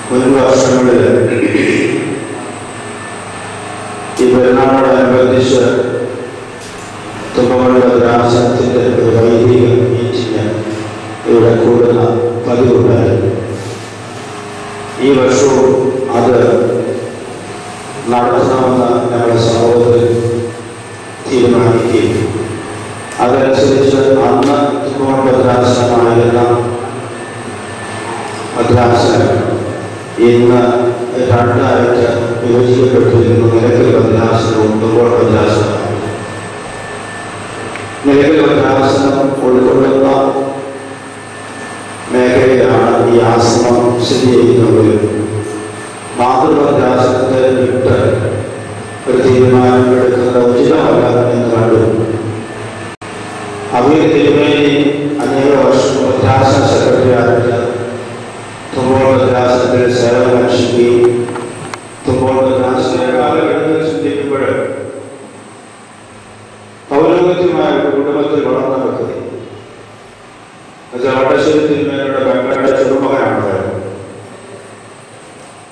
മുൻ വർഷങ്ങളിൽ ഈ പെരുന്നാളോടനുബന്ധിച്ച് തുമ്പമണ്ഡല ഭദ്രാസനത്തിൻ്റെ ഒരു വൈദിക മീറ്റിംഗ് ഇവിടെ കൂടുന്ന പതിവുണ്ടായിരുന്നു. ഈ വർഷവും അത് നടത്തണമെന്ന് ഞങ്ങളുടെ സഹോദരൻ തീരുമാനിക്കുകയും അതനുസരിച്ച് അന്ന് തുമ്പമണ്ഡല ഭദ്രാസനമായിരുന്ന ഭദ്രാസനം ഇന്ന് രണ്ടായിട്ട് വിഭജിക്കപ്പെട്ടിരുന്നു. നിലയ്ക്കൽ ഭദ്രാസനവും തുമ്പമണ്ഡല ഭദ്രാസനവും. നിലയ്ക്കൽ ഭദ്രാസനം ഉൾക്കൊള്ളുന്ന മേഖലയിലാണ് ഈ ആശ്രമം സ്ഥിതി ചെയ്യുന്നതെങ്കിലും മാതൃഭദ്രാസനത്തെ വിട്ട് ഒരു തീരുമാനമെടുക്കുന്നത് ഉചിതമല്ല എന്ന് കണ്ടു. അവർ തിരുമേനി അനേക വർഷം ഭദ്രാസന സെക്രട്ടറിയായിട്ട് തുമ്പോൾ ഭദ്രാസനത്തിൽ സേവനമനുഷ്ഠിക്കുകയും തുമ്പോൾ ഭദ്രാസന കാലഘട്ടത്തിൽ ചിന്തിക്കുമ്പോൾ പൗരോഹിത്യമായ ഒരു കുടുംബത്തിൽ വളർന്ന വ്യക്തി വട്ടശ്ശേരി തിരുമേനിയുടെ ബംഗാളിയുടെ ചെറുമകനാണ്.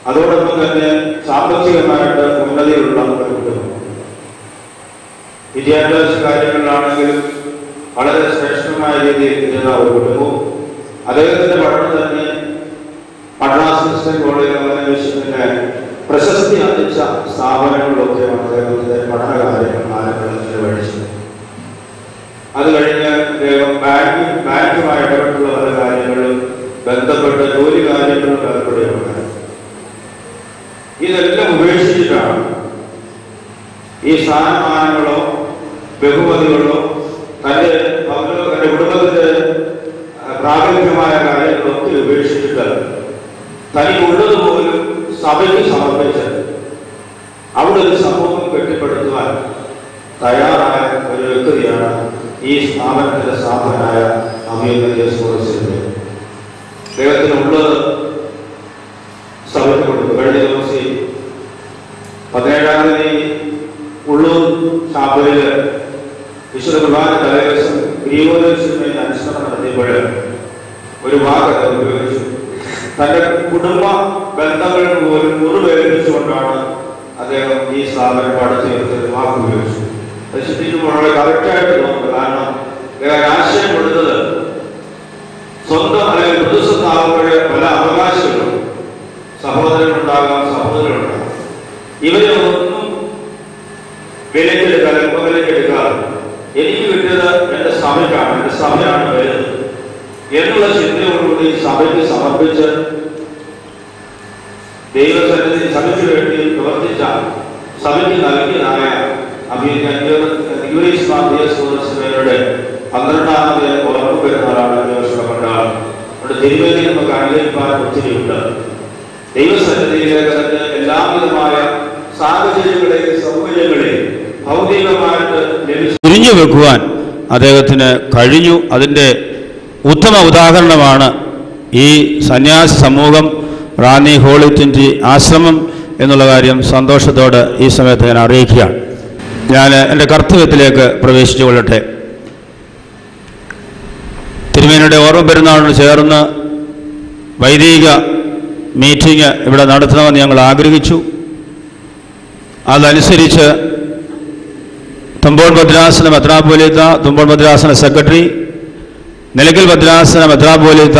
അതോടൊപ്പം തന്നെ സാമ്പത്തികമായിട്ട് ഉന്നതിയുള്ള ഒരു കുടുംബം. വിദ്യാഭ്യാസ കാര്യങ്ങളിലാണെങ്കിലും വളരെ ശ്രേഷ്ഠമായ രീതിയിൽ ഇരുന്ന ഒരു കുടുംബവും അദ്ദേഹത്തിന്റെ പഠനം തന്നെ മദ്രാസ് ക്രിസ്ത്യൻ കോളേജിലെ പ്രശസ്തി അർജിച്ച സ്ഥാപനങ്ങളിലൊക്കെയാണ് അദ്ദേഹത്തിന്റെ പഠനകാര്യങ്ങൾ കാലങ്ങളിൽ ചെലവഴിച്ചത്. അത് കഴിഞ്ഞ് അദ്ദേഹം ബാങ്കുമായി ഇടപെട്ടുള്ള പല കാര്യങ്ങളും ബന്ധപ്പെട്ട ജോലി കാര്യങ്ങളും ഏർപ്പെടുകയാണ്. ഇതെല്ലാം ഉപേക്ഷിച്ചിട്ടാണ് ഈ സ്ഥാനമാനങ്ങളോ ബഹുമതികളോ തൻ്റെ കുടുംബത്തിന്റെ പ്രാഗൽഭ്യമായ കാര്യങ്ങളൊക്കെ ഉപേക്ഷിച്ചിട്ട് തനിക്കുള്ളതുപോലും സഭയ്ക്ക് സമർപ്പിച്ച് അവിടെ ഒരു സമൂഹം കെട്ടിപ്പടുത്തുവാൻ തയ്യാറായ ഒരു വ്യക്തിയാണ് ഈ സ്ഥാപനത്തിന്റെ സ്ഥാപകനായ അഭിനന്ദ. അദ്ദേഹത്തിനുള്ളത് സഭയ്ക്ക് കൊടുത്തു. കഴിഞ്ഞ ദിവസം 17-ാം തീയതി ഉള്ളൂർ ചാപ്പലില് വിശുദ്ധ കുർബാന തലേദിവസം ഗ്രീവോത്സവത്തിന് അനുസ്മരണം നടത്തിയപ്പോൾ ഒരു വാക്ക് ഉപയോഗിച്ചു. തന്റെ കുടുംബ ബന്ധങ്ങൾക്ക് പോലും മുറിവേൽപ്പിച്ചുകൊണ്ടാണ് അദ്ദേഹം ഈ സ്ഥാപനം പടുത്തുയർത്തിയത് വാക്ക് ഉപയോഗിച്ചു. അത് ചിന്തിക്കുമ്പോൾ വളരെ കറക്റ്റായിട്ട് തോന്നുന്നു. കാരണം അദ്ദേഹം ആശയം കൊടുത്തത് സ്വന്തം അല്ലെങ്കിൽ പൊതുസ്വത്താകുമ്പോൾ പല അവകാശങ്ങളും സഹോദരനുണ്ടാകാം, സഹോദരനുണ്ടാകാം. ഇവരെ ഒന്നും വിലക്കെടുക്കാതെ ഉപവിലക്കെടുക്കാതെ എനിക്ക് കിട്ടിയത് എൻ്റെ സഭയ്ക്കാണ്, എൻ്റെ സഭയാണ് വരുന്നത് എന്നുള്ള ചിന്തയോടുകൂടി സഭയ്ക്ക് സമർപ്പിച്ച് ദൈവസന്നിധി സഭയ്ക്ക് വേണ്ടി പ്രവർത്തിച്ച സഭയ്ക്ക് നൽകിയതായ സഭയുടെ 12ാമത് ഓർമ്മ പെരുന്നാളാണ് ഈ വർഷം കൊണ്ടാണ്. അവിടെ തിരുവേദി നമുക്ക് അനുകരിക്കാൻ ഒത്തിരിയുണ്ട്. ദൈവസന്നിധിയിലേക്ക് തന്നെ എല്ലാവിധമായ സാഹചര്യങ്ങളെയും സൗകര്യങ്ങളെയും ഭൗതികമായിട്ട് തിരിഞ്ഞു വെക്കുവാൻ അദ്ദേഹത്തിന് കഴിഞ്ഞു. അതിൻ്റെ ഉത്തമ ഉദാഹരണമാണ് ഈ സന്യാസി സമൂഹം റാന്നി ഹോളി ട്രിനിറ്റി ആശ്രമം എന്നുള്ള കാര്യം സന്തോഷത്തോടെ ഈ സമയത്ത് ഞാൻ അറിയിക്കുകയാണ്. ഞാൻ എൻ്റെ കർത്തവ്യത്തിലേക്ക് പ്രവേശിച്ചു കൊള്ളട്ടെ. തിരുമേനിയുടെ ഓർമ്മ പെരുന്നാളിന് ചേർന്ന് വൈദിക മീറ്റിംഗ് ഇവിടെ നടത്തണമെന്ന് ഞങ്ങൾ ആഗ്രഹിച്ചു. അതനുസരിച്ച് തുമ്പോൾ ഭദ്രാസന മെത്രാപ്പോലീത്ത, തുമ്പോൾ ഭദ്രാസന സെക്രട്ടറി, നിലയ്ക്കൽ ഭദ്രാസന മെത്രാപ്പോലീത്ത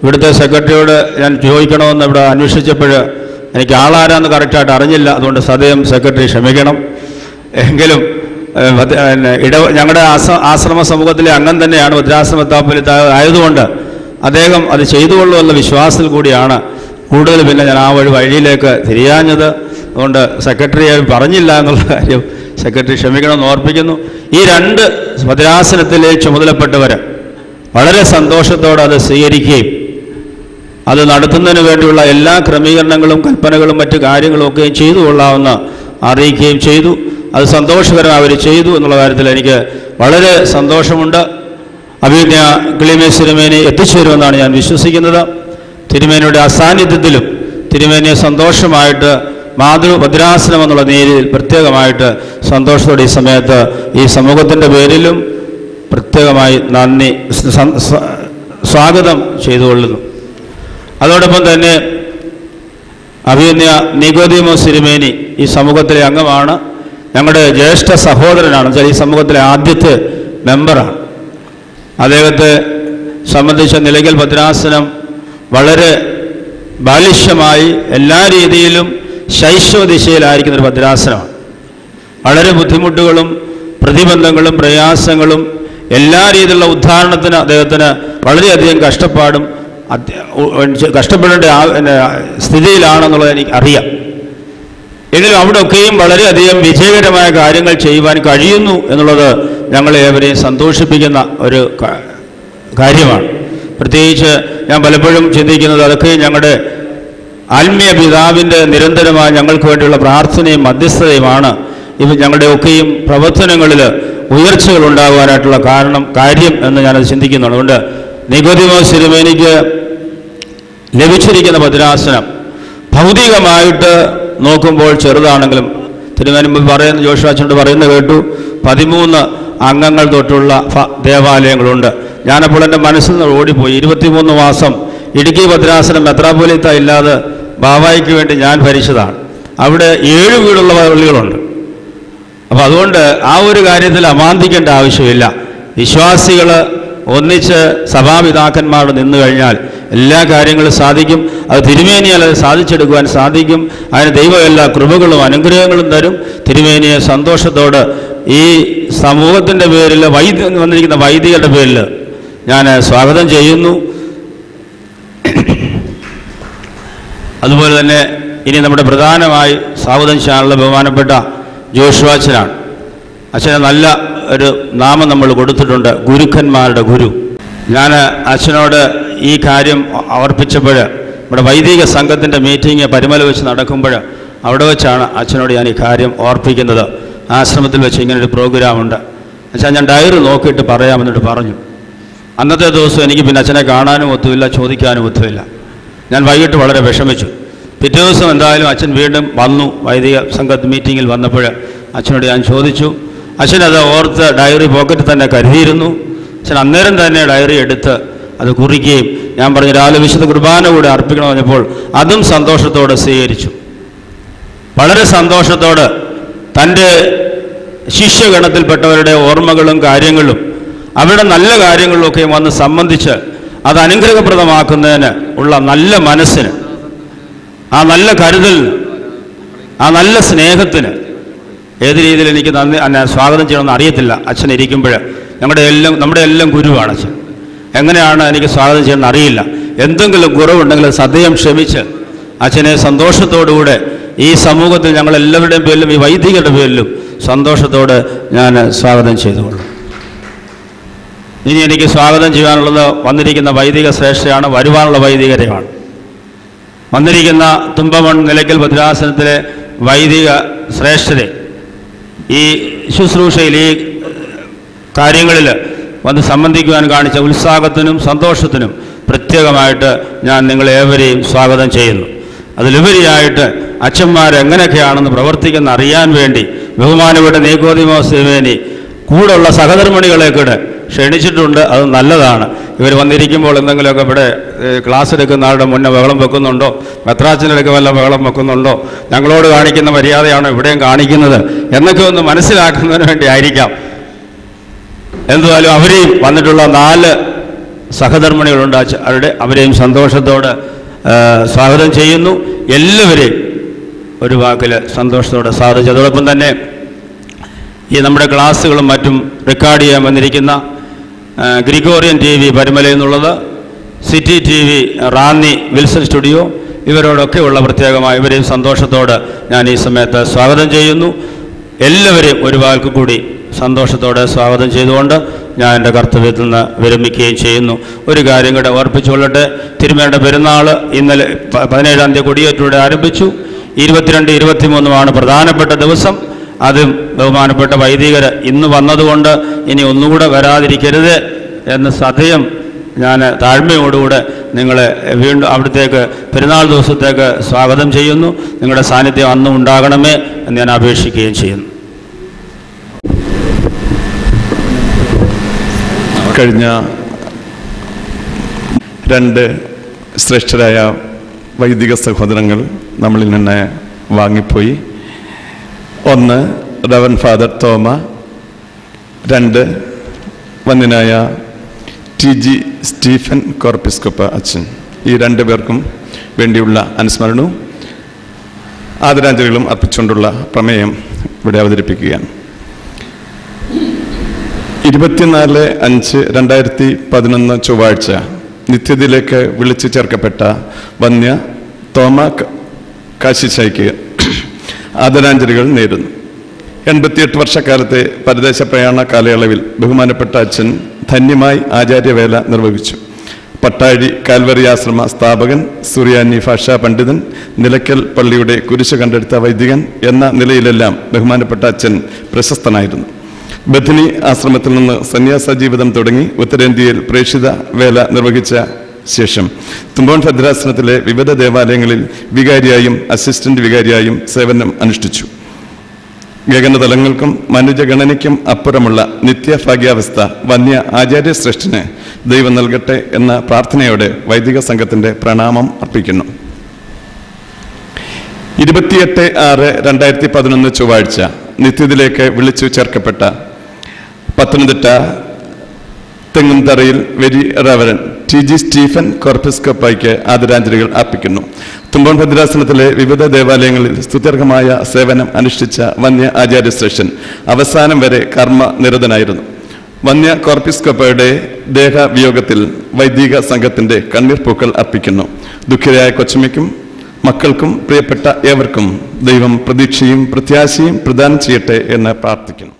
ഇവിടുത്തെ സെക്രട്ടറിയോട് ഞാൻ ചോദിക്കണമെന്ന് ഇവിടെ അന്വേഷിച്ചപ്പോൾ എനിക്ക് ആളാരാന്ന് കറക്റ്റായിട്ട് അറിഞ്ഞില്ല. അതുകൊണ്ട് സദയം സെക്രട്ടറി ക്ഷമിക്കണം. എങ്കിലും ഞങ്ങളുടെ ആശ്രമ സമൂഹത്തിലെ അംഗം തന്നെയാണ് ഭദ്രാസന മെത്രാപ്പോലീത്ത ആയതുകൊണ്ട് അദ്ദേഹം അത് ചെയ്തുകൊള്ളുമെന്ന വിശ്വാസത്തിൽ കൂടിയാണ് കൂടുതൽ പിന്നെ ഞാൻ ആ വഴിയിലേക്ക് തിരിയാഞ്ഞത്. അതുകൊണ്ട് സെക്രട്ടറിയെ പറഞ്ഞില്ല എന്നുള്ള കാര്യം സെക്രട്ടറി ക്ഷമിക്കണമെന്ന് ഓർപ്പിക്കുന്നു. ഈ 2 ഭദ്രാസനത്തിലെ ചുമതലപ്പെട്ടവർ വളരെ സന്തോഷത്തോടെ അത് സ്വീകരിക്കുകയും അത് നടത്തുന്നതിന് വേണ്ടിയുള്ള എല്ലാ ക്രമീകരണങ്ങളും കൽപ്പനകളും മറ്റു കാര്യങ്ങളും ഒക്കെ ചെയ്തു കൊള്ളാമെന്ന് അറിയിക്കുകയും ചെയ്തു. അത് സന്തോഷകരമായി അവർ ചെയ്തു എന്നുള്ള കാര്യത്തിൽ എനിക്ക് വളരെ സന്തോഷമുണ്ട്. അഭിജ്ഞ ക്ലീമേസ് തിരുമേനി എത്തിച്ചേരുമെന്നാണ് ഞാൻ വിശ്വസിക്കുന്നത്. തിരുമേനിയുടെ അസാന്നിധ്യത്തിലും തിരുമേനിയെ സന്തോഷമായിട്ട് മാതൃഭദ്രാസനം എന്നുള്ള നിലയിൽ പ്രത്യേകമായിട്ട് സന്തോഷത്തോടെ ഈ സമയത്ത് ഈ സമൂഹത്തിൻ്റെ പേരിലും പ്രത്യേകമായി സ്വാഗതം ചെയ്തുകൊള്ളുന്നു. അതോടൊപ്പം തന്നെ അഭിമന്യ നിക്കോദീമോസ് തിരുമേനി ഈ സമൂഹത്തിലെ അംഗമാണ്. ഞങ്ങളുടെ ജ്യേഷ്ഠ സഹോദരനാണ്. വെച്ചാൽ ഈ സമൂഹത്തിലെ ആദ്യത്തെ മെമ്പറാണ്. അദ്ദേഹത്തെ സംബന്ധിച്ച നിലയ്ക്കൽ ഭദ്രാസനം വളരെ ബാലിഷ്യമായി എല്ലാ രീതിയിലും ശൈശവ ദിശയിലായിരിക്കുന്നൊരു ഭദ്രാസനമാണ്. വളരെ ബുദ്ധിമുട്ടുകളും പ്രതിബന്ധങ്ങളും പ്രയാസങ്ങളും എല്ലാ രീതിയിലുള്ള ഉദ്ധാരണത്തിന് അദ്ദേഹത്തിന് വളരെയധികം കഷ്ടപ്പെടേണ്ട സ്ഥിതിയിലാണെന്നുള്ളത് എനിക്ക് അറിയാം. എങ്കിലും അവിടെയൊക്കെയും വളരെയധികം വിജയകരമായ കാര്യങ്ങൾ ചെയ്യുവാൻ കഴിയുന്നു എന്നുള്ളത് ഞങ്ങളേവരെയും സന്തോഷിപ്പിക്കുന്ന ഒരു കാര്യമാണ്. പ്രത്യേകിച്ച് ഞാൻ പലപ്പോഴും ചിന്തിക്കുന്നത് അതൊക്കെ ഞങ്ങളുടെ ആത്മീയ പിതാവിൻ്റെ നിരന്തരമായ ഞങ്ങൾക്ക് വേണ്ടിയുള്ള പ്രാർത്ഥനയും മധ്യസ്ഥതയുമാണ് ഇവ ഞങ്ങളുടെയൊക്കെയും പ്രവർത്തനങ്ങളിൽ ഉയർച്ചകൾ ഉണ്ടാകുവാനായിട്ടുള്ള കാര്യം എന്ന് ഞാനത് ചിന്തിക്കുന്നുണ്ട്. അതുകൊണ്ട് നിക്കോദീമോസ് തിരുമേനിക്ക് ലഭിച്ചിരിക്കുന്ന ഭദ്രാസനം ഭൗതികമായിട്ട് നോക്കുമ്പോൾ ചെറുതാണെങ്കിലും തിരുമേനി പറയുന്ന ജോഷുവാച്ചനോട് പറയുന്നത് കേട്ടു 13 അംഗങ്ങൾ തൊട്ടുള്ള ദേവാലയങ്ങളുണ്ട്. ഞാനപ്പോൾ എൻ്റെ മനസ്സിൽ നിന്ന് ഓടിപ്പോയി. 23 മാസം ഇടുക്കി ഭദ്രാസനം മെത്രാപ്പോലീത്ത ഇല്ലാതെ ബാവായിക്ക് വേണ്ടി ഞാൻ ഭരിച്ചതാണ്. അവിടെ 7 വീടുള്ള പള്ളികളുണ്ട്. അപ്പോൾ അതുകൊണ്ട് ആ ഒരു കാര്യത്തിൽ അമാന്തിക്കേണ്ട ആവശ്യമില്ല. വിശ്വാസികൾ ഒന്നിച്ച് സഭാപിതാക്കന്മാരോട് നിന്നു കഴിഞ്ഞാൽ എല്ലാ കാര്യങ്ങളും സാധിക്കും. അത് തിരുമേനിയാൽ അത് സാധിച്ചെടുക്കുവാൻ സാധിക്കും. അതിന് ദൈവം എല്ലാ കൃപകളും അനുഗ്രഹങ്ങളും തരും. തിരുമേനിയെ സന്തോഷത്തോട് ഈ സമൂഹത്തിൻ്റെ പേരിൽ വന്നിരിക്കുന്ന വൈദികരുടെ പേരിൽ ഞാൻ സ്വാഗതം ചെയ്യുന്നു. അതുപോലെ തന്നെ ഇനി നമ്മുടെ പ്രധാനമായി സ്വാഗതം ചെയ്യാനുള്ള ബഹുമാനപ്പെട്ട ജോഷുവാച്ചനാണ്. അച്ഛന് നല്ല ഒരു നാമം നമ്മൾ കൊടുത്തിട്ടുണ്ട്, ഗുരുക്കന്മാരുടെ ഗുരു. ഞാൻ അച്ഛനോട് ഈ കാര്യം അർപ്പിച്ചപ്പോൾ നമ്മുടെ വൈദിക സംഘത്തിൻ്റെ മീറ്റിംഗ് പരിമല വെച്ച് നടക്കുമ്പോൾ അവിടെ വെച്ചാണ് അച്ഛനോട് ഞാൻ ഈ കാര്യം ഓർപ്പിക്കുന്നത്. ആശ്രമത്തിൽ വെച്ച് ഇങ്ങനൊരു പ്രോഗ്രാമുണ്ട് അച്ഛാ, ഞാൻ ഡയറി നോക്കിയിട്ട് പറയാമെന്നിട്ട് പറഞ്ഞു. അന്നത്തെ ദിവസം എനിക്ക് പിന്നെ അച്ഛനെ കാണാനും ഒത്തുമില്ല, ചോദിക്കാനും ഒത്തുമില്ല. ഞാൻ വൈകിട്ട് വളരെ വിഷമിച്ചു. പിറ്റേ ദിവസം എന്തായാലും അച്ഛൻ വീണ്ടും വന്നു. വൈദിക സംഘ മീറ്റിങ്ങിൽ വന്നപ്പോൾ അച്ഛനോട് ഞാൻ ചോദിച്ചു. അച്ഛനത് ഓർത്ത് ഡയറി പോക്കറ്റിൽ തന്നെ കരുതിയിരുന്നു. അച്ഛൻ അന്നേരം തന്നെ ഡയറി എടുത്ത് അത് കുറിക്കുകയും ഞാൻ പറഞ്ഞു രാവിലെ വിശുദ്ധ കുർബാന കൂടെ അർപ്പിക്കണം പറഞ്ഞപ്പോൾ അതും സന്തോഷത്തോടെ സ്വീകരിച്ചു. വളരെ സന്തോഷത്തോടെ തൻ്റെ ശിഷ്യഗണത്തിൽപ്പെട്ടവരുടെ ഓർമ്മകളും കാര്യങ്ങളും അവരുടെ നല്ല കാര്യങ്ങളിലൊക്കെ വന്ന് സംബന്ധിച്ച് അത് അനുഗ്രഹപ്രദമാക്കുന്നതിന് ഉള്ള നല്ല മനസ്സിന്, ആ നല്ല കരുതലിന്, ആ നല്ല സ്നേഹത്തിന് ഏത് രീതിയിൽ എനിക്ക് സ്വാഗതം ചെയ്യണമെന്ന് അറിയത്തില്ല. അച്ഛൻ ഇരിക്കുമ്പോൾ നമ്മുടെ എല്ലാം ഗുരുവാണ് അച്ഛൻ. എങ്ങനെയാണ് എനിക്ക് സ്വാഗതം ചെയ്യണമെന്ന് അറിയില്ല. എന്തെങ്കിലും കുറവുണ്ടെങ്കിൽ സദയം ക്ഷമിച്ച് അച്ഛനെ സന്തോഷത്തോടുകൂടെ ഈ സമൂഹത്തിൽ ഞങ്ങളെല്ലാവരുടെയും പേരിലും ഈ വൈദികരുടെ പേരിലും സന്തോഷത്തോടെ ഞാൻ സ്വാഗതം ചെയ്തുകൊള്ളും. ഇനി എനിക്ക് സ്വാഗതം ചെയ്യാനുള്ളത് വന്നിരിക്കുന്ന വൈദിക ശ്രേഷ്ഠയാണ്, വരുവാനുള്ള വൈദികരെയാണ്. വന്നിരിക്കുന്ന തുമ്പമൺ നിലയ്ക്കൽ ഭദ്രാസനത്തിലെ വൈദിക ശ്രേഷ്ഠരെ ഈ ശുശ്രൂഷയിൽ ഈ കാര്യങ്ങളിൽ വന്ന് സംബന്ധിക്കുവാൻ കാണിച്ച ഉത്സാഹത്തിനും സന്തോഷത്തിനും പ്രത്യേകമായിട്ട് ഞാൻ നിങ്ങളേവരെയും സ്വാഗതം ചെയ്യുന്നു. അതിലുപരിയായിട്ട് അച്ഛന്മാരെങ്ങനെയൊക്കെയാണെന്ന് പ്രവർത്തിക്കുന്ന അറിയാൻ വേണ്ടി ബഹുമാനപ്പെട്ട നിക്കോദീമോസ് തിരുമേനി കൂടെയുള്ള സഹധർമ്മിണികളെ കൂടെ ക്ഷണിച്ചിട്ടുണ്ട്. അത് നല്ലതാണ്. ഇവർ വന്നിരിക്കുമ്പോൾ എന്തെങ്കിലുമൊക്കെ ഇവിടെ ക്ലാസ് എടുക്കുന്ന ആളുടെ മുന്നേ ബഹളം വെക്കുന്നുണ്ടോ, മെത്രാച്ചനൊക്കെ വല്ല ബഹളം വെക്കുന്നുണ്ടോ, ഞങ്ങളോട് കാണിക്കുന്ന മര്യാദയാണോ ഇവിടെയും കാണിക്കുന്നത് എന്നൊക്കെ ഒന്ന് മനസ്സിലാക്കുന്നതിന് വേണ്ടി ആയിരിക്കാം. എന്തായാലും അവരെയും വന്നിട്ടുള്ള 4 സഹധർമ്മിണികളുണ്ട്. അവരെയും സന്തോഷത്തോടെ സ്വാഗതം ചെയ്യുന്നു. എല്ലാവരെയും ഒരു വാക്കിൽ സന്തോഷത്തോടെ സ്വാഗതിച്ചു. അതോടൊപ്പം തന്നെ ഈ നമ്മുടെ ക്ലാസ്സുകളും മറ്റും റെക്കോർഡ് ചെയ്യാൻ വന്നിരിക്കുന്ന ഗ്രിഗോറിയൻ TV പരിമലയിൽ നിന്നുള്ളത്, city TV Ranni Wilson studio, ഇവരോടൊക്കെയുള്ള പ്രത്യേകമായി ഇവരെയും സന്തോഷത്തോടെ ഞാൻ ഈ സമയത്ത് സ്വാഗതം ചെയ്യുന്നു. എല്ലാവരെയും ഒരു വാക്ക് കൂടി സന്തോഷത്തോടെ സ്വാഗതം ചെയ്തുകൊണ്ട് ഞാൻ എൻ്റെ കർത്തവ്യത്തിൽ നിന്ന് വിരമിക്കുകയും ചെയ്യുന്നു. ഒരു കാര്യം കൂടെ ഓർപ്പിച്ചുകൊള്ളട്ടെ. തിരുമേനിയുടെ പെരുന്നാൾ ഇന്നലെ 17-ാം തീയതി കൊടിയേറ്റൂടെ ആരംഭിച്ചു. 22, 23 പ്രധാനപ്പെട്ട ദിവസം. അതും ബഹുമാനപ്പെട്ട വൈദികർ ഇന്ന് വന്നതുകൊണ്ട് ഇനി ഒന്നുകൂടെ വരാതിരിക്കരുത് എന്ന് സദയം ഞാൻ താഴ്മയോടുകൂടെ നിങ്ങളെ വീണ്ടും അവിടത്തേക്ക് പെരുന്നാൾ ദിവസത്തേക്ക് സ്വാഗതം ചെയ്യുന്നു. നിങ്ങളുടെ സാന്നിധ്യം അന്നും ഉണ്ടാകണമേ എന്ന് ഞാൻ അപേക്ഷിക്കുകയും ചെയ്യുന്നു. കഴിഞ്ഞ 2 ശ്രേഷ്ഠരായ വൈദിക സഹോദരങ്ങൾ നമ്മളിൽ നിന്ന് വാങ്ങിപ്പോയി. ഒന്ന് റവൻ ഫാദർ തോമ, 2 വന്യനായ TG സ്റ്റീഫൻ കോർപ്പിസ്കോപ്പ അച്ഛൻ. ഈ 2 പേർക്കും വേണ്ടിയുള്ള അനുസ്മരണവും ആദരാഞ്ജലികളും അർപ്പിച്ചുകൊണ്ടുള്ള പ്രമേയം ഇവിടെ അവതരിപ്പിക്കുകയാണ്. 24/5/2011 ചൊവ്വാഴ്ച നിത്യതയിലേക്ക് വിളിച്ചു ചേർക്കപ്പെട്ട വന്യ തോമ കാശിശായ്ക്ക് ആദരാഞ്ജലികൾ നേരുന്നു. 88 വർഷക്കാലത്തെ പരദേശ പ്രയാണ കാലയളവിൽ ബഹുമാനപ്പെട്ട അച്ഛൻ ധന്യമായി ആചാര്യവേല നിർവഹിച്ചു. പട്ടാഴി കാൽവറി ആശ്രമ സ്ഥാപകൻ, സുറിയാനി ഭാഷാ പണ്ഡിതൻ, നിലയ്ക്കൽ പള്ളിയുടെ കുരിശ് കണ്ടെടുത്ത വൈദികൻ എന്ന നിലയിലെല്ലാം ബഹുമാനപ്പെട്ട അച്ഛൻ പ്രശസ്തനായിരുന്നു. ബഥനി ആശ്രമത്തിൽ നിന്ന് സന്യാസ ജീവിതം തുടങ്ങി ഉത്തരേന്ത്യയിൽ പ്രേക്ഷിത വേല നിർവഹിച്ച ശേഷം തുമ്പോൺ ഭദ്രാസനത്തിലെ വിവിധ ദേവാലയങ്ങളിൽ വികാരിയായും അസിസ്റ്റന്റ് വികാരിയായും സേവനം അനുഷ്ഠിച്ചു. ഗഗനതലങ്ങൾക്കും മനുജഗണനയ്ക്കും അപ്പുറമുള്ള നിത്യഭാഗ്യാവസ്ഥ വന്യ ആചാര്യശ്രേഷ്ഠന് ദൈവം നൽകട്ടെ എന്ന പ്രാർത്ഥനയോടെ വൈദിക സംഘത്തിന്റെ പ്രണാമം അർപ്പിക്കുന്നു. 28/6/2011 ചൊവ്വാഴ്ച നിത്യത്തിലേക്ക് വിളിച്ചു ചേർക്കപ്പെട്ട പത്തനംതിട്ട തെങ്ങുംതറയിൽ വെരി റവറൻ TG സ്റ്റീഫൻ കോർപ്പിസ്കോപ്പയ്ക്ക് ആദരാഞ്ജലികൾ അർപ്പിക്കുന്നു. തുമ്പോൺ ഭദ്രാസനത്തിലെ വിവിധ ദേവാലയങ്ങളിൽ സ്തുത്യർഹമായ സേവനം അനുഷ്ഠിച്ച വന്യ ആചാര്യശ്രേഷ്ഠൻ അവസാനം വരെ കർമ്മനിരതനായിരുന്നു. വന്യ കോർപ്പിസ്കോപ്പയുടെ ദേഹവിയോഗത്തിൽ വൈദിക സംഘത്തിന്റെ കണ്ണീർപ്പൂക്കൾ അർപ്പിക്കുന്നു. ദുഃഖിതരായ കൊച്ചുമ്മയ്ക്കും മക്കൾക്കും പ്രിയപ്പെട്ട ഏവർക്കും ദൈവം പ്രതീക്ഷയും പ്രത്യാശയും പ്രദാനം ചെയ്യട്ടെ എന്ന് പ്രാർത്ഥിക്കുന്നു.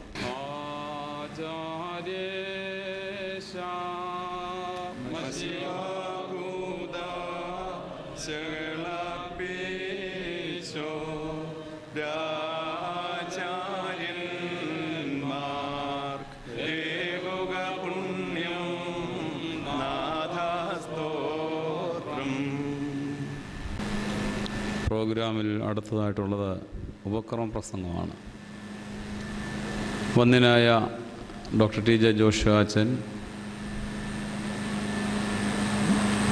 പ്രോഗ്രാമിൽ അടുത്തതായിട്ടുള്ളത് ഉപക്രമ പ്രസംഗമാണ്. വന്യനായ ഡോക്ടർ TJ ജോഷുവ അച്ഛൻ,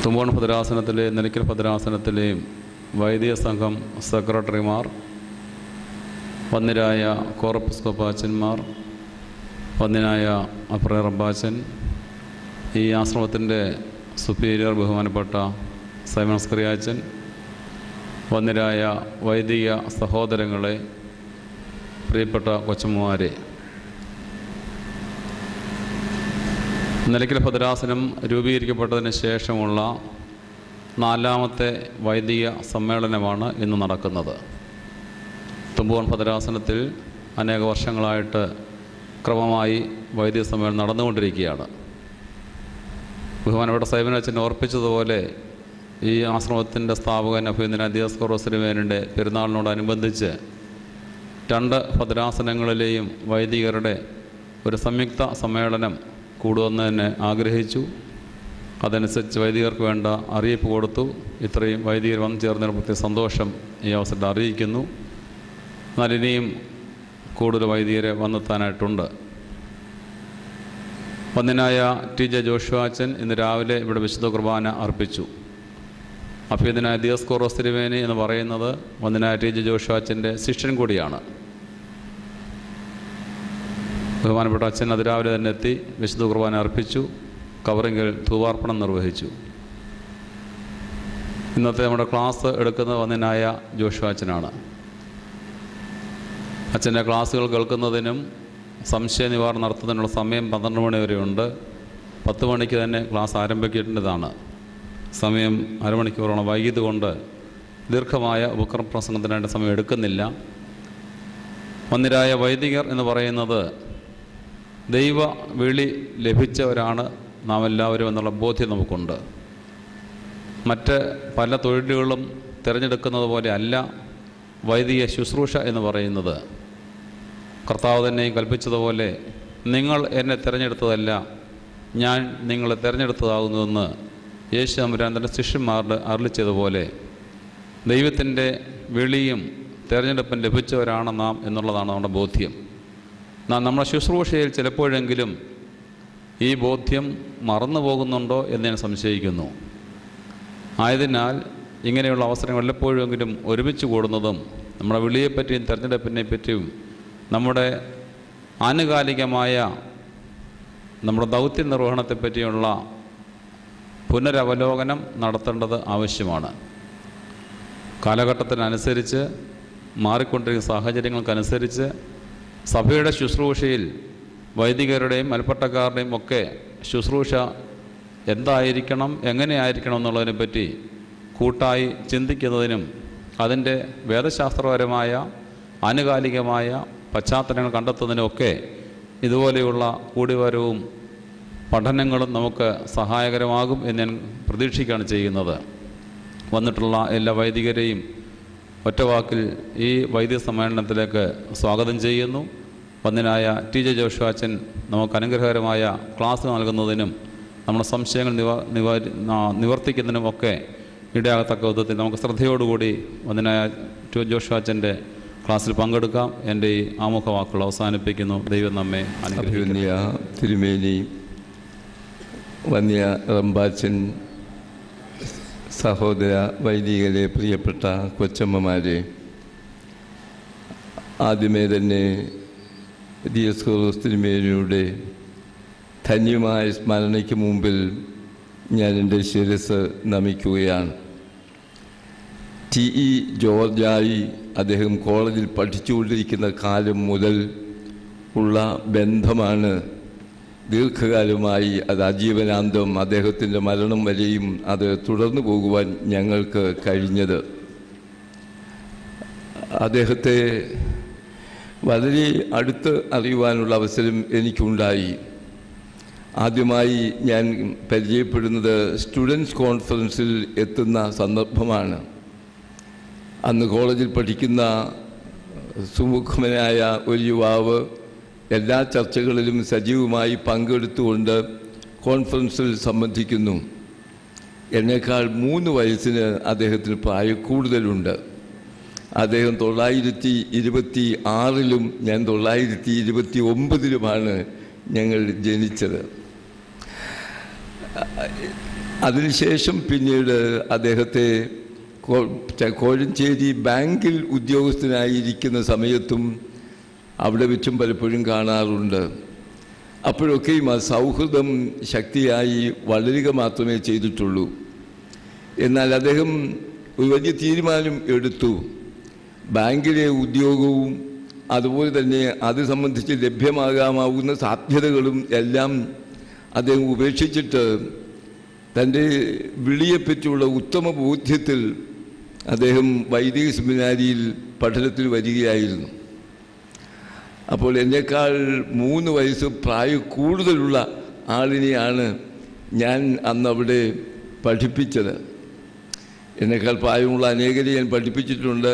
തുമ്പോൺ ഭദ്രാസനത്തിലെ നിലയ്ക്കൽ ഭദ്രാസനത്തിലെയും വൈദിക സംഘം സെക്രട്ടറിമാർ, വന്യരായ കോർപ്പിസ്കോപ്പ അച്ഛന്മാർ, വന്യനായ അപ്രയ റബ്ബാച്ചൻ, ഈ ആശ്രമത്തിൻ്റെ സുപ്പീരിയർ ബഹുമാനപ്പെട്ട സൈമൺ സ്കറിയാച്ചൻ, വന്യരായ വൈദിക സഹോദരങ്ങളെ, പ്രിയപ്പെട്ട കൊച്ചമ്മമാരെ, നിലയ്ക്കൽ ഭദ്രാസനം രൂപീകരിക്കപ്പെട്ടതിന് ശേഷമുള്ള 4ാമത്തെ വൈദിക സമ്മേളനമാണ് ഇന്ന് നടക്കുന്നത്. തുമ്പോൺ ഭദ്രാസനത്തിൽ അനേക വർഷങ്ങളായിട്ട് ക്രമമായി വൈദിക സമ്മേളനം നടന്നുകൊണ്ടിരിക്കുകയാണ്. ബഹുമാനപ്പെട്ട സൈമൻ അച്ഛൻ ഓർപ്പിച്ചതുപോലെ ഈ ആശ്രമത്തിൻ്റെ സ്ഥാപകൻ അഭിനന്ദന ദിയോസ്കോറോസ് തിരുമേനിയുടെ പെരുന്നാളിനോടനുബന്ധിച്ച് 2 ഭദ്രാസനങ്ങളിലെയും വൈദികരുടെ ഒരു സംയുക്ത സമ്മേളനം കൂടുമെന്ന് തന്നെ ആഗ്രഹിച്ചു. അതനുസരിച്ച് വൈദികർക്ക് വേണ്ട അറിയിപ്പ് കൊടുത്തു. ഇത്രയും വൈദികർ വന്നു ചേർന്നതിന് പ്രത്യേക സന്തോഷം ഈ അവസരത്തിൽ അറിയിക്കുന്നു. എന്നാൽ ഇനിയും കൂടുതൽ വൈദികരെ വന്നെത്താനായിട്ടുണ്ട്. വന്യനായ TJ ജോഷുവ അച്ഛൻ ഇന്ന് രാവിലെ ഇവിടെ വിശുദ്ധ കുർബാന അർപ്പിച്ചു. അഭിനന്ദനായ ദിയോസ്കോറോസ് തിരുമേനി എന്ന് പറയുന്നത് വന്യനായ TJ ജോഷുവ അച്ഛൻ്റെ ശിഷ്യൻ കൂടിയാണ്. ബഹുമാനപ്പെട്ട അച്ഛൻ അതിരാവിലെ തന്നെ എത്തി വിശുദ്ധ കുർബാന അർപ്പിച്ചു. കവറിങ്കിൽ ധൂപാർപ്പണം നിർവഹിച്ചു. ഇന്നത്തെ നമ്മുടെ ക്ലാസ് എടുക്കുന്നത് വന്യനായ ജോഷുവ അച്ഛനാണ്. അച്ഛൻ്റെ ക്ലാസ്സുകൾ കേൾക്കുന്നതിനും സംശയ നിവാരണം നടത്തുന്നതിനുള്ള സമയം 12 മണി വരെയുണ്ട്. 10 മണിക്ക് തന്നെ ക്ലാസ് ആരംഭിക്കേണ്ടതാണ്. സമയം അരമണിക്കൂറോളം വൈകിയത് കൊണ്ട് ദീർഘമായ ഉപക്രമ പ്രസംഗത്തിനായിട്ട് സമയം എടുക്കുന്നില്ല. വന്യരായ വൈദികർ എന്ന് പറയുന്നത് ദൈവ വിളി ലഭിച്ചവരാണ് നാം എല്ലാവരും എന്നുള്ള ബോധ്യം നമുക്കുണ്ട്. മറ്റ് പല തൊഴിലുകളും തിരഞ്ഞെടുക്കുന്നത് പോലെ അല്ല വൈദിക ശുശ്രൂഷ എന്ന് പറയുന്നത്. കർത്താവ് തന്നെയും കൽപ്പിച്ചതുപോലെ നിങ്ങൾ എന്നെ തിരഞ്ഞെടുത്തതല്ല, ഞാൻ നിങ്ങളെ തിരഞ്ഞെടുത്തതാകുന്നുവെന്ന് യേശു തമ്പുരാൻ തൻ്റെ ശിഷ്യന്മാരുടെ അരുളിച്ചതുപോലെ ദൈവത്തിൻ്റെ വിളിയും തിരഞ്ഞെടുപ്പും ലഭിച്ചവരാണ് നാം എന്നുള്ളതാണ് നമ്മുടെ ബോധ്യം. നമ്മുടെ ശുശ്രൂഷയിൽ ചിലപ്പോഴെങ്കിലും ഈ ബോധ്യം മറന്നു പോകുന്നുണ്ടോ എന്ന് ഞാൻ സംശയിക്കുന്നു. ആയതിനാൽ ഇങ്ങനെയുള്ള അവസരങ്ങൾ എപ്പോഴെങ്കിലും ഒരുമിച്ച് കൂടുന്നതും നമ്മുടെ വിളിയെപ്പറ്റിയും തെരഞ്ഞെടുപ്പിനെ പറ്റിയും നമ്മുടെ ആനുകാലികമായ നമ്മുടെ ദൗത്യ നിർവഹണത്തെപ്പറ്റിയുള്ള പുനരവലോകനം നടത്തേണ്ടത് ആവശ്യമാണ്. കാലഘട്ടത്തിനനുസരിച്ച് മാറിക്കൊണ്ടിരിക്കുന്ന സാഹചര്യങ്ങൾക്കനുസരിച്ച് സഭയുടെ ശുശ്രൂഷയിൽ വൈദികരുടെയും മേൽപ്പട്ടക്കാരുടെയും ഒക്കെ ശുശ്രൂഷ എന്തായിരിക്കണം, എങ്ങനെയായിരിക്കണം എന്നുള്ളതിനെപ്പറ്റി കൂട്ടായി ചിന്തിക്കുന്നതിനും അതിൻ്റെ വേദശാസ്ത്രപരമായ ആനുകാലികമായ പശ്ചാത്തലങ്ങൾ കണ്ടെത്തുന്നതിനുമൊക്കെ ഇതുപോലെയുള്ള കൂടിവരവും പഠനങ്ങളും നമുക്ക് സഹായകരമാകും എന്ന് ഞാൻ പ്രതീക്ഷിക്കുകയാണ് ചെയ്യുന്നത്. വന്നിട്ടുള്ള എല്ലാ വൈദികരെയും ഒറ്റവാക്കിൽ ഈ വൈദിക സമ്മേളനത്തിലേക്ക് സ്വാഗതം ചെയ്യുന്നു. വന്ദനായ TJ ജോഷുവ അച്ഛൻ നമുക്ക് അനുഗ്രഹകരമായ ക്ലാസ് നൽകുന്നതിനും നമ്മുടെ സംശയങ്ങൾ നിവർത്തിക്കുന്നതിനുമൊക്കെ ഇടയാകത്തക്ക വിധത്തിൽ നമുക്ക് ശ്രദ്ധയോടുകൂടി വന്ദനായ ജോഷുവ അച്ഛൻ്റെ ക്ലാസ്സിൽ പങ്കെടുക്കാം. എൻ്റെ ഈ ആമുഖ വാക്കുകൾ അവസാനിപ്പിക്കുന്നു. ദൈവം നമ്മെ അനുഗ്രഹിക്കട്ടെ. തിരുമേനി, വന്യ റമ്പാച്ചൻ, സഹോദര വൈദികരെ, പ്രിയപ്പെട്ട കൊച്ചമ്മമാരെ, ആദ്യമേ തന്നെ ദിയസ്കോറോസ് തിരുമേനിയുടെ ധന്യമായ സ്മരണയ്ക്ക് മുമ്പിൽ ഞാൻ എൻ്റെ ശിരസ് നമിക്കുകയാണ്. TE ജോർജായി അദ്ദേഹം കോളേജിൽ പഠിച്ചുകൊണ്ടിരിക്കുന്ന കാലം മുതൽ ഉള്ള ബന്ധമാണ് ദീർഘകാലമായി, അത് ആജീവനാന്തം അദ്ദേഹത്തിൻ്റെ മരണം വരെയും അത് തുടർന്നു പോകുവാൻ ഞങ്ങൾക്ക് കഴിഞ്ഞത്. അദ്ദേഹത്തെ വളരെ അടുത്ത് അറിയുവാനുള്ള അവസരം എനിക്കുണ്ടായി. ആദ്യമായി ഞാൻ പരിചയപ്പെടുന്നത് സ്റ്റുഡൻസ് കോൺഫറൻസിൽ എത്തുന്ന സന്ദർഭമാണ്. അന്ന് കോളേജിൽ പഠിക്കുന്ന സുമുഖനായ ഒരു യുവാവ് എല്ലാ ചർച്ചകളിലും സജീവമായി പങ്കെടുത്തുകൊണ്ട് കോൺഫറൻസിൽ സംബന്ധിക്കുന്നു. എന്നേക്കാൾ 3 വയസ്സിന് അദ്ദേഹത്തിന് പ്രായക്കൂടുതലുണ്ട്. അദ്ദേഹം 926-ലും ഞാൻ 929-ലുമാണ് ഞങ്ങൾ ജനിച്ചത്. അതിനുശേഷം പിന്നീട് അദ്ദേഹത്തെ കോഴഞ്ചേരി ബാങ്കിൽ ഉദ്യോഗസ്ഥനായിരിക്കുന്ന സമയത്തും അവിടെ വെച്ചും പലപ്പോഴും കാണാറുണ്ട്. അപ്പോഴൊക്കെയും ആ സൗഹൃദം ശക്തിയായി വളരുക മാത്രമേ ചെയ്തിട്ടുള്ളൂ. എന്നാൽ അദ്ദേഹം ഒരു വലിയ തീരുമാനം എടുത്തു. ബാങ്കിലെ ഉദ്യോഗവും അതുപോലെ തന്നെ അത് സംബന്ധിച്ച് ലഭ്യമാകാമാവുന്ന സാധ്യതകളും എല്ലാം അദ്ദേഹം ഉപേക്ഷിച്ചിട്ട് തൻ്റെ വിളിയെപ്പറ്റിയുള്ള ഉത്തമ ബോധ്യത്തിൽ അദ്ദേഹം വൈദിക സെമിനാരിയിൽ പഠനത്തിൽ വരികയായിരുന്നു. അപ്പോൾ എന്നേക്കാൾ 3 വയസ്സ് പ്രായക്കൂടുതലുള്ള ആളിനെയാണ് ഞാൻ അന്നവിടെ പഠിപ്പിച്ചത്. എന്നേക്കാൾ പ്രായമുള്ള അനേകരെ ഞാൻ പഠിപ്പിച്ചിട്ടുണ്ട്.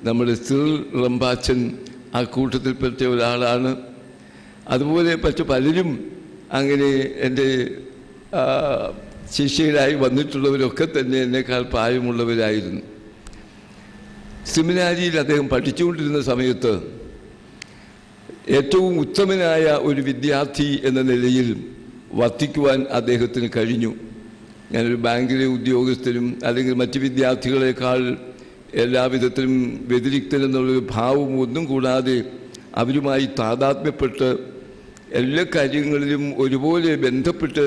നമ്മുടെ സിറിൽ റമ്പാച്ചൻ ആ കൂട്ടത്തിൽപ്പെട്ട ഒരാളാണ്. അതുപോലെ മറ്റു പലരും അങ്ങനെ എൻ്റെ ശിഷ്യരായി വന്നിട്ടുള്ളവരൊക്കെ തന്നെ എന്നേക്കാൾ പ്രായമുള്ളവരായിരുന്നു. സെമിനാരിയിൽ അദ്ദേഹം പഠിച്ചുകൊണ്ടിരുന്ന സമയത്ത് ഏറ്റവും ഉത്തമനായ ഒരു വിദ്യാർത്ഥി എന്ന നിലയിൽ വർത്തിക്കുവാൻ അദ്ദേഹത്തിന് കഴിഞ്ഞു. ഞാനൊരു ബാങ്കിലെ ഉദ്യോഗസ്ഥരും അല്ലെങ്കിൽ മറ്റ് വിദ്യാർത്ഥികളെക്കാൾ എല്ലാവിധത്തിലും വ്യതിരിക്തനെന്നുള്ളൊരു ഭാവം ഒന്നും കൂടാതെ അവരുമായി താതാത്മ്യപ്പെട്ട് എല്ലാ കാര്യങ്ങളിലും ഒരുപോലെ ബന്ധപ്പെട്ട്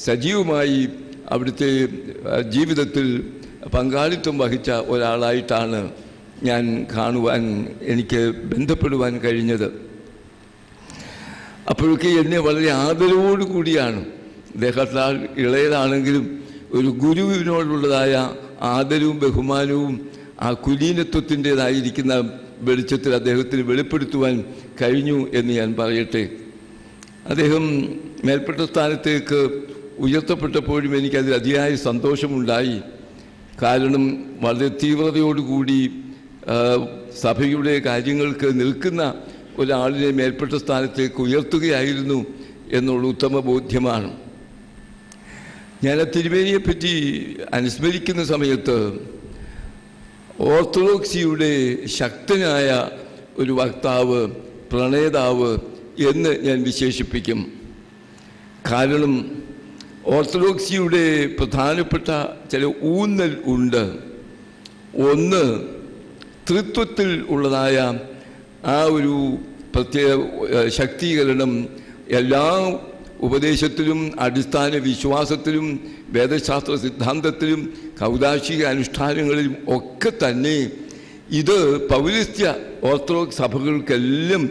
സജീവമായി അവിടുത്തെ ജീവിതത്തിൽ പങ്കാളിത്തം വഹിച്ച ഒരാളായിട്ടാണ് ഞാൻ കാണുവാൻ, എനിക്ക് ബന്ധപ്പെടുവാൻ കഴിഞ്ഞത്. അപ്പോഴൊക്കെ എന്നെ വളരെ ആദരവോടു കൂടിയാണ്, അദ്ദേഹത്താൽ ഇളയതാണെങ്കിലും ഒരു ഗുരുവിനോടുള്ളതായ ആദരവും ബഹുമാനവും ആ കുലീനത്വത്തിൻ്റേതായിരിക്കുന്ന വെളിച്ചത്തിൽ അദ്ദേഹത്തിന് വെളിപ്പെടുത്തുവാൻ കഴിഞ്ഞു എന്ന് ഞാൻ പറയട്ടെ. അദ്ദേഹം മേൽപ്പെട്ട സ്ഥാനത്തേക്ക് ഉയർത്തപ്പെട്ടപ്പോഴും എനിക്കതിൽ അതിയായ സന്തോഷമുണ്ടായി. കാരണം വളരെ തീവ്രതയോടുകൂടി സഭയുടെ കാര്യങ്ങൾക്ക് നിൽക്കുന്ന ഒരാളിനെ മേൽപ്പെട്ട സ്ഥാനത്തേക്ക് ഉയർത്തുകയായിരുന്നു എന്നുള്ള ഉത്തമ ബോധ്യമാണ്. ഞാൻ ആ തിരുമേനിയെപ്പറ്റി അനുസ്മരിക്കുന്ന സമയത്ത് ഓർത്തഡോക്സിയുടെ ശക്തനായ ഒരു വക്താവ്, പ്രണേതാവ് എന്ന് ഞാൻ വിശേഷിപ്പിക്കും. കാരണം ഓർത്തഡോക്സിയുടെ പ്രധാനപ്പെട്ട ചില ഊന്നൽ ഉണ്ട്. ഒന്ന്, തൃത്വത്തിൽ ഉള്ളതായ ആ ഒരു പ്രത്യേക ശക്തീകരണം എല്ലാ ഉപദേശത്തിലും അടിസ്ഥാന വിശ്വാസത്തിലും വേദശാസ്ത്ര സിദ്ധാന്തത്തിലും കൗദാശിക അനുഷ്ഠാനങ്ങളിലും ഒക്കെ തന്നെ ഇത് പൗരസ്ത്യ ഓർത്തഡോക്സ് സഭകൾക്കെല്ലാം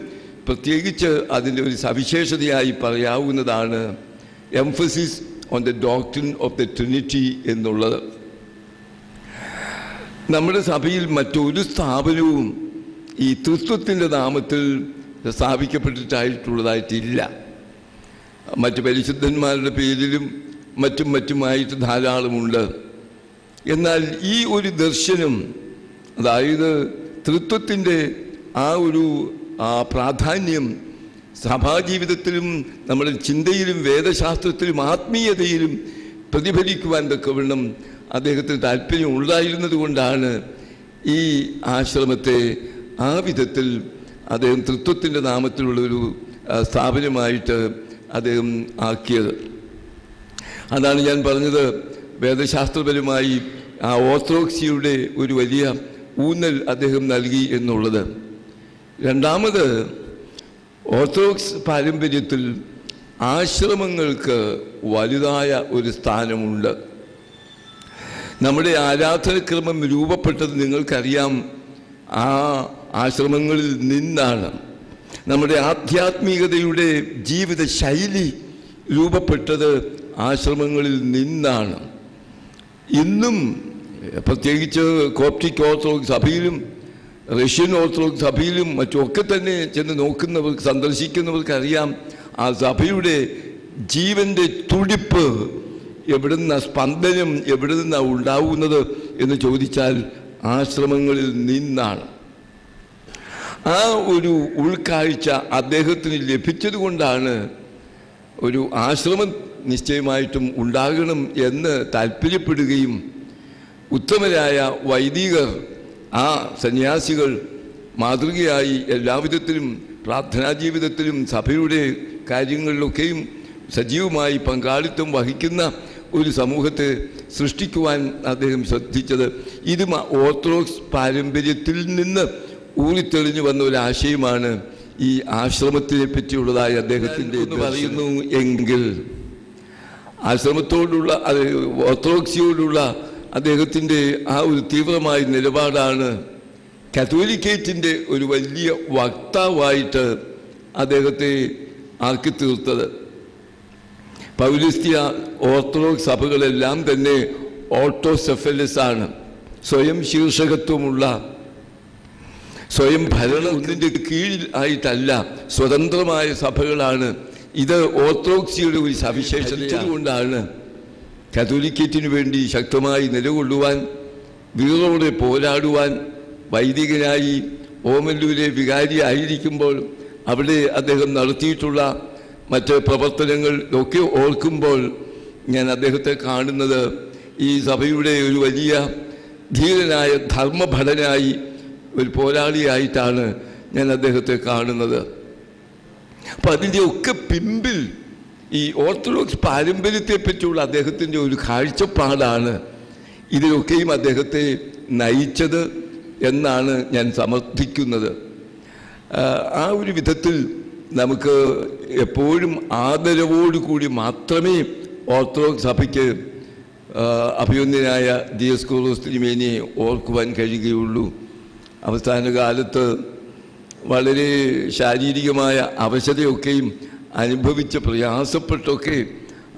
പ്രത്യേകിച്ച് അതിൻ്റെ ഒരു സവിശേഷതയായി പറയാവുന്നതാണ് emphasis on the doctrine of the Trinity എന്നുള്ളത്. നമ്മുടെ സഭയിൽ മറ്റൊരു സ്ഥാപനവും ഈ തൃത്വത്തിൻ്റെ നാമത്തിൽ സ്ഥാപിക്കപ്പെട്ടിട്ടായിട്ടുള്ളതായിട്ടില്ല. മറ്റ് പരിശുദ്ധന്മാരുടെ പേരിലും മറ്റുമായിട്ട് ധാരാളമുണ്ട്. എന്നാൽ ഈ ഒരു ദർശനം, അതായത് തൃത്വത്തിൻ്റെ ആ ഒരു പ്രാധാന്യം സഭാജീവിതത്തിലും നമ്മുടെ ചിന്തയിലും വേദശാസ്ത്രത്തിലും ആത്മീയതയിലും പ്രതിഫലിക്കുവാൻ തക്കവണ്ണം അദ്ദേഹത്തിന് താല്പര്യം ഉണ്ടായിരുന്നത് കൊണ്ടാണ് ഈ ആശ്രമത്തെ ആ വിധത്തിൽ അദ്ദേഹം തൃത്വത്തിൻ്റെ നാമത്തിലുള്ളൊരു സ്ഥാപനമായിട്ട് അദ്ദേഹം ആക്കിയത്. അതാണ് ഞാൻ പറഞ്ഞത്, വേദശാസ്ത്രപരമായി ആ ഓർത്തഡോക്സിയുടെ ഒരു വലിയ ഊന്നൽ അദ്ദേഹം നൽകി എന്നുള്ളത്. രണ്ടാമത്, ഓർത്തഡോക്സ് പാരമ്പര്യത്തിൽ ആശ്രമങ്ങൾക്ക് വലുതായ ഒരു സ്ഥാനമുണ്ട്. നമ്മുടെ ആരാധനക്രമം രൂപപ്പെട്ടത് നിങ്ങൾക്കറിയാം, ആ ആശ്രമങ്ങളിൽ നിന്നാണ്. നമ്മുടെ ആധ്യാത്മികതയുടെ ജീവിത ശൈലി രൂപപ്പെട്ടത് ആശ്രമങ്ങളിൽ നിന്നാണ്. ഇന്നും പ്രത്യേകിച്ച് കോപ്റ്റിക് ഓർത്തഡോക്സ് സഭയിലും റഷ്യൻ ഓർത്തഡോക്സ് സഭയിലും മറ്റുമൊക്കെ തന്നെ ചെന്ന് നോക്കുന്നവർക്ക്, സന്ദർശിക്കുന്നവർക്കറിയാം ആ സഭയുടെ ജീവൻ്റെ തുടിപ്പ് എവിടുന്ന, സ്പന്ദനം എവിടെ നിന്നാണ് ഉണ്ടാവുന്നത് എന്ന് ചോദിച്ചാൽ ആശ്രമങ്ങളിൽ നിന്നാണ്. ആ ഒരു ഉൾക്കാഴ്ച അദ്ദേഹത്തിന് ലഭിച്ചത് കൊണ്ടാണ് ഒരു ആശ്രമം നിശ്ചയമായിട്ടും ഉണ്ടാകണം എന്ന് താല്പര്യപ്പെടുകയും ഉത്തമരായ വൈദികർ, ആ സന്യാസികൾ മാതൃകയായി എല്ലാവിധത്തിലും പ്രാർത്ഥനാ ജീവിതത്തിലും സഭയുടെ കാര്യങ്ങളിലൊക്കെയും സജീവമായി പങ്കാളിത്തം വഹിക്കുന്ന ഒരു സമൂഹത്തെ സൃഷ്ടിക്കുവാൻ അദ്ദേഹം ശ്രദ്ധിച്ചത്. ഇത് ഓർത്തഡോക്സ് പാരമ്പര്യത്തിൽ നിന്ന് ഊറിത്തെളിഞ്ഞു വന്ന ഒരു ആശയമാണ് ഈ ആശ്രമത്തിനെ പറ്റിയുള്ളതായ അദ്ദേഹത്തിൻ്റെ എന്ന് പറയുന്നു. എങ്കിൽ ആശ്രമത്തോടുള്ള, ഓർത്തഡോക്സിയോടുള്ള അദ്ദേഹത്തിൻ്റെ ആ ഒരു തീവ്രമായ നിലപാടാണ് കാത്തോലിക്കേറ്റിൻ്റെ ഒരു വലിയ വക്താവായിട്ട് അദ്ദേഹത്തെ ആക്കി തീർത്തത്. പൗരസ്ത്യ ഓർത്തഡോക്സ് സഭകളെല്ലാം തന്നെ ഓട്ടോസെഫലസ് ആണ്, സ്വയം ശീർഷകത്വമുള്ള, സ്വയം ഭരണം ഒന്നിൻ്റെ കീഴിൽ ആയിട്ടല്ല സ്വതന്ത്രമായ സഭകളാണ്. ഇത് ഓർത്തഡോക്സിയുടെ ഒരു സവിശേഷതയായതുകൊണ്ടാണ് കാത്തോലിക്കേറ്റിനു വേണ്ടി ശക്തമായി നിലകൊള്ളുവാൻ, വീറോടെ പോരാടുവാൻ, വൈദികനായി ഓമല്ലൂരെ വികാരി ആയിരിക്കുമ്പോൾ അവിടെ അദ്ദേഹം നടത്തിയിട്ടുള്ള മറ്റ് പ്രവർത്തനങ്ങൾ ഒക്കെ ഓർക്കുമ്പോൾ ഞാൻ അദ്ദേഹത്തെ കാണുന്നത് ഈ സഭയുടെ ഒരു വലിയ ധീരനായ ധർമ്മഭടനായി, ഒരു പോരാളിയായിട്ടാണ് ഞാൻ അദ്ദേഹത്തെ കാണുന്നത്. അപ്പം അതിൻ്റെ ഒക്കെ പിമ്പിൽ ഈ ഓർത്തഡോക്സ് പാരമ്പര്യത്തെ പറ്റിയുള്ള അദ്ദേഹത്തിൻ്റെ ഒരു കാഴ്ചപ്പാടാണ് ഇതിലൊക്കെയും അദ്ദേഹത്തെ നയിച്ചത് എന്നാണ് ഞാൻ സമർത്ഥിക്കുന്നത്. ആ ഒരു വിധത്തിൽ നമുക്ക് എപ്പോഴും ആദരവോടുകൂടി മാത്രമേ ഓർത്തഡോക്സ് സഭയ്ക്ക് അഭിനന്ദനായ ദിയസ്കോറോസ് തിരുമേനിയെ ഓർക്കുവാൻ കഴിയുകയുള്ളൂ. അവസാന കാലത്ത് വളരെ ശാരീരികമായ അവശതയൊക്കെയും അനുഭവിച്ച് പ്രയാസപ്പെട്ടൊക്കെ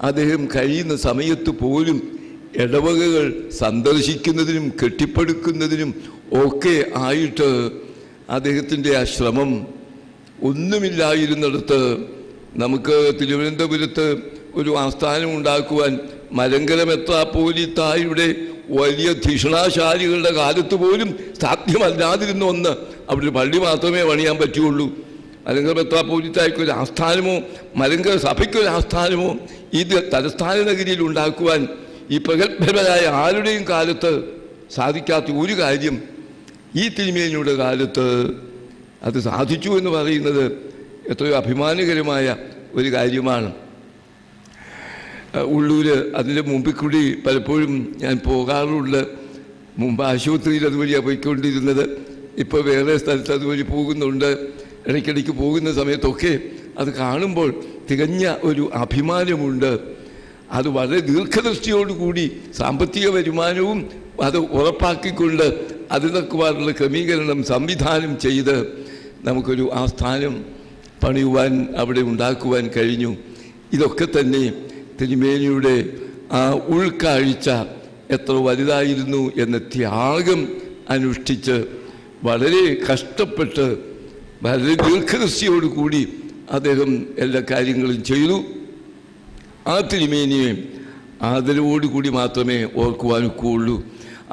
അദ്ദേഹം കഴിയുന്ന സമയത്ത് പോലും ഇടവകകൾ സന്ദർശിക്കുന്നതിനും കെട്ടിപ്പടുക്കുന്നതിനും ഒക്കെ ആയിട്ട് അദ്ദേഹത്തിൻ്റെ ആ ശ്രമം ഒന്നുമില്ലായിരുന്നിടത്ത് നമുക്ക് തിരുവനന്തപുരത്ത് ഒരു ആസ്ഥാനം ഉണ്ടാക്കുവാൻ മലങ്കര മെത്രാപ്പോലീത്തായുടെ വലിയ ധിഷണാശാലികളുടെ കാലത്ത് പോലും സാധ്യമല്ലാതിരുന്ന ഒന്ന്, അവിടെ പള്ളി മാത്രമേ പണിയാൻ പറ്റുകയുള്ളൂ. മലങ്കര മെത്രാപ്പോലീത്തായ്ക്കൊരു ആസ്ഥാനമോ മലങ്കര സഭയ്ക്കൊരു ആസ്ഥാനമോ ഇത് തലസ്ഥാന നഗരിയിൽ ഉണ്ടാക്കുവാൻ ഈ പ്രഗത്ഭരായ ആരുടെയും കാലത്ത് സാധിക്കാത്ത ഒരു കാര്യം ഈ തിരുമേനിയുടെ കാലത്ത് അത് സാധിച്ചു എന്ന് പറയുന്നത് എത്രയോ അഭിമാനകരമായ ഒരു കാര്യമാണ്. ഉള്ളൂർ അതിൻ്റെ മുമ്പിൽ കൂടി പലപ്പോഴും ഞാൻ പോകാറുള്ള മുമ്പ് ആശുപത്രിയിൽ അതുവഴിയാണ് പോയിക്കൊണ്ടിരുന്നത്. ഇപ്പോൾ വേറെ സ്ഥലത്ത് അതുവഴി പോകുന്നുണ്ട്. ഇടയ്ക്കിടയ്ക്ക് പോകുന്ന സമയത്തൊക്കെ അത് കാണുമ്പോൾ തികഞ്ഞ ഒരു അഭിമാനമുണ്ട്. അത് വളരെ ദീർഘദൃഷ്ടിയോടുകൂടി സാമ്പത്തിക വരുമാനവും അത് ഉറപ്പാക്കിക്കൊണ്ട് അതിനൊക്കെയുള്ള ക്രമീകരണം സംവിധാനം ചെയ്ത് നമുക്കൊരു ആസ്ഥാനം പണിയുവാൻ അവിടെ ഉണ്ടാക്കുവാൻ കഴിഞ്ഞു. ഇതൊക്കെ തന്നെ തിരുമേനിയുടെ ആ ഉൾക്കാഴ്ച എത്ര വലുതായിരുന്നു എന്ന ത്യാഗം അനുഷ്ഠിച്ച് വളരെ കഷ്ടപ്പെട്ട് വളരെ ദീർഘദൃഷ്ടിയോടുകൂടി അദ്ദേഹം എല്ലാ കാര്യങ്ങളും ചെയ്തു. ആ തിരുമേനിയെ ആദരവോടുകൂടി മാത്രമേ ഓർക്കുവാനൊക്കെയുള്ളൂ.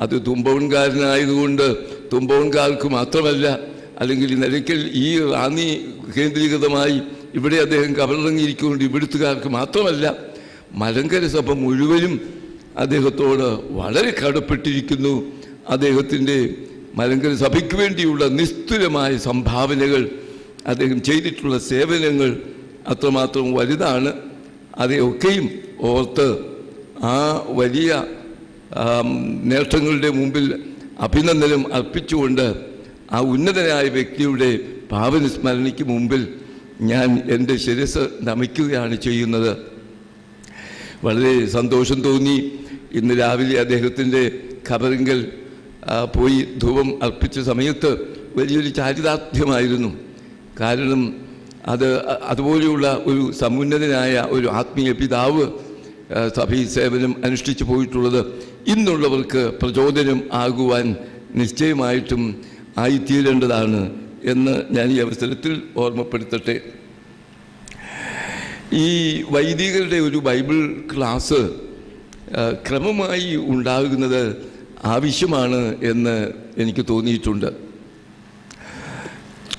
അത് തുമ്പവൻകാരനായതുകൊണ്ട് തുമ്പവൻകാർക്ക് മാത്രമല്ല, അല്ലെങ്കിൽ നിലയ്ക്കൽ ഈ റാന്നി കേന്ദ്രീകൃതമായി ഇവിടെ അദ്ദേഹം കബറിറങ്ങിയിരിക്കൊണ്ട് ഇവിടുത്തുകാർക്ക് മാത്രമല്ല, മലങ്കര സഭ മുഴുവനും അദ്ദേഹത്തോട് വളരെ കടപ്പെട്ടിരിക്കുന്നു. അദ്ദേഹത്തിൻ്റെ മലങ്കര സഭയ്ക്ക് വേണ്ടിയുള്ള നിസ്തുലമായ സംഭാവനകൾ, അദ്ദേഹം ചെയ്തിട്ടുള്ള സേവനങ്ങൾ അത്രമാത്രം വലുതാണ്. അതൊക്കെയും ഓർത്ത് ആ വലിയ നേട്ടങ്ങളുടെ മുമ്പിൽ അഭിനന്ദനം അർപ്പിച്ചുകൊണ്ട് ആ ഉന്നതനായ വ്യക്തിയുടെ പാവന സ്മരണയ്ക്ക് മുമ്പിൽ ഞാൻ എൻ്റെ ശിരസ് നമിക്കുകയാണ് ചെയ്യുന്നത്. വളരെ സന്തോഷം തോന്നി. ഇന്ന് രാവിലെ അദ്ദേഹത്തിൻ്റെ ഖബറിങ്കൽ പോയി ധൂപം അർപ്പിച്ച സമയത്ത് വലിയൊരു ചാരിതാർത്ഥ്യമായിരുന്നു. കാരണം അതുപോലെയുള്ള ഒരു സമുന്നതനായ ഒരു ആത്മീയ പിതാവ് സഭയിൽ സേവനം അനുഷ്ഠിച്ചു പോയിട്ടുള്ളത് ഇന്നുള്ളവർക്ക് പ്രചോദനം ആകുവാൻ നിശ്ചയമായിട്ടും ആയിത്തീരേണ്ടതാണ് എന്ന് ഞാൻ ഈ അവസരത്തിൽ ഓർമ്മപ്പെടുത്തട്ടെ. ഈ വൈദികരുടെ ഒരു ബൈബിൾ ക്ലാസ് ക്രമമായി ഉണ്ടാകുന്നത് ആവശ്യമാണ് എന്ന് എനിക്ക് തോന്നിയിട്ടുണ്ട്.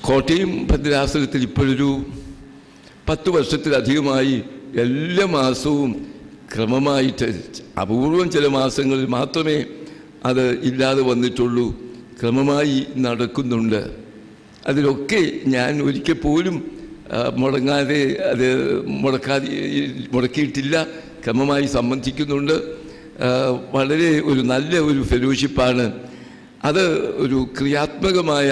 കോട്ടയം ഭദ്രാസനത്തിൽ ഇപ്പോഴൊരു 10 വർഷത്തിലധികമായി എല്ലാ മാസവും ക്രമമായിട്ട്, അപൂർവം ചില മാസങ്ങളിൽ മാത്രമേ അത് ഇല്ലാതെ വന്നിട്ടുള്ളൂ, ക്രമമായി നടക്കുന്നുണ്ട്. അതിലൊക്കെ ഞാൻ ഒരിക്കൽ പോലും മുടങ്ങാതെ അത് മുടക്കിയിട്ടില്ല, ക്രമമായി സംബന്ധിക്കുന്നുണ്ട്. വളരെ ഒരു നല്ല ഒരു ഫെലോഷിപ്പാണ് അത്. ഒരു ക്രിയാത്മകമായ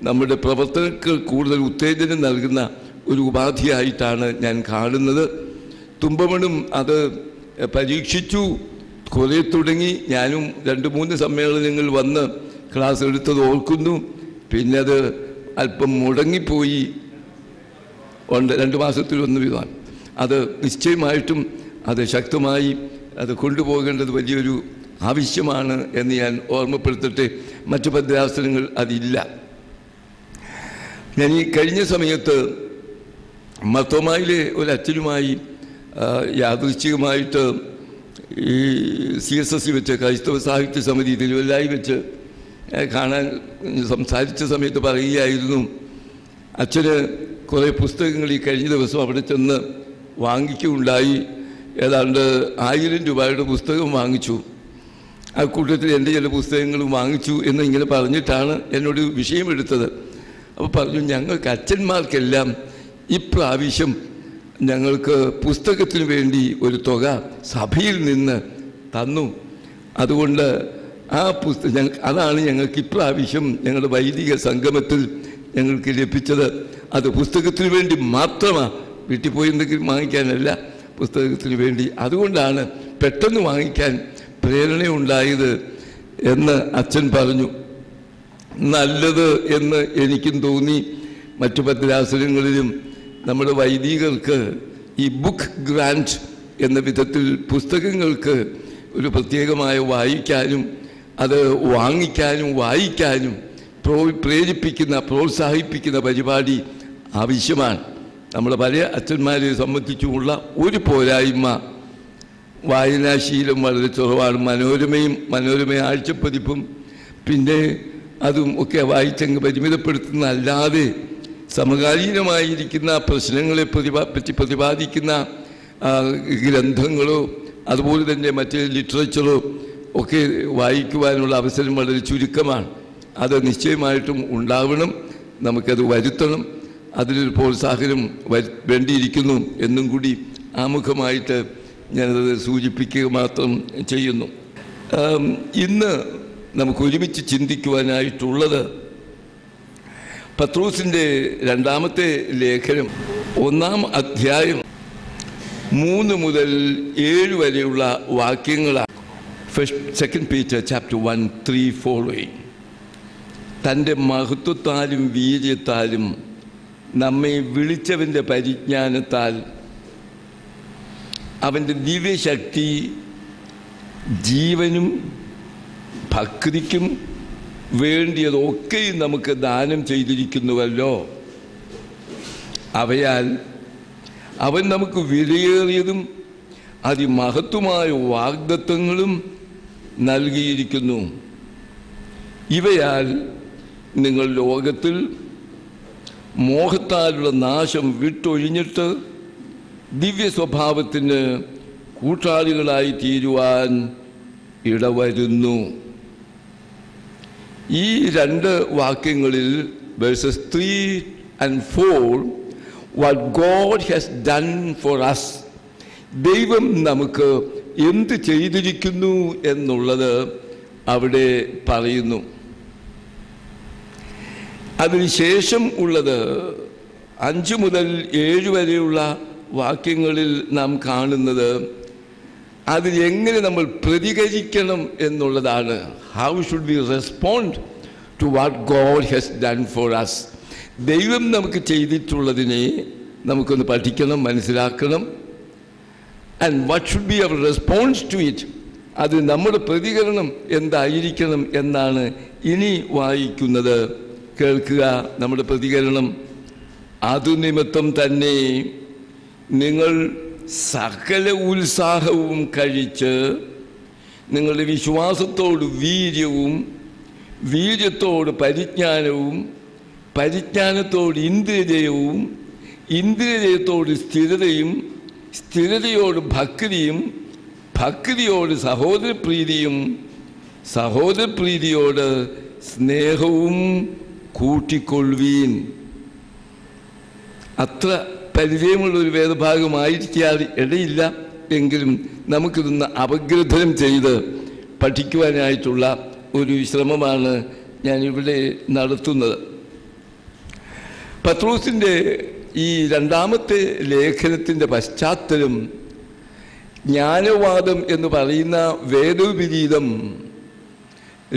നമ്മുടെ പ്രവർത്തനങ്ങൾ കൂടുതൽ ഉത്തേജനം നൽകുന്ന ഒരു ഉപാധിയായിട്ടാണ് ഞാൻ കാണുന്നത്. തുമ്പമണും അത് പരീക്ഷിച്ചു, കുറേ തുടങ്ങി. ഞാനും 2-3 സമ്മേളനങ്ങൾ വന്ന് ക്ലാസ് എടുത്തത് ഓർക്കുന്നു. പിന്നെ അത് അല്പം മുടങ്ങിപ്പോയി. 2 മാസത്തിലൊന്ന് വിധാൻ അത് നിശ്ചയമായിട്ടും അത് ശക്തമായി അത് കൊണ്ടുപോകേണ്ടത് വലിയൊരു ആവശ്യമാണ് എന്ന് ഞാൻ ഓർമ്മപ്പെടുത്തട്ടെ. മറ്റു ഭദ്രാസനങ്ങൾ അതില്ല. ഞാൻ ഈ കഴിഞ്ഞ സമയത്ത് മർത്തോമായിലെ ഒരു അച്ഛനുമായി യാദൃച്ഛികമായിട്ട് ഈ CSS വെച്ച് ക്രൈസ്തവ സാഹിത്യ സമിതി തിരുവല്ലായി വെച്ച് കാണാൻ സംസാരിച്ച സമയത്ത് പറയുകയായിരുന്നു, അച്ഛന് കുറേ പുസ്തകങ്ങൾ ഈ കഴിഞ്ഞ ദിവസം അവിടെ ചെന്ന് വാങ്ങിക്കുകയുണ്ടായി. ഏതാണ്ട് 1000 രൂപയുടെ പുസ്തകം വാങ്ങിച്ചു. ആ കൂട്ടത്തിൽ എൻ്റെ ചില പുസ്തകങ്ങളും വാങ്ങിച്ചു എന്ന് ഇങ്ങനെ പറഞ്ഞിട്ടാണ് എന്നോട് വിഷയമെടുത്തത്. അപ്പോൾ പറഞ്ഞു, ഞങ്ങൾക്ക് അച്ഛന്മാർക്കെല്ലാം ഇപ്രാവശ്യം ഞങ്ങൾക്ക് പുസ്തകത്തിന് വേണ്ടി ഒരു തുക സഭയിൽ നിന്ന് തന്നു. അതുകൊണ്ട് ആ പുസ്തകം അതാണ് ഞങ്ങൾക്ക് ഇപ്രാവശ്യം ഞങ്ങളുടെ വൈദിക സംഗമത്തിൽ ഞങ്ങൾക്ക് ലഭിച്ചത്. അത് പുസ്തകത്തിന് വേണ്ടി മാത്രമാണ്, വീട്ടിൽ പോയി എന്തെങ്കിലും വാങ്ങിക്കാനല്ല, പുസ്തകത്തിന് വേണ്ടി. അതുകൊണ്ടാണ് പെട്ടെന്ന് വാങ്ങിക്കാൻ പ്രേരണയുണ്ടായത് എന്ന് അച്ഛൻ പറഞ്ഞു. നല്ലത് എന്ന് എനിക്കും തോന്നി. മറ്റു ഭദ്രാസനങ്ങളിലും നമ്മുടെ വൈദികർക്ക് ഈ ബുക്ക് ഗ്രാൻഡ് എന്ന വിധത്തിൽ പുസ്തകങ്ങൾക്ക് ഒരു പ്രത്യേകമായ വായിക്കാനും അത് വാങ്ങിക്കാനും വായിക്കാനും പ്രേരിപ്പിക്കുന്ന പ്രോത്സാഹിപ്പിക്കുന്ന പരിപാടി ആവശ്യമാണ്. നമ്മുടെ പല അച്ഛന്മാരെ സംബന്ധിച്ചുമുള്ള ഒരു പോരായ്മ വായനാശീലം വളരെ കുറവാണ്. മനോരമ ആഴ്ചപ്പതിപ്പും പിന്നെ അതും ഒക്കെ വായിച്ചങ്ങ് പരിമിതപ്പെടുത്തുന്ന അല്ലാതെ സമകാലീനമായിരിക്കുന്ന പ്രശ്നങ്ങളെ പറ്റി പ്രതിപാദിക്കുന്ന ഗ്രന്ഥങ്ങളോ അതുപോലെ തന്നെ മറ്റ് ലിറ്ററേച്ചറോ ഒക്കെ വായിക്കുവാനുള്ള അവസരം വളരെ ചുരുക്കമാണ്. അത് നിശ്ചയമായിട്ടും ഉണ്ടാവണം, നമുക്കത് വരുത്തണം. അതിലൊരു പ്രോത്സാഹനം വേണ്ടിയിരിക്കുന്നു എന്നും കൂടി ആമുഖമായിട്ട് ഞാനത് സൂചിപ്പിക്കുക മാത്രം ചെയ്യുന്നു. ഇന്ന് നമുക്ക് ഒരുമിച്ച് ചിന്തിക്കുവാനായിട്ടുള്ളത് പത്രോസിൻ്റെ രണ്ടാമത്തെ ലേഖനം 1-ാം അധ്യായം 3 മുതൽ 7 വരെയുള്ള വാക്യങ്ങളാണ്. 2 Peter chapter 1, 3 following. തൻ്റെ മഹത്വത്താലും വീര്യത്താലും നമ്മെ വിളിച്ചവൻ്റെ പരിജ്ഞാനത്താൽ അവൻ്റെ ദിവ്യശക്തി ജീവനും ഭക്തിക്കും വേണ്ടിയതൊക്കെയും നമുക്ക് ദാനം ചെയ്തിരിക്കുന്നുവല്ലോ. അവയാൽ അവൻ നമുക്ക് വിലയേറിയതും അതിമഹത്വമായ വാഗ്ദത്തങ്ങളും നൽകിയിരിക്കുന്നു. ഇവയാൽ നിങ്ങൾ ലോകത്തിൽ മോഹത്താലുള്ള നാശം വിട്ടൊഴിഞ്ഞിട്ട് ദിവ്യ സ്വഭാവത്തിന് കൂട്ടാളികളായി തീരുവാൻ ഇടവരുന്നു. ഈ 2 വാക്യങ്ങളിൽ verses 3 and 4 what God has done for us, ദൈവം നമുക്ക് എന്ത് ചെയ്തിരിക്കുന്നു എന്നുള്ളത് അവിടെ പറയുന്നു. അതിനുശേഷം ഉള്ളത് 5 മുതൽ 7 വരെയുള്ള വാക്യങ്ങളിൽ നാം കാണുന്നത് അതിൽ എങ്ങനെ നമ്മൾ പ്രതികരിക്കണം എന്നുള്ളതാണ്. How should we respond to what God has done for us. ദൈവം നമുക്ക് ചെയ്തിട്ടുള്ളതിനെ നമുക്കൊന്ന് പഠിക്കണം, മനസ്സിലാക്കണം. And what should be our response to it, അത് നമ്മുടെ പ്രതികരണം എന്തായിരിക്കണം എന്നാണ് ഇനി വായിക്കുന്നത്. കേൾക്കുക നമ്മുടെ പ്രതികരണം. അതുനിമിത്തം തന്നെ നിങ്ങൾ സകല ഉത്സാഹവും കഴിച്ച് നിങ്ങളുടെ വിശ്വാസത്തോട് വീര്യവും, വീര്യത്തോട് പരിജ്ഞാനവും, പരിജ്ഞാനത്തോട് ഇന്ദ്രിയജയവും, ഇന്ദ്രിയജയത്തോട് സ്ഥിരതയും, സ്ഥിരതയോട് ഭക്തിയും, ഭക്തിയോട് സഹോദരപ്രീതിയും, സഹോദരപ്രീതിയോട് സ്നേഹവും കൂട്ടിക്കൊള്ളുവീൻ. അത്ര പരിചയമുള്ളൊരു വേദഭാഗമായിരിക്കാൻ ഇടയില്ല. എങ്കിലും നമുക്കിതൊന്ന് അപഗ്രഥനം ചെയ്ത് പഠിക്കുവാനായിട്ടുള്ള ഒരു ശ്രമമാണ് ഞാനിവിടെ നടത്തുന്നത്. പത്രോസിൻ്റെ ഈ 2-ാമത്തെ ലേഖനത്തിൻ്റെ പശ്ചാത്തലം ജ്ഞാനവാദം എന്ന് പറയുന്ന വേദവിപരീതം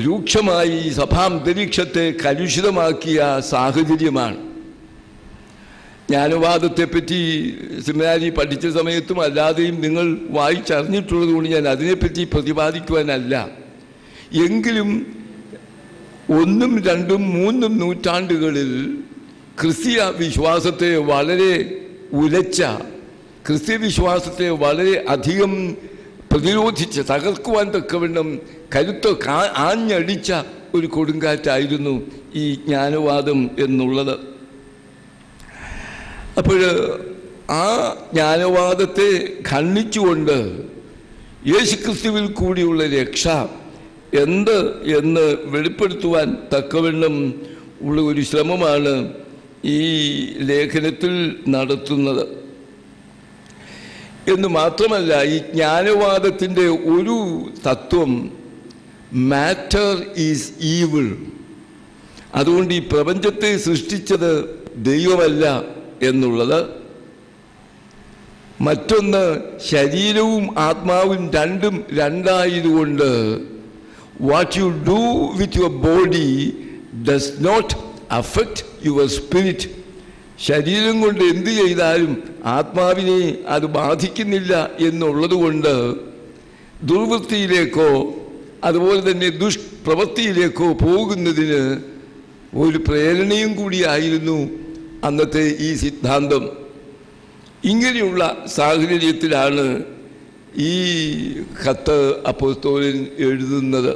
രൂക്ഷമായി സഭാന്തരീക്ഷത്തെ കലുഷിതമാക്കിയ സാഹചര്യമാണ്. ജ്ഞാനവാദത്തെപ്പറ്റി സെമിനാരി പഠിച്ച സമയത്തും അല്ലാതെയും നിങ്ങൾ വായിച്ചറിഞ്ഞിട്ടുള്ളത് കൊണ്ട് ഞാൻ അതിനെപ്പറ്റി പ്രതിപാദിക്കുവാനല്ല. എങ്കിലും 1, 2, 3 നൂറ്റാണ്ടുകളിൽ ക്രിസ്തീയ വിശ്വാസത്തെ വളരെ ഉലച്ച, ക്രിസ്തീയ വിശ്വാസത്തെ വളരെ അധികം പ്രതിരോധിച്ച് തകർക്കുവാൻ തക്കവണ്ണം ആഞ്ഞടിച്ച ഒരു കൊടുങ്കാറ്റായിരുന്നു ഈ ജ്ഞാനവാദം എന്നുള്ളത്. അപ്പോൾ ആ ജ്ഞാനവാദത്തെ ഖണ്ഡിച്ചുകൊണ്ട് യേശുക്രിസ്തുവിൽ കൂടിയുള്ള രക്ഷ എന്ത് എന്ന് വെളിപ്പെടുത്തുവാൻ തക്കവണ്ണം ഉള്ള ഒരു ശ്രമമാണ് ഈ ലേഖനത്തിൽ നടത്തുന്നത്. എന്ന് മാത്രമല്ല, ഈ ജ്ഞാനവാദത്തിൻ്റെ ഒരു തത്വം മാറ്റർ ഈസ് ഈവിൾ. അതുകൊണ്ട് ഈ പ്രപഞ്ചത്തെ സൃഷ്ടിച്ചത് ദൈവമല്ല എന്നുള്ളത്. മറ്റൊന്ന്, ശരീരവും ആത്മാവും രണ്ടും രണ്ടായതുകൊണ്ട് what you do with your body does not affect your spirit. ശരീരം കൊണ്ട് എന്ത് ചെയ്താലും ആത്മാവിനെ അത് ബാധിക്കുന്നില്ല എന്നുള്ളത് കൊണ്ട് ദുർവൃത്തിയിലേക്കോ അതുപോലെ തന്നെ ദുഷ്പ്രവൃത്തിയിലേക്കോ പോകുന്നതിന് ഒരു പ്രേരണയും കൂടിയായിരുന്നു അന്നത്തെ ഈ സിദ്ധാന്തം. ഇങ്ങനെയുള്ള സാഹചര്യത്തിലാണ് ഈ കത്ത് അപ്പോസ്തലൻ എഴുതുന്നത്.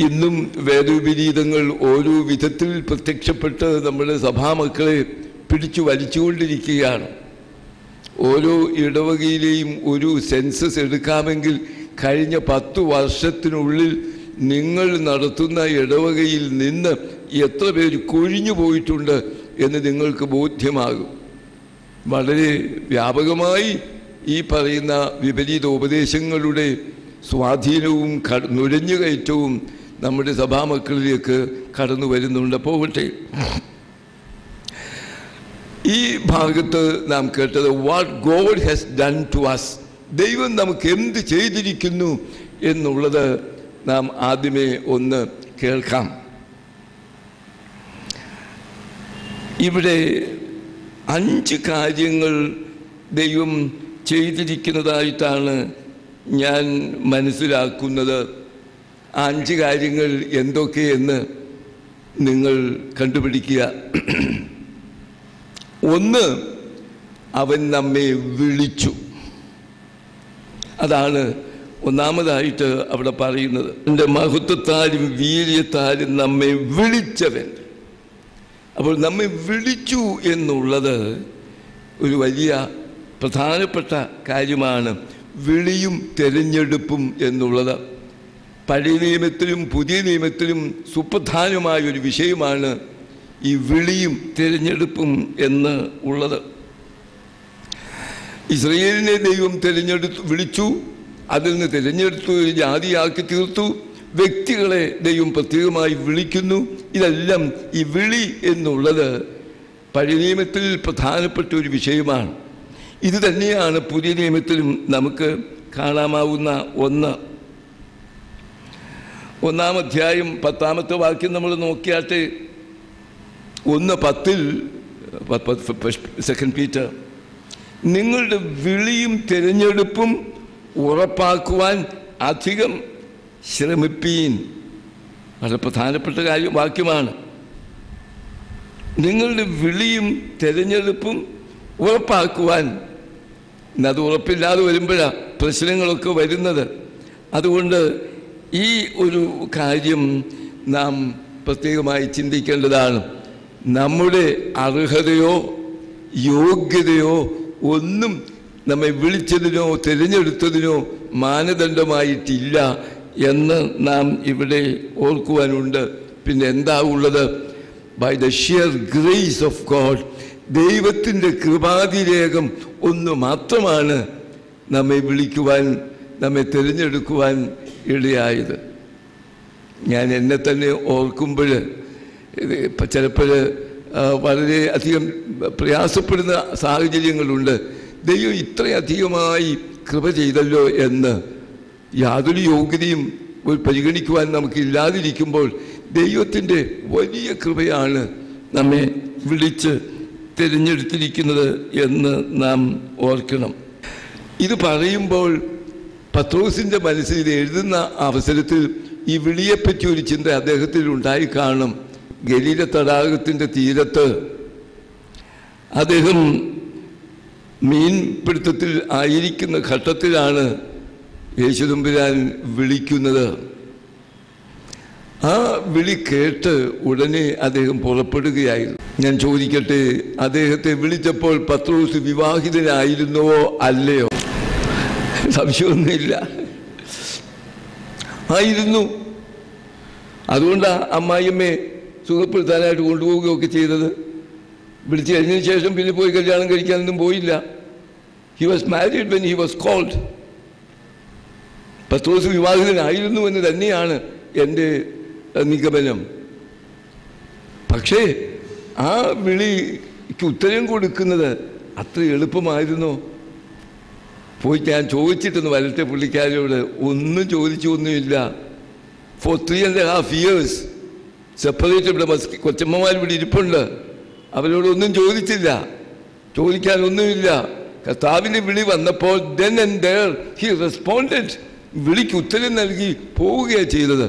ഇന്നും വേദവിപരീതങ്ങൾ ഓരോ വിധത്തിൽ പ്രത്യക്ഷപ്പെട്ട് നമ്മുടെ സഭാമക്കളെ പിടിച്ചു വലിച്ചുകൊണ്ടിരിക്കുകയാണ്. ഓരോ ഇടവകയിലെയും ഒരു സെൻസസ് എടുക്കാമെങ്കിൽ കഴിഞ്ഞ 10 വർഷത്തിനുള്ളിൽ നിങ്ങൾ നടത്തുന്ന ഇടവകയിൽ നിന്ന് എത്ര പേര് കൊഴിഞ്ഞു പോയിട്ടുണ്ട് എന്ന് നിങ്ങൾക്ക് ബോധ്യമാകും. വളരെ വ്യാപകമായി ഈ പറയുന്ന വിപരീത ഉപദേശങ്ങളുടെ സ്വാധീനവും നുഴഞ്ഞുകയറ്റവും നമ്മുടെ സഭാമക്കളിലേക്ക് കടന്നു വരുന്നുണ്ട്. പോകട്ടെ, ഈ ഭാഗത്ത് നാം കേട്ടത് what God has done to us, ദൈവം നമുക്ക് എന്ത് ചെയ്തിരിക്കുന്നു എന്നുള്ളത് നാം ആദ്യമേ ഒന്ന് കേൾക്കാം. ഇവിടെ 5 കാര്യങ്ങൾ ദൈവം ചെയ്തിരിക്കുന്നതായിട്ടാണ് ഞാൻ മനസ്സിലാക്കുന്നത്. 5 കാര്യങ്ങൾ എന്തൊക്കെയെന്ന് നിങ്ങൾ കണ്ടുപിടിക്കുക. 1, അവൻ നമ്മെ വിളിച്ചു. അതാണ് ഒന്നാമതായിട്ട് അവിടെ പറയുന്നത്. എൻ്റെ മഹത്വത്താലും വീര്യത്താലും നമ്മെ വിളിച്ചവൻ. അപ്പോൾ നമ്മെ വിളിച്ചു എന്നുള്ളത് ഒരു വലിയ പ്രധാനപ്പെട്ട കാര്യമാണ്. വിളിയും തിരഞ്ഞെടുപ്പും എന്നുള്ളത് പഴയ നിയമത്തിലും പുതിയ നിയമത്തിലും സുപ്രധാനമായൊരു വിഷയമാണ് ഈ വിളിയും തിരഞ്ഞെടുപ്പും എന്ന് ഉള്ളത്. ഇസ്രായേലിനെ ദൈവം വിളിച്ചു, അതിൽ നിന്ന് തിരഞ്ഞെടുത്തു, ഒരു ജാതിയാക്കി തീർത്തു. വ്യക്തികളെ ദൈവം പ്രത്യേകമായി വിളിക്കുന്നു. ഇതെല്ലാം ഈ വിളി എന്നുള്ളത് പഴയ നിയമത്തിൽ പ്രധാനപ്പെട്ട ഒരു വിഷയമാണ്. ഇത് തന്നെയാണ് പുതിയ നിയമത്തിലും നമുക്ക് കാണാമാവുന്ന ഒന്ന്. 1-ാം അധ്യായം 10-ാമത്തെ വാക്യം നമ്മൾ നോക്കിയാട്ടെ. 1:10 2 പീറ്റർ, നിങ്ങളുടെ വിളിയും തിരഞ്ഞെടുപ്പും ഉറപ്പാക്കുവാൻ അധികം ശ്രമിപ്പീൻ. വളരെ പ്രധാനപ്പെട്ട വാക്യമാണ്. നിങ്ങളുടെ വിളിയും തിരഞ്ഞെടുപ്പും ഉറപ്പാക്കുവാൻ. അത് ഉറപ്പില്ലാതെ വരുമ്പോഴാണ് പ്രശ്നങ്ങളൊക്കെ വരുന്നത്. അതുകൊണ്ട് ഈ ഒരു കാര്യം നാം പ്രത്യേകമായി ചിന്തിക്കേണ്ടതാണ്. നമ്മുടെ അർഹതയോ യോഗ്യതയോ ഒന്നും നമ്മെ വിളിച്ചതിനോ തിരഞ്ഞെടുത്തതിനോ മാനദണ്ഡമായിട്ടില്ല എന്ന് നാം ഇവിടെ ഓർക്കുവാനുണ്ട്. പിന്നെ എന്താ ഉള്ളത്? By the sheer grace of God, ദൈവത്തിൻ്റെ കൃപാതിരേകം ഒന്ന് മാത്രമാണ് നമ്മെ വിളിക്കുവാൻ, നമ്മെ തിരഞ്ഞെടുക്കുവാൻ ഇടയായത്. ഞാൻ എന്നെ തന്നെ ഓർക്കുമ്പോൾ ചിലപ്പോൾ വളരെ അധികം പ്രയാസപ്പെടുന്ന സാഹചര്യങ്ങളുണ്ട്. ദൈവം ഇത്രയധികമായി കൃപ ചെയ്തല്ലോ എന്ന് യാതൊരു യോഗ്യതയും പരിഗണിക്കുവാൻ നമുക്കില്ലാതിരിക്കുമ്പോൾ ദൈവത്തിൻ്റെ വലിയ കൃപയാണ് നമ്മെ വിളിച്ച് തിരഞ്ഞെടുത്തിരിക്കുന്നത് എന്ന് നാം ഓർക്കണം. ഇത് പറയുമ്പോൾ പത്രോസിൻ്റെ മനസ്സിൽ ഇത് എഴുതുന്ന അവസരത്തിൽ ഈ വിളിയെപ്പറ്റി ഒരു ചിന്ത അദ്ദേഹത്തിൽ ഉണ്ടായി കാണും. ഗലീല തടാകത്തിൻ്റെ തീരത്ത് അദ്ദേഹം മീൻപിടുത്തത്തിൽ ആയിരിക്കുന്ന ഘട്ടത്തിലാണ് യേശുതമ്പുരാൻ വിളിക്കുന്നത്. ആ വിളി കേട്ട് ഉടനെ അദ്ദേഹം പുറപ്പെടുകയായിരുന്നു. ഞാൻ ചോദിക്കട്ടെ, അദ്ദേഹത്തെ വിളിച്ചപ്പോൾ പത്രോസ് വിവാഹിതനായിരുന്നുവോ അല്ലയോ? സംശയമൊന്നുമില്ല, ആയിരുന്നു. അതുകൊണ്ടാണ് അമ്മായിയമ്മയെ സുഖപ്പെടുത്താനായിട്ട് കൊണ്ടുപോവുകയൊക്കെ ചെയ്തത്. വിളിച്ചു കഴിഞ്ഞതിന് ശേഷം പിന്നെ പോയി കല്യാണം കഴിക്കാനൊന്നും പോയില്ല. He was married when he was called. Pathros വിവാഹിതനായിരുന്നു എന്ന് തന്നെയാണ് എൻ്റെ നിഗമനം. പക്ഷേ ആ വിളിക്ക് ഉത്തരം കൊടുക്കുന്നത് അത്ര എളുപ്പമായിരുന്നോ? പോയി ഞാൻ ചോദിച്ചിട്ടൊന്ന് വരട്ടെ പുള്ളിക്കാരോട്. ഒന്നും ചോദിച്ചൊന്നുമില്ല. Four 3.5 years separate. ഇവിടെ കൊച്ചമ്മമാർ ഇവിടെ ഇരിപ്പുണ്ട്, അവരോടൊന്നും ചോദിച്ചില്ല, ചോദിക്കാനൊന്നുമില്ല. കർത്താവിൻ്റെ വിളി വന്നപ്പോൾ then and there he responded. വിളിക്ക് ഉത്തരം നൽകി പോവുകയാണ് ചെയ്തത്.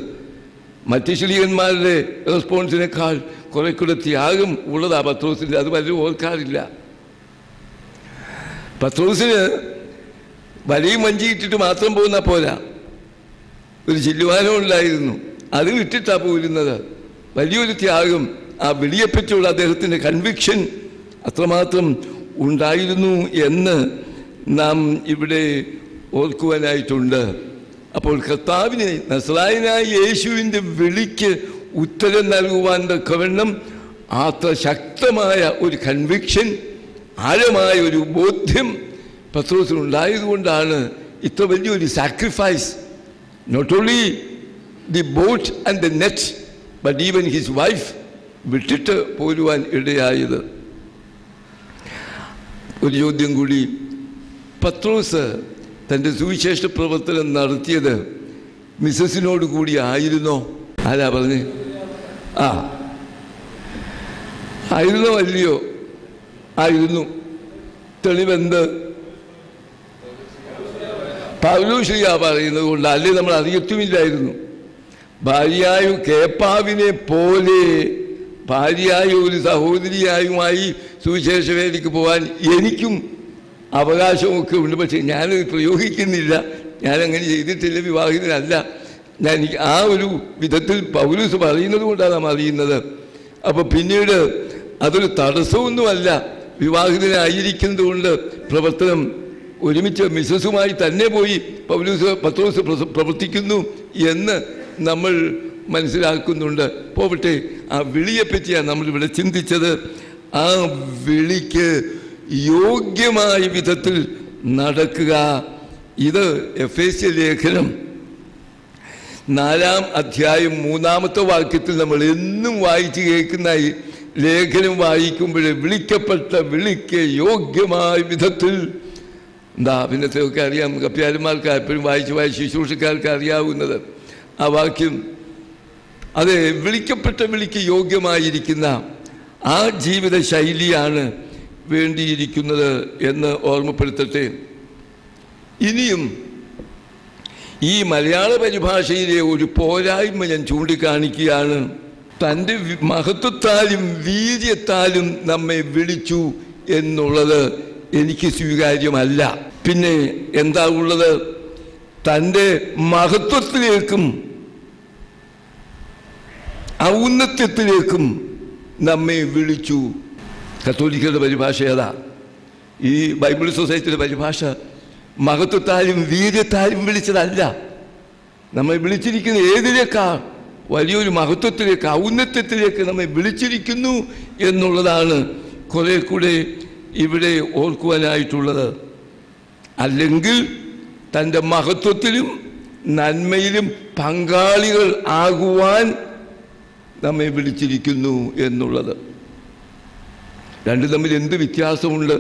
മറ്റ് ശിഷ്യന്മാരുടെ റെസ്പോൺസിനേക്കാൾ കുറെ കൂടെ ത്യാഗം ഉള്ളതാ പത്രോസിൻ്റെ. അത് പലരും ഓർക്കാറില്ല. പത്രോസിന് വലയും വഞ്ചിയിട്ടിട്ട് മാത്രം പോകുന്ന പോരാ, ഒരു ചില്ലുവാനം ഉണ്ടായിരുന്നു, അത് വിട്ടിട്ടാണ് പോരുന്നത്. വലിയൊരു ത്യാഗം. ആ വിളിയെപ്പറ്റിയുള്ള അദ്ദേഹത്തിൻ്റെ കൺവിക്ഷൻ അത്രമാത്രം ഉണ്ടായിരുന്നു എന്ന് നാം ഇവിടെ ഓർക്കുവാനായിട്ടുണ്ട്. അപ്പോൾ കർത്താവിന് നസ്രായനായ യേശുവിൻ്റെ വിളിക്ക് ഉത്തരം നൽകുവാൻ തക്കവണ്ണം അത്ര ശക്തമായ ഒരു കൺവിക്ഷൻ, ആഴമായ ഒരു ബോധ്യം പത്രോസിനുണ്ടായതുകൊണ്ടാണ് ഇത്ര വലിയൊരു sacrifice Not only the boat and the net, but even his wife വിട്ടിട്ട് പോരുവാൻ ഇടയായത്. ഒരു ചോദ്യം കൂടി, പത്രോസ് തൻ്റെ സുവിശേഷ പ്രവർത്തനം നടത്തിയത് മിസ്സസിനോട് കൂടി ആയിരുന്നോ? ആരാ പറഞ്ഞ്? ആയിരുന്നോ അല്ലയോ? ആയിരുന്നു. തെളിവെന്ത്? പൗലോസ്ലീഹ പറയുന്നത് കൊണ്ട്. അല്ലേ നമ്മൾ അറിയത്തുമില്ലായിരുന്നു. ഭാര്യയായ കേപ്പാവിനെ പോലെ ഭാര്യയായ ഒരു സഹോദരിയായുമായി സുവിശേഷ വേദിക്ക് പോകാൻ എനിക്കും അവകാശമൊക്കെ ഉണ്ട്. പക്ഷേ ഞാനത് പ്രയോഗിക്കുന്നില്ല. ഞാനങ്ങനെ ചെയ്തിട്ടില്ല, വിവാഹിതനല്ല. ഞാൻ ആ ഒരു വിധത്തിൽ പൗലോസ് പറയുന്നത് കൊണ്ടാണ് നാം അറിയുന്നത്. അപ്പോൾ പിന്നീട് അതൊരു തടസ്സമൊന്നുമല്ല. വിവാഹിതനായിരിക്കുന്നത് കൊണ്ട് പ്രവർത്തനം ഒരുമിച്ച് മിസ്സസുമായി തന്നെ പോയി പത്രോസ് പ്രവർത്തിക്കുന്നു എന്ന് നമ്മൾ മനസ്സിലാക്കുന്നുണ്ട്. പോവട്ടെ, ആ വിളിയെപ്പറ്റിയാണ് നമ്മളിവിടെ ചിന്തിച്ചത്. ആ വിളിക്ക് യോഗ്യമായ വിധത്തിൽ നടക്കുക. ഇത് എഫേസ്യ ലേഖനം 4-ാം അധ്യായം 3-ാമത്തെ വാക്യത്തിൽ നമ്മൾ എന്നും വായിച്ച് കേൾക്കുന്ന ഈ ലേഖനം വായിക്കുമ്പോൾ വിളിക്കപ്പെട്ട വിളിക്ക് യോഗ്യമായ വിധത്തിൽ പിന്നത്തെയൊക്കെ അറിയാം. കപ്പ്യാരന്മാർക്ക് എപ്പോഴും വായിച്ച് ശുശ്രൂഷക്കാർക്ക് അറിയാവുന്നത് ആ വാക്യം. അത് വിളിക്കപ്പെട്ട വിളിക്ക് യോഗ്യമായിരിക്കുന്ന ആ ജീവിത ശൈലിയാണ് വേണ്ടിയിരിക്കുന്നത് എന്ന് ഓർമ്മപ്പെടുത്തട്ടെ. ഇനിയും ഈ മലയാള പരിഭാഷയിലെ ഒരു പോരായ്മ ഞാൻ ചൂണ്ടിക്കാണിക്കുകയാണ്. തൻ്റെ മഹത്വത്താലും വീര്യത്താലും നമ്മെ വിളിച്ചു എന്നുള്ളത് എനിക്ക് സ്വീകാര്യമല്ല. പിന്നെ എന്താ ഉള്ളത്? തൻ്റെ മഹത്വത്തിലേക്കും ഔന്നത്യത്തിലേക്കും നമ്മെ വിളിച്ചു. കത്തോലിക്കരുടെ പരിഭാഷ ഏതാ? ഈ ബൈബിൾ സൊസൈറ്റിയുടെ പരിഭാഷ മഹത്വത്താലും വീര്യത്താലും വിളിച്ചതല്ല. നമ്മെ വിളിച്ചിരിക്കുന്ന ഏതിലേക്കാ? വലിയൊരു മഹത്വത്തിലേക്ക്, ഔന്നത്യത്തിലേക്ക് നമ്മെ വിളിച്ചിരിക്കുന്നു എന്നുള്ളതാണ് കുറെ കൂടെ ഇവിടെ ഓർക്കുവാനായിട്ടുള്ളത്. അല്ലെങ്കിൽ തൻ്റെ മഹത്വത്തിലും നന്മയിലും പങ്കാളികൾ ആകുവാൻ നമ്മെ വിളിച്ചിരിക്കുന്നു എന്നുള്ളത്. രണ്ടും തമ്മിൽ എന്ത് വ്യത്യാസമുണ്ട്?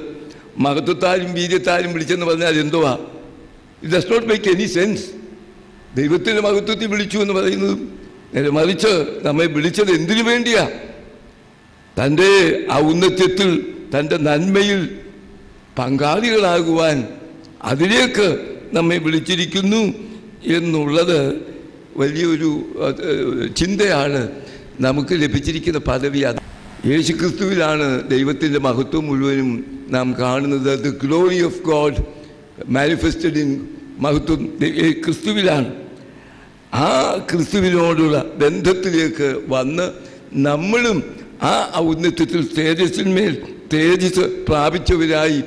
മഹത്വത്താലും വീര്യത്താലും വിളിച്ചെന്ന് പറഞ്ഞാൽ എന്തുവാ? It does not make any sense. ദൈവത്തിൻ്റെ മഹത്വത്തിൽ വിളിച്ചു എന്ന് പറയുന്നതും നേരെ മറിച്ച് നമ്മെ വിളിച്ചത് എന്തിനു വേണ്ടിയാ? തൻ്റെ ഔന്നത്യത്തിൽ, തൻ്റെ നന്മയിൽ പങ്കാളികളാകുവാൻ, അതിലേക്ക് നമ്മെ വിളിച്ചിരിക്കുന്നു എന്നുള്ളത് വലിയൊരു ചിന്തയാണ്. നമുക്ക് ലഭിച്ചിരിക്കുന്ന പദവി അത്. യേശു ക്രിസ്തുവിലാണ് ദൈവത്തിൻ്റെ മഹത്വം മുഴുവനും നാം കാണുന്നത്. The glory of God manifested in മഹത്വം ക്രിസ്തുവിലാണ്. ആ ക്രിസ്തുവിനോടുള്ള ബന്ധത്തിലേക്ക് വന്ന് നമ്മളും ആ ഔന്നത്യത്തിൽ തേജസ്സിന്മേൽ തേജസ് പ്രാപിച്ചവരായി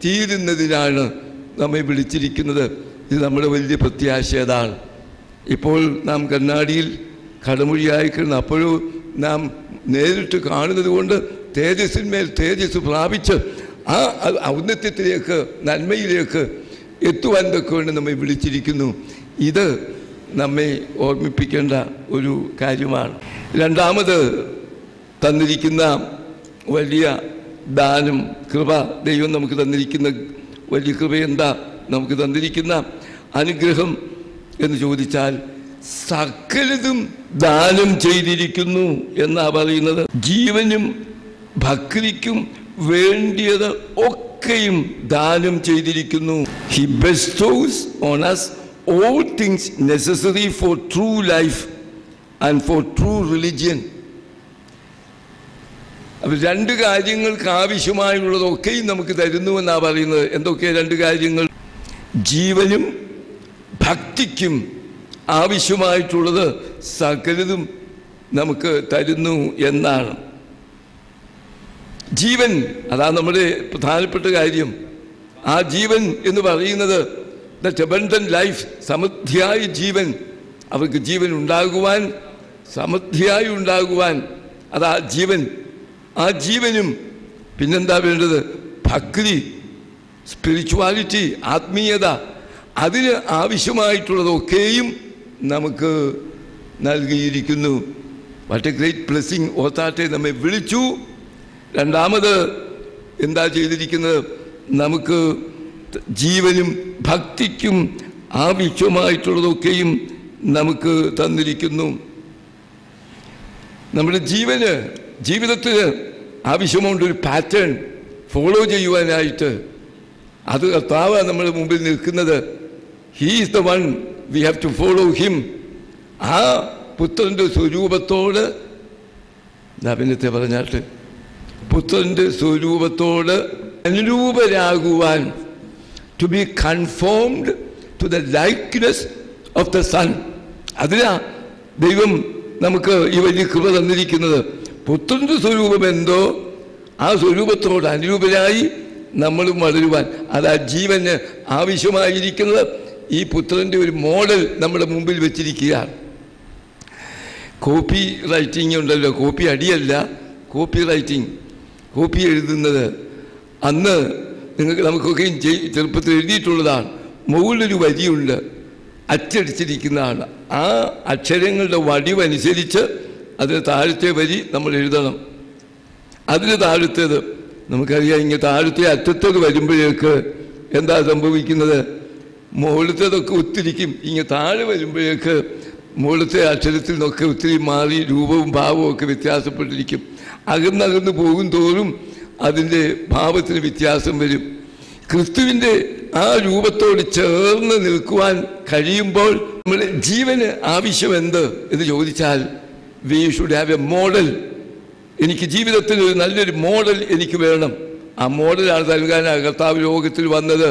തീരുന്നതിനാണ് നമ്മെ വിളിച്ചിരിക്കുന്നത്. ഇത് നമ്മുടെ വലിയ പ്രത്യാശ അതാണ്. ഇപ്പോൾ നാം കണ്ണാടിയിൽ കടമൊഴിയായി കിടന്ന് അപ്പോഴും നാം നേരിട്ട് കാണുന്നത് കൊണ്ട് തേജസ്സിന്മേൽ തേജസ് പ്രാപിച്ച് ആ ഔന്നത്യത്തിലേക്ക്, നന്മയിലേക്ക് എത്തുവാൻ തക്കവണ്ണം നമ്മെ വിളിച്ചിരിക്കുന്നു. ഇത് നമ്മെ ഓർമ്മിപ്പിക്കേണ്ട ഒരു കാര്യമാണ്. രണ്ടാമത് തന്നിരിക്കുന്ന വലിയ ദാനം, കൃപ, ദൈവം നമുക്ക് തന്നിരിക്കുന്ന വലിയ കൃപ എന്താ? നമുക്ക് തന്നിരിക്കുന്ന അനുഗ്രഹം എന്ന് ചോദിച്ചാൽ സകലതും ദാനം ചെയ്തിരിക്കുന്നു എന്നാ പറയുന്നത്. ജീവനും ഭക്തിക്കും വേണ്ടിയത് ഒക്കെയും ദാനം ചെയ്തിരിക്കുന്നു. He bestows on us all things necessary for true life and for true religion. അപ്പോൾ രണ്ട് കാര്യങ്ങൾക്ക് ആവശ്യമായുള്ളതൊക്കെയും നമുക്ക് തരുന്നു എന്നാണ് പറയുന്നത്. എന്തൊക്കെ രണ്ട് കാര്യങ്ങൾ? ജീവനും ഭക്തിക്കും ആവശ്യമായിട്ടുള്ളത് സകലതും നമുക്ക് തരുന്നു എന്നാണ്. ജീവൻ, അതാണ് നമ്മുടെ പ്രധാനപ്പെട്ട കാര്യം. ആ ജീവൻ എന്ന് പറയുന്നത് ദാറ്റ് അബണ്ടന്റ് ലൈഫ്, സമൃദ്ധിയായ ജീവൻ. അവർക്ക് ജീവൻ ഉണ്ടാകുവാൻ, സമൃദ്ധിയായി ഉണ്ടാകുവാൻ അതാ ജീവൻ. ആ ജീവനും പിന്നെന്താ വേണ്ടത്? ഭക്തി, സ്പിരിച്വാലിറ്റി, ആത്മീയത. അതിന് ആവശ്യമായിട്ടുള്ളതൊക്കെയും നമുക്ക് നൽകിയിരിക്കുന്നു. What a great blessing. ഓർത്താട്ടെ, നമ്മെ വിളിച്ചു. രണ്ടാമത് എന്താ ചെയ്തിരിക്കുന്നത്? നമുക്ക് ജീവനും ഭക്തിക്കും ആവശ്യമായിട്ടുള്ളതൊക്കെയും നമുക്ക് തന്നിരിക്കുന്നു. നമ്മുടെ ജീവിതത്തിന് ആവശ്യമുണ്ട് ഒരു പാറ്റേൺ ഫോളോ ചെയ്യുവാനായിട്ട്. അത് കർത്താവ് നമ്മുടെ മുമ്പിൽ നിൽക്കുന്നത്. He is the one, we have to follow him. ആ പുത്രൻ്റെ സ്വരൂപത്തോട് നബിനത്തെ പറഞ്ഞാട്ട് പുത്രൻ്റെ സ്വരൂപത്തോട് അനുരൂപരാകുവാൻ, to be conformed to the likeness of the son. അതിനാ ദൈവം നമുക്ക് ഈ വലിയ കൃപ തന്നിരിക്കുന്നത്. പുത്രൻ്റെ സ്വരൂപം എന്തോ ആ സ്വരൂപത്തോട് അനുരൂപരായി നമ്മളും വളരുവാൻ. അത് ആ ജീവന് ആവശ്യമായിരിക്കുന്നത്. ഈ പുത്രൻ്റെ ഒരു മോഡൽ നമ്മുടെ മുമ്പിൽ വെച്ചിരിക്കുകയാണ്. കോപ്പി റൈറ്റിംഗ് ഉണ്ടല്ലോ, കോപ്പി അടിയല്ല, കോപ്പി റൈറ്റിംഗ്. കോപ്പി എഴുതുന്നത് അന്ന് നമുക്കൊക്കെയും ചെറുപ്പത്തിൽ എഴുതിയിട്ടുള്ളതാണ്. മുകളിലൊരു വരിയുണ്ട്, അച്ചടിച്ചിരിക്കുന്നതാണ്. ആ അക്ഷരങ്ങളുടെ വടിവനുസരിച്ച് അതിന് താഴത്തെ വരി നമ്മൾ എഴുതണം. അതിന് താഴത്തേത് നമുക്കറിയാം. ഇങ്ങനെ താഴത്തെ അറ്റത്തേത് വരുമ്പോഴേക്ക് എന്താ സംഭവിക്കുന്നത്? മുകളിലത്തേതൊക്കെ ഒത്തിരിക്കും. ഇങ്ങനെ താഴെ വരുമ്പോഴേക്ക് മുകളിലത്തെ അക്ഷരത്തിൽ നിന്നൊക്കെ ഒത്തിരി മാറി രൂപവും ഭാവവും ഒക്കെ വ്യത്യാസപ്പെട്ടിരിക്കും. അകന്നകന്ന് പോകും തോറും അതിൻ്റെ ഭാവത്തിന് വ്യത്യാസം വരും. ക്രിസ്തുവിൻ്റെ ആ രൂപത്തോട് ചേർന്ന് നിൽക്കുവാൻ കഴിയുമ്പോൾ നമ്മുടെ ജീവന് ആവശ്യം എന്ത് എന്ന് ചോദിച്ചാൽ, we should have A model. എനിക്ക് ജീവിതത്തിൽ ഒരു നല്ലൊരു മോഡൽ എനിക്ക് വേണം. ആ മോഡലാണ് നൽകാനാണ് കർത്താവ് ലോകത്തിൽ വന്നത്.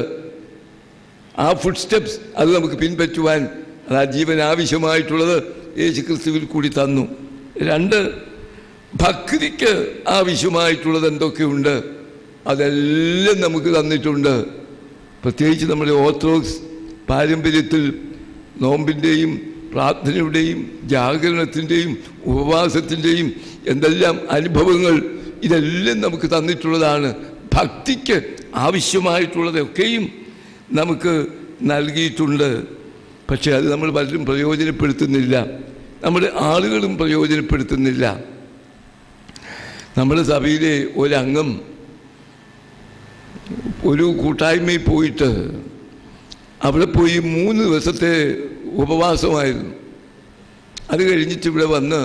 ആ ഫുഡ് സ്റ്റെപ്സ് അത് നമുക്ക് പിൻപറ്റുവാൻ അത് ആ ജീവൻ ആവശ്യമായിട്ടുള്ളത് യേശു ക്രിസ്തുവിൽ കൂടി തന്നു. 2, ഭക്തിക്ക് ആവശ്യമായിട്ടുള്ളത് എന്തൊക്കെയുണ്ട് അതെല്ലാം നമുക്ക് തന്നിട്ടുണ്ട്. പ്രത്യേകിച്ച് നമ്മുടെ ഓർത്തഡോക്സ് പാരമ്പര്യത്തിൽ നോമ്പിൻ്റെയും പ്രാർത്ഥനയുടെയും ജാഗരണത്തിൻ്റെയും ഉപവാസത്തിൻ്റെയും എന്തെല്ലാം അനുഭവങ്ങൾ ഇതെല്ലാം നമുക്ക് തന്നിട്ടുള്ളതാണ്. ഭക്തിക്ക് ആവശ്യമായിട്ടുള്ളതൊക്കെയും നമുക്ക് നൽകിയിട്ടുണ്ട്. പക്ഷേ അത് നമ്മൾ പലരും പ്രയോജനപ്പെടുത്തുന്നില്ല, നമ്മുടെ ആളുകളും പ്രയോജനപ്പെടുത്തുന്നില്ല. നമ്മുടെ സഭയിലെ ഒരംഗം ഒരു കൂട്ടായ്മയിൽ പോയിട്ട് അവിടെ പോയി 3 ദിവസത്തെ ഉപവാസമായിരുന്നു. അത് കഴിഞ്ഞിട്ട് ഇവിടെ വന്ന്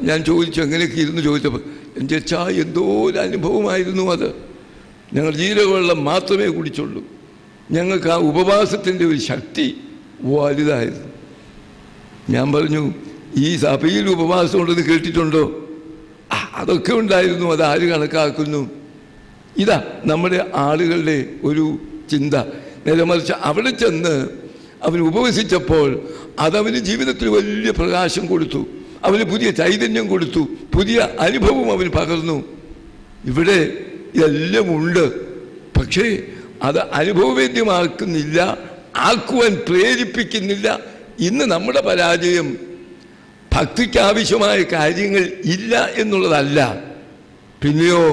ഞാൻ ചോദിച്ചു, എങ്ങനെയൊക്കെ ഇരുന്ന് ചോദിച്ചപ്പോൾ എൻ്റെ എന്തോ ഒരു അനുഭവമായിരുന്നു അത്. ഞങ്ങൾ ജീരകവെള്ളം മാത്രമേ കുടിച്ചുള്ളൂ. ഞങ്ങൾക്ക് ആ ഉപവാസത്തിൻ്റെ ഒരു ശക്തി വലുതായിരുന്നു. ഞാൻ പറഞ്ഞു, ഈ സഭയിൽ ഉപവാസം ഉണ്ടെന്ന് കേട്ടിട്ടുണ്ടോ? അതൊക്കെ ഉണ്ടായിരുന്നു, അതാര് കണക്കാക്കുന്നു? ഇതാ നമ്മുടെ ആളുകളുടെ ഒരു ചിന്ത. നേരെ മറിച്ച് അവിടെ ചെന്ന് അവൻ ഉപവസിച്ചപ്പോൾ അതവന് ജീവിതത്തിൽ വലിയ പ്രകാശം കൊടുത്തു, അവന് പുതിയ ചൈതന്യം കൊടുത്തു, പുതിയ അനുഭവം അവന് പകർന്നു. ഇവിടെ ഇതെല്ലാം ഉണ്ട്, പക്ഷേ അത് അനുഭവവേദ്യമാക്കുന്നില്ല, ആക്കുവാൻ പ്രേരിപ്പിക്കുന്നില്ല. ഇന്ന് നമ്മുടെ പരാജയം ഭക്തിക്ക് ആവശ്യമായ കാര്യങ്ങൾ ഇല്ല എന്നുള്ളതല്ല, പിന്നെയോ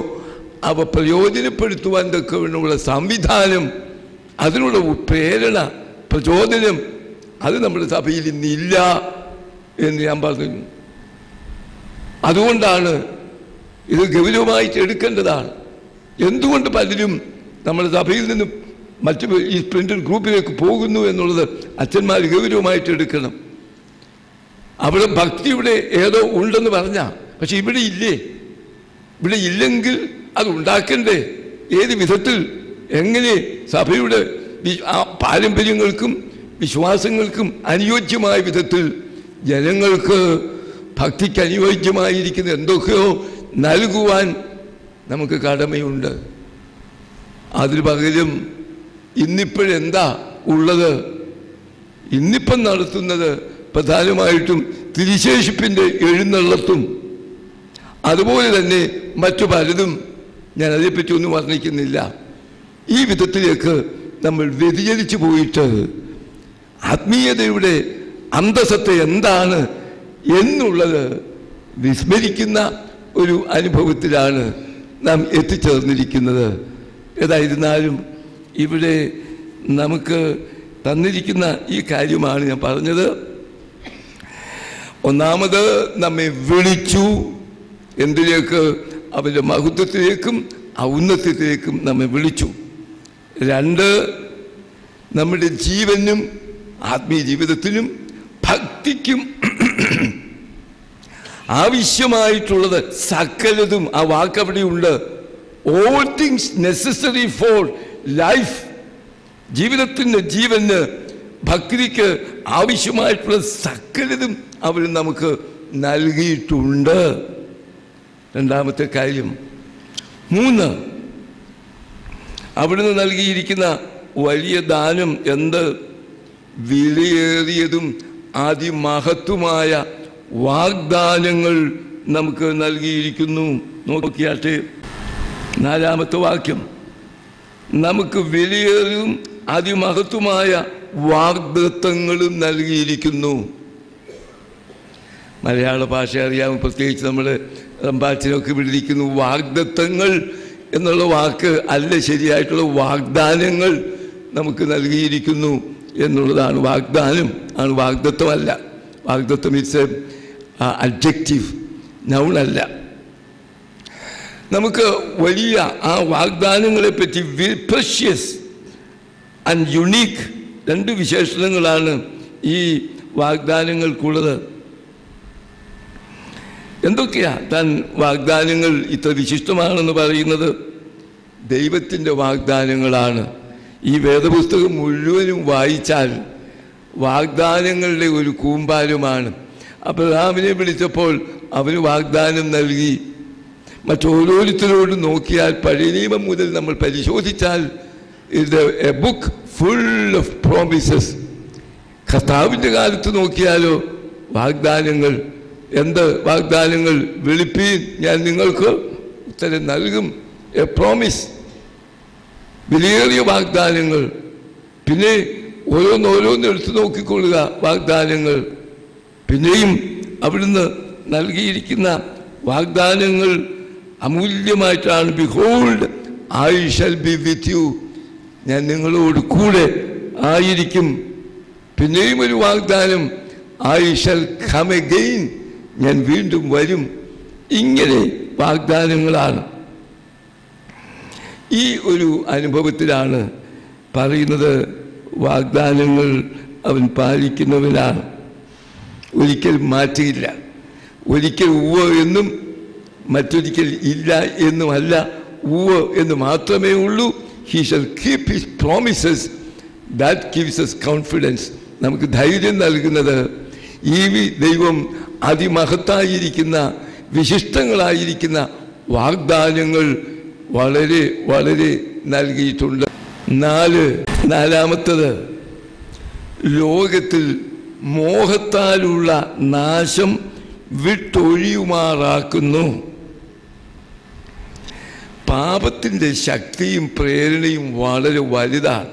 അവ പ്രയോജനപ്പെടുത്തുവാൻ തക്കവണ്ണമുള്ള സംവിധാനം, അതിനുള്ള പ്രേരണ, പ്രചോദനം അത് നമ്മുടെ സഭയിൽ ഇന്നില്ല എന്ന് ഞാൻ പറഞ്ഞു. അതുകൊണ്ടാണ് ഇത് ഗൗരവമായിട്ട് എടുക്കേണ്ടതാണ്. എന്തുകൊണ്ട് പലരും നമ്മുടെ സഭയിൽ നിന്ന് മറ്റു ഈ പ്രിന്റഡ് ഗ്രൂപ്പിലേക്ക് പോകുന്നു എന്നുള്ളത് അച്ഛന്മാർ ഗൗരവമായിട്ട് എടുക്കണം. അവിടെ ഭക്തിയുടെ ഏതോ ഉണ്ടെന്ന് പറഞ്ഞാൽ, പക്ഷെ ഇവിടെ ഇല്ലേ? ഇവിടെ ഇല്ലെങ്കിൽ അത് ഉണ്ടാക്കണ്ടേ? ഏത് വിധത്തിൽ, എങ്ങനെ സഭയുടെ ആ പാരമ്പര്യങ്ങൾക്കും വിശ്വാസങ്ങൾക്കും അനുയോജ്യമായ വിധത്തിൽ ജനങ്ങൾക്ക് ഭക്തിക്ക് അനുയോജ്യമായിരിക്കുന്ന എന്തൊക്കെയോ നൽകുവാൻ നമുക്ക് കടമയുണ്ട്. അതിന് പകരം ഇന്നിപ്പോഴെന്താ ഉള്ളത്? ഇന്നിപ്പം നടത്തുന്നത് പ്രധാനമായിട്ടും തിരിശേഷിപ്പിൻ്റെ എഴുന്നള്ളത്തും അതുപോലെ തന്നെ മറ്റു പലതും. ഞാൻ അതേപ്പറ്റി ഒന്നും വർണ്ണിക്കുന്നില്ല. ഈ വിധത്തിലേക്ക് നമ്മൾ വ്യതിചലിച്ചു പോയിട്ട് ആത്മീയതയുടെ അന്തസത്ത എന്താണ് എന്നുള്ളത് വിസ്മരിക്കുന്ന ഒരു അനുഭവത്തിലാണ് നാം എത്തിച്ചേർന്നിരിക്കുന്നത്. ഏതായിരുന്നാലും ഇവിടെ നമുക്ക് തന്നിരിക്കുന്ന ഈ കാര്യമാണ് ഞാൻ പറഞ്ഞത്. ഒന്നാമത് നമ്മെ വിളിച്ചു. എന്തിലേക്ക്? അവൻ്റെ മഹത്വത്തിലേക്കും ഔന്നത്യത്തിലേക്കും നമ്മെ വിളിച്ചു. 2, നമ്മുടെ ജീവനും ആത്മീയ ജീവിതത്തിനും ഭക്തിക്കും ആവശ്യമായിട്ടുള്ളത് സകലതും ആ വാക്കവിടെയുണ്ട്. All things necessary for life. ജീവന് ഭക്തിക്ക് ആവശ്യമായിട്ടുള്ള സകലതും അവർ നമുക്ക് നൽകിയിട്ടുണ്ട്. 2ാമത്തെ കാര്യം. 3, അവിടുന്ന് നൽകിയിരിക്കുന്ന വലിയ ദാനം എന്ത്? വിലയേറിയതും അതിമഹത്വമായ വാഗ്ദാനങ്ങൾ നമുക്ക് നൽകിയിരിക്കുന്നു. നോക്കിയാട്ടെ 4ാമത്തെ വാക്യം. നമുക്ക് വിലയേറിയതും അതിമഹത്വമായ വാഗ്ദത്തങ്ങളും നൽകിയിരിക്കുന്നു. മലയാള ഭാഷ അറിയാമെങ്കിൽ പ്രത്യേകിച്ച് നമ്മൾ റമ്പാച്ചിനൊക്കെ വിളിക്കുന്നു. വാഗ്ദത്തങ്ങൾ എന്നുള്ള വാക്ക് അല്ല ശരിയായിട്ടുള്ള വാഗ്ദാനങ്ങൾ നമുക്ക് നൽകിയിരിക്കുന്നു എന്നുള്ളതാണ്. വാഗ്ദാനം ആണ്, വാഗ്ദത്തമല്ല. വാഗ്ദത്തം ഇറ്റ്സ് അഡ്ജക്റ്റീവ്, നൗണല്ല. നമുക്ക് വലിയ ആ വാഗ്ദാനങ്ങളെ പറ്റി പ്രഷ്യസ് ആൻഡ് യുണീക്ക് 2 വിശേഷണങ്ങളാണ് ഈ വാഗ്ദാനങ്ങൾക്കുള്ളത്. എന്തൊക്കെയാ താൻ വാഗ്ദാനങ്ങൾ ഇത്ര വിശിഷ്ടമാണെന്ന് പറയുന്നത്? ദൈവത്തിൻ്റെ വാഗ്ദാനങ്ങളാണ്. ഈ വേദപുസ്തകം മുഴുവനും വായിച്ചാൽ വാഗ്ദാനങ്ങളുടെ ഒരു കൂമ്പാരമാണ്. അബ്രഹാമിനെ വിളിച്ചപ്പോൾ അവന് വാഗ്ദാനം നൽകി. മറ്റോരോരുത്തരോടും നോക്കിയാൽ പഴയ നിയമം മുതൽ നമ്മൾ പരിശോധിച്ചാൽ ഇത് A book full of promises. കർത്താവിൻ്റെ കാലത്ത് നോക്കിയാലോ വാഗ്ദാനങ്ങൾ. എന്ത് വാഗ്ദാനങ്ങൾ? വിളിപ്പീൻ, ഞാൻ നിങ്ങൾക്ക് ഉത്തരം നൽകും. എ പ്രോമിസ്, വിലയേറിയ വാഗ്ദാനങ്ങൾ. പിന്നെ ഓരോന്നോരോന്ന് എടുത്തു നോക്കിക്കൊള്ളുക വാഗ്ദാനങ്ങൾ. പിന്നെയും അവിടുന്ന് നൽകിയിരിക്കുന്ന വാഗ്ദാനങ്ങൾ അമൂല്യമായിട്ടാണ്. Behold I shall be with you, ഞാൻ നിങ്ങളോട് കൂടെ ആയിരിക്കും. പിന്നെയും ഒരു വാഗ്ദാനം, ഐ ഷൽ കം അഗെയിൻ, ഞാൻ വീണ്ടും വരും. ഇങ്ങനെ വാഗ്ദാനങ്ങളാണ്. ഈ ഒരു അനുഭവത്തിലാണ് പറയുന്നത് വാഗ്ദാനങ്ങൾ അവൻ പാലിക്കുന്നവനാണ്. ഒരിക്കൽ മാറ്റിയില്ല. ഒരിക്കൽ ഉവ്വ് എന്നും മറ്റൊരിക്കൽ ഇല്ല എന്നുമല്ല, ഉവ്വ് എന്ന് മാത്രമേ ഉള്ളൂ. He shall keep his promises. That gives us confidence. നമുക്ക് ധൈര്യം നൽകുന്നത് ഈ ദൈവം അതിമഹത്തായിരിക്കുന്ന വിശിഷ്ടങ്ങളായിരിക്കുന്ന വാഗ്ദാനങ്ങൾ വളരെ വളരെ നൽകിയിട്ടുണ്ട്. 4, ലോകത്തിൽ മോഹത്താലുള്ള നാശം വിട്ടൊഴിയുമാറാക്കുന്നു. പാപത്തിൻ്റെ ശക്തിയും പ്രേരണയും വളരെ വലുതാണ്.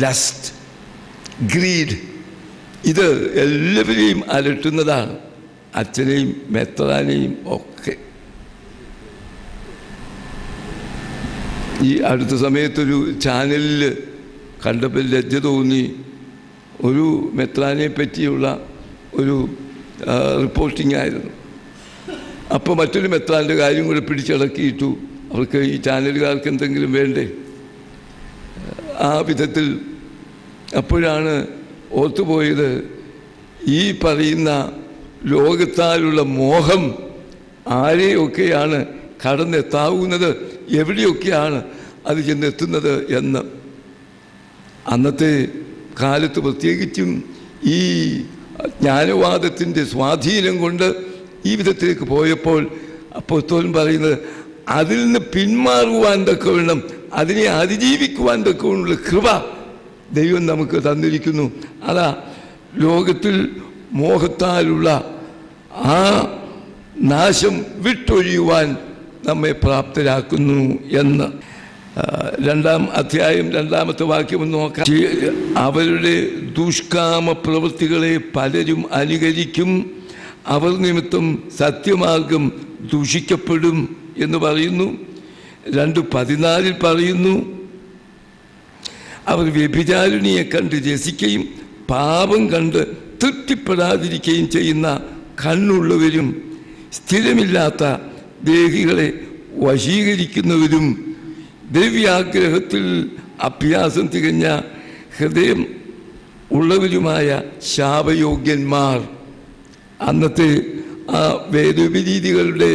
ലസ്റ്റ്, ഗ്രീഡ്, ഇത് എല്ലാവരെയും അലട്ടുന്നതാണ്. അച്ഛനെയും മെത്രാനെയും ഒക്കെ. ഈ അടുത്ത സമയത്തൊരു ചാനലിൽ കണ്ടപ്പോൾ ലജ്ജ തോന്നി. ഒരു മെത്രാനെ പറ്റിയുള്ള ഒരു റിപ്പോർട്ടിംഗ് ആയിരുന്നു. അപ്പോൾ മറ്റൊരു മെത്രാൻ്റെ കാര്യം കൂടെ പിടിച്ചടക്കിയിട്ടു. അവർക്ക് ഈ ചാനലുകാർക്ക് എന്തെങ്കിലും വേണ്ടേ? ആ വിധത്തിൽ അപ്പോഴാണ് ഓർത്തുപോയത്, ഈ പറയുന്ന ലോകത്താലുള്ള മോഹം ആരെയൊക്കെയാണ് കടന്നെത്താവുന്നത്, എവിടെയൊക്കെയാണ് അത് ചെന്നെത്തുന്നത് എന്ന്. അന്നത്തെ കാലത്ത് പ്രത്യേകിച്ചും ഈ ജ്ഞാനവാദത്തിൻ്റെ സ്വാധീനം കൊണ്ട് ഈ വിധത്തിലേക്ക് പോയപ്പോൾ അപ്പോസ്തലൻ പറയുന്നത്, അതിൽ നിന്ന് പിന്മാറുവാൻ തക്കവണ്ണം, അതിനെ അതിജീവിക്കുവാൻ തക്കവണ്ണമുള്ള കൃപ ദൈവം നമുക്ക് തന്നിരിക്കുന്നു. അതാ ലോകത്തിൽ മോഹത്താലുള്ള ആ നാശം വിട്ടൊഴിയുവാൻ നമ്മെ പ്രാപ്തരാക്കുന്നു എന്ന്. 2-ാം അധ്യായം 2-ാമത്തെ വാക്യം ഒന്ന് നോക്കാം. അവരുടെ ദുഷ്കാമ പ്രവൃത്തികളെ പലരും അനുകരിക്കും, അവർ നിമിത്തം സത്യമാർഗം ദൂഷിക്കപ്പെടും എന്ന് പറയുന്നു. 2:14 പറയുന്നു, അവർ വ്യഭിചാരിണിയെ കണ്ട് രസിക്കുകയും പാപം കണ്ട് തൃപ്തിപ്പെടാതിരിക്കുകയും ചെയ്യുന്ന കണ്ണുള്ളവരും സ്ഥിരമില്ലാത്ത ദേഹികളെ വശീകരിക്കുന്നവരും ദ്രവ്യാഗ്രഹത്തിൽ അഭ്യാസം തികഞ്ഞ ഹൃദയം ഉള്ളവരുമായ ശാപയോഗ്യന്മാർ. അന്നത്തെ ആ വേദോപരീതികളുടെ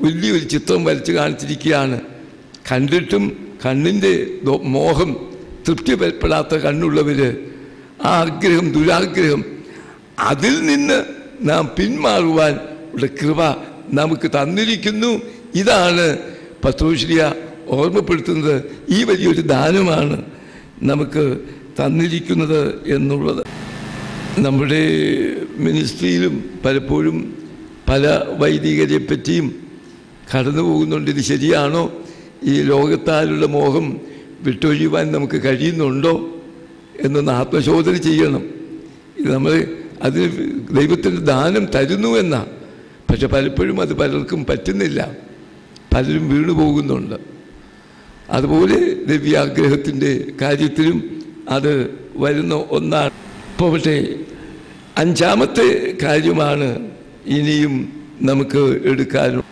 വലിയൊരു ചിത്രം വരച്ച് കാണിച്ചിരിക്കുകയാണ്. കണ്ടിട്ടും കണ്ണിൻ്റെ മോഹം തൃപ്തിപ്പെടാത്ത കണ്ണുള്ളവർ, ആ ആഗ്രഹം, ദുരാഗ്രഹം, അതിൽ നിന്ന് നാം പിന്മാറുവാൻ ഉള്ള കൃപ നമുക്ക് തന്നിരിക്കുന്നു. ഇതാണ് പത്രോശ്ലീഹ ഓർമ്മപ്പെടുത്തുന്നത്. ഈ വലിയൊരു ദാനമാണ് നമുക്ക് തന്നിരിക്കുന്നത് എന്നുള്ളത്. നമ്മുടെ മിനിസ്ട്രിയിലും പലപ്പോഴും പല വൈദികരെ പറ്റിയും കടന്നു പോകുന്നുണ്ട്. ഇത് ശരിയാണോ? ഈ ലോകത്താലുള്ള മോഹം വിട്ടൊഴിയുവാൻ നമുക്ക് കഴിയുന്നുണ്ടോ എന്നൊന്ന് ആത്മശോധന ചെയ്യണം. ഇത് നമ്മൾ അതിന് ദൈവത്തിൻ്റെ ദാനം തരുന്നു എന്നാ, പക്ഷെ പലപ്പോഴും അത് പലർക്കും പറ്റുന്നില്ല, പലരും വീണു പോകുന്നുണ്ട്. അതുപോലെ ദിവ്യാഗ്രഹത്തിൻ്റെ കാര്യത്തിലും അത് വരുന്ന ഒന്നാണ്. പോകട്ടെ, അഞ്ചാമത്തെ കാര്യമാണ് ഇനിയും നമുക്ക് എടുക്കാനും.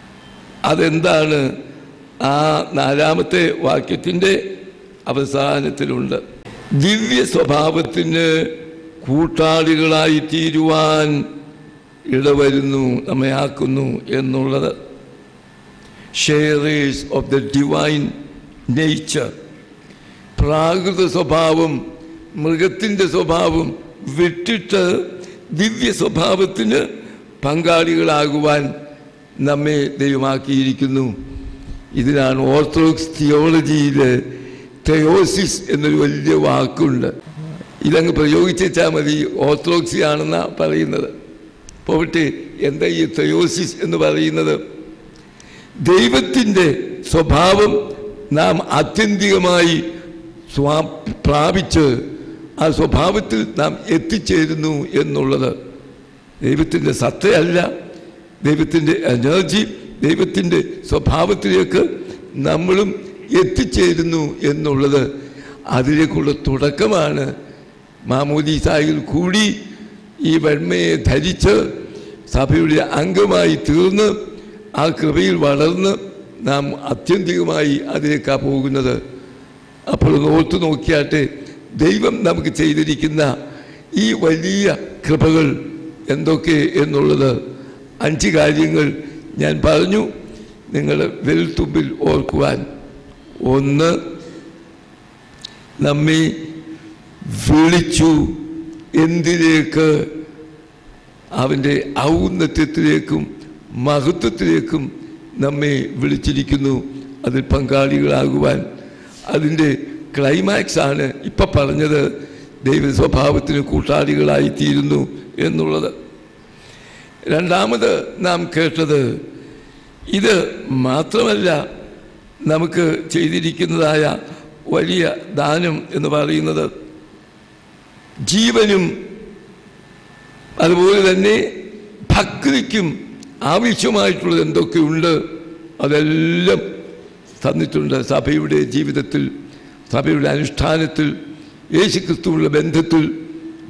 അതെന്താണ്? ആ 4-ാമത്തെ വാക്യത്തിൻ്റെ അവസാനത്തിലുണ്ട്. ദിവ്യ സ്വഭാവത്തിന് കൂട്ടാളികളായി തീരുവാൻ ഇടവരുന്നു, നമ്മെ ആക്കുന്നു എന്നുള്ളത്. ഷെയറേഴ്സ് ഓഫ് ദ ഡിവൈൻ നേച്ചർ. പ്രാകൃത സ്വഭാവം, മൃഗത്തിൻ്റെ സ്വഭാവം വിട്ടിട്ട് ദിവ്യ സ്വഭാവത്തിന് പങ്കാളികളാകുവാൻ നമ്മെ ദൈവമാക്കിയിരിക്കുന്നു. ഇതിനാണ് ഓർത്തഡോക്സ് തിയോളജിയിൽ തെയോസിസ് എന്നൊരു വലിയ വാക്കുണ്ട്. ഇതങ്ങ് പ്രയോഗിച്ചാൽ മതി, ഓർത്തഡോക്സി ആണെന്നാണ് പറയുന്നത്. പോകട്ടെ, എന്താ ഈ തെയോസിസ് എന്ന് പറയുന്നത്? ദൈവത്തിൻ്റെ സ്വഭാവം നാം ആത്യന്തികമായി പ്രാപിച്ച് ആ സ്വഭാവത്തിൽ നാം എത്തിച്ചേരുന്നു എന്നുള്ളത്. ദൈവത്തിൻ്റെ സത്തയല്ല, ദൈവത്തിൻ്റെ എനർജി, ദൈവത്തിൻ്റെ സ്വഭാവത്തിലേക്ക് നമ്മളും എത്തിച്ചേരുന്നു എന്നുള്ളത് അതിലേക്കുള്ള തുടക്കമാണ്. മാമോദീസായിൽ കൂടി ഈ വെണ്മയെ ധരിച്ച് സഭയുടെ അംഗമായി തീർന്ന് ആ കൃപയിൽ വളർന്ന് നാം ആത്യന്തികമായി അതിലേക്കാണ് പോകുന്നത്. അപ്പോൾ ഓർത്തു നോക്കിയാട്ടെ, ദൈവം നമുക്ക് ചെയ്തിരിക്കുന്ന ഈ വലിയ കൃപകൾ എന്തൊക്കെ എന്നുള്ളത്. 5 കാര്യങ്ങൾ ഞാൻ പറഞ്ഞു, നിങ്ങൾ വിരൽത്തുമ്പിൽ ഓർക്കുവാൻ. 1, നമ്മെ വിളിച്ചു എന്തിലേക്ക്? അവൻ്റെ ഔന്നത്യത്തിലേക്കും മഹത്വത്തിലേക്കും നമ്മെ വിളിച്ചിരിക്കുന്നു, അതിൽ പങ്കാളികളാകുവാൻ. അതിൻ്റെ ക്ലൈമാക്സ് ആണ് ഇപ്പം പറഞ്ഞത്, ദൈവ സ്വഭാവത്തിന് കൂട്ടാളികളായിത്തീരുന്നു എന്നുള്ളത്. 2ാമത് നാം കേട്ടത്, ഇത് മാത്രമല്ല നമുക്ക് ചെയ്തിരിക്കുന്നതായ വലിയ ദാനം എന്ന് പറയുന്നത് ജീവനും അതുപോലെ തന്നെ ഭക്തിക്കും ആവശ്യമായിട്ടുള്ളത് എന്തൊക്കെയുണ്ട് അതെല്ലാം തന്നിട്ടുണ്ട്. സഭയുടെ ജീവിതത്തിൽ, സഭയുടെ അനുഷ്ഠാനത്തിൽ, യേശുക്രിസ്തുവിനുള്ള ബന്ധത്തിൽ,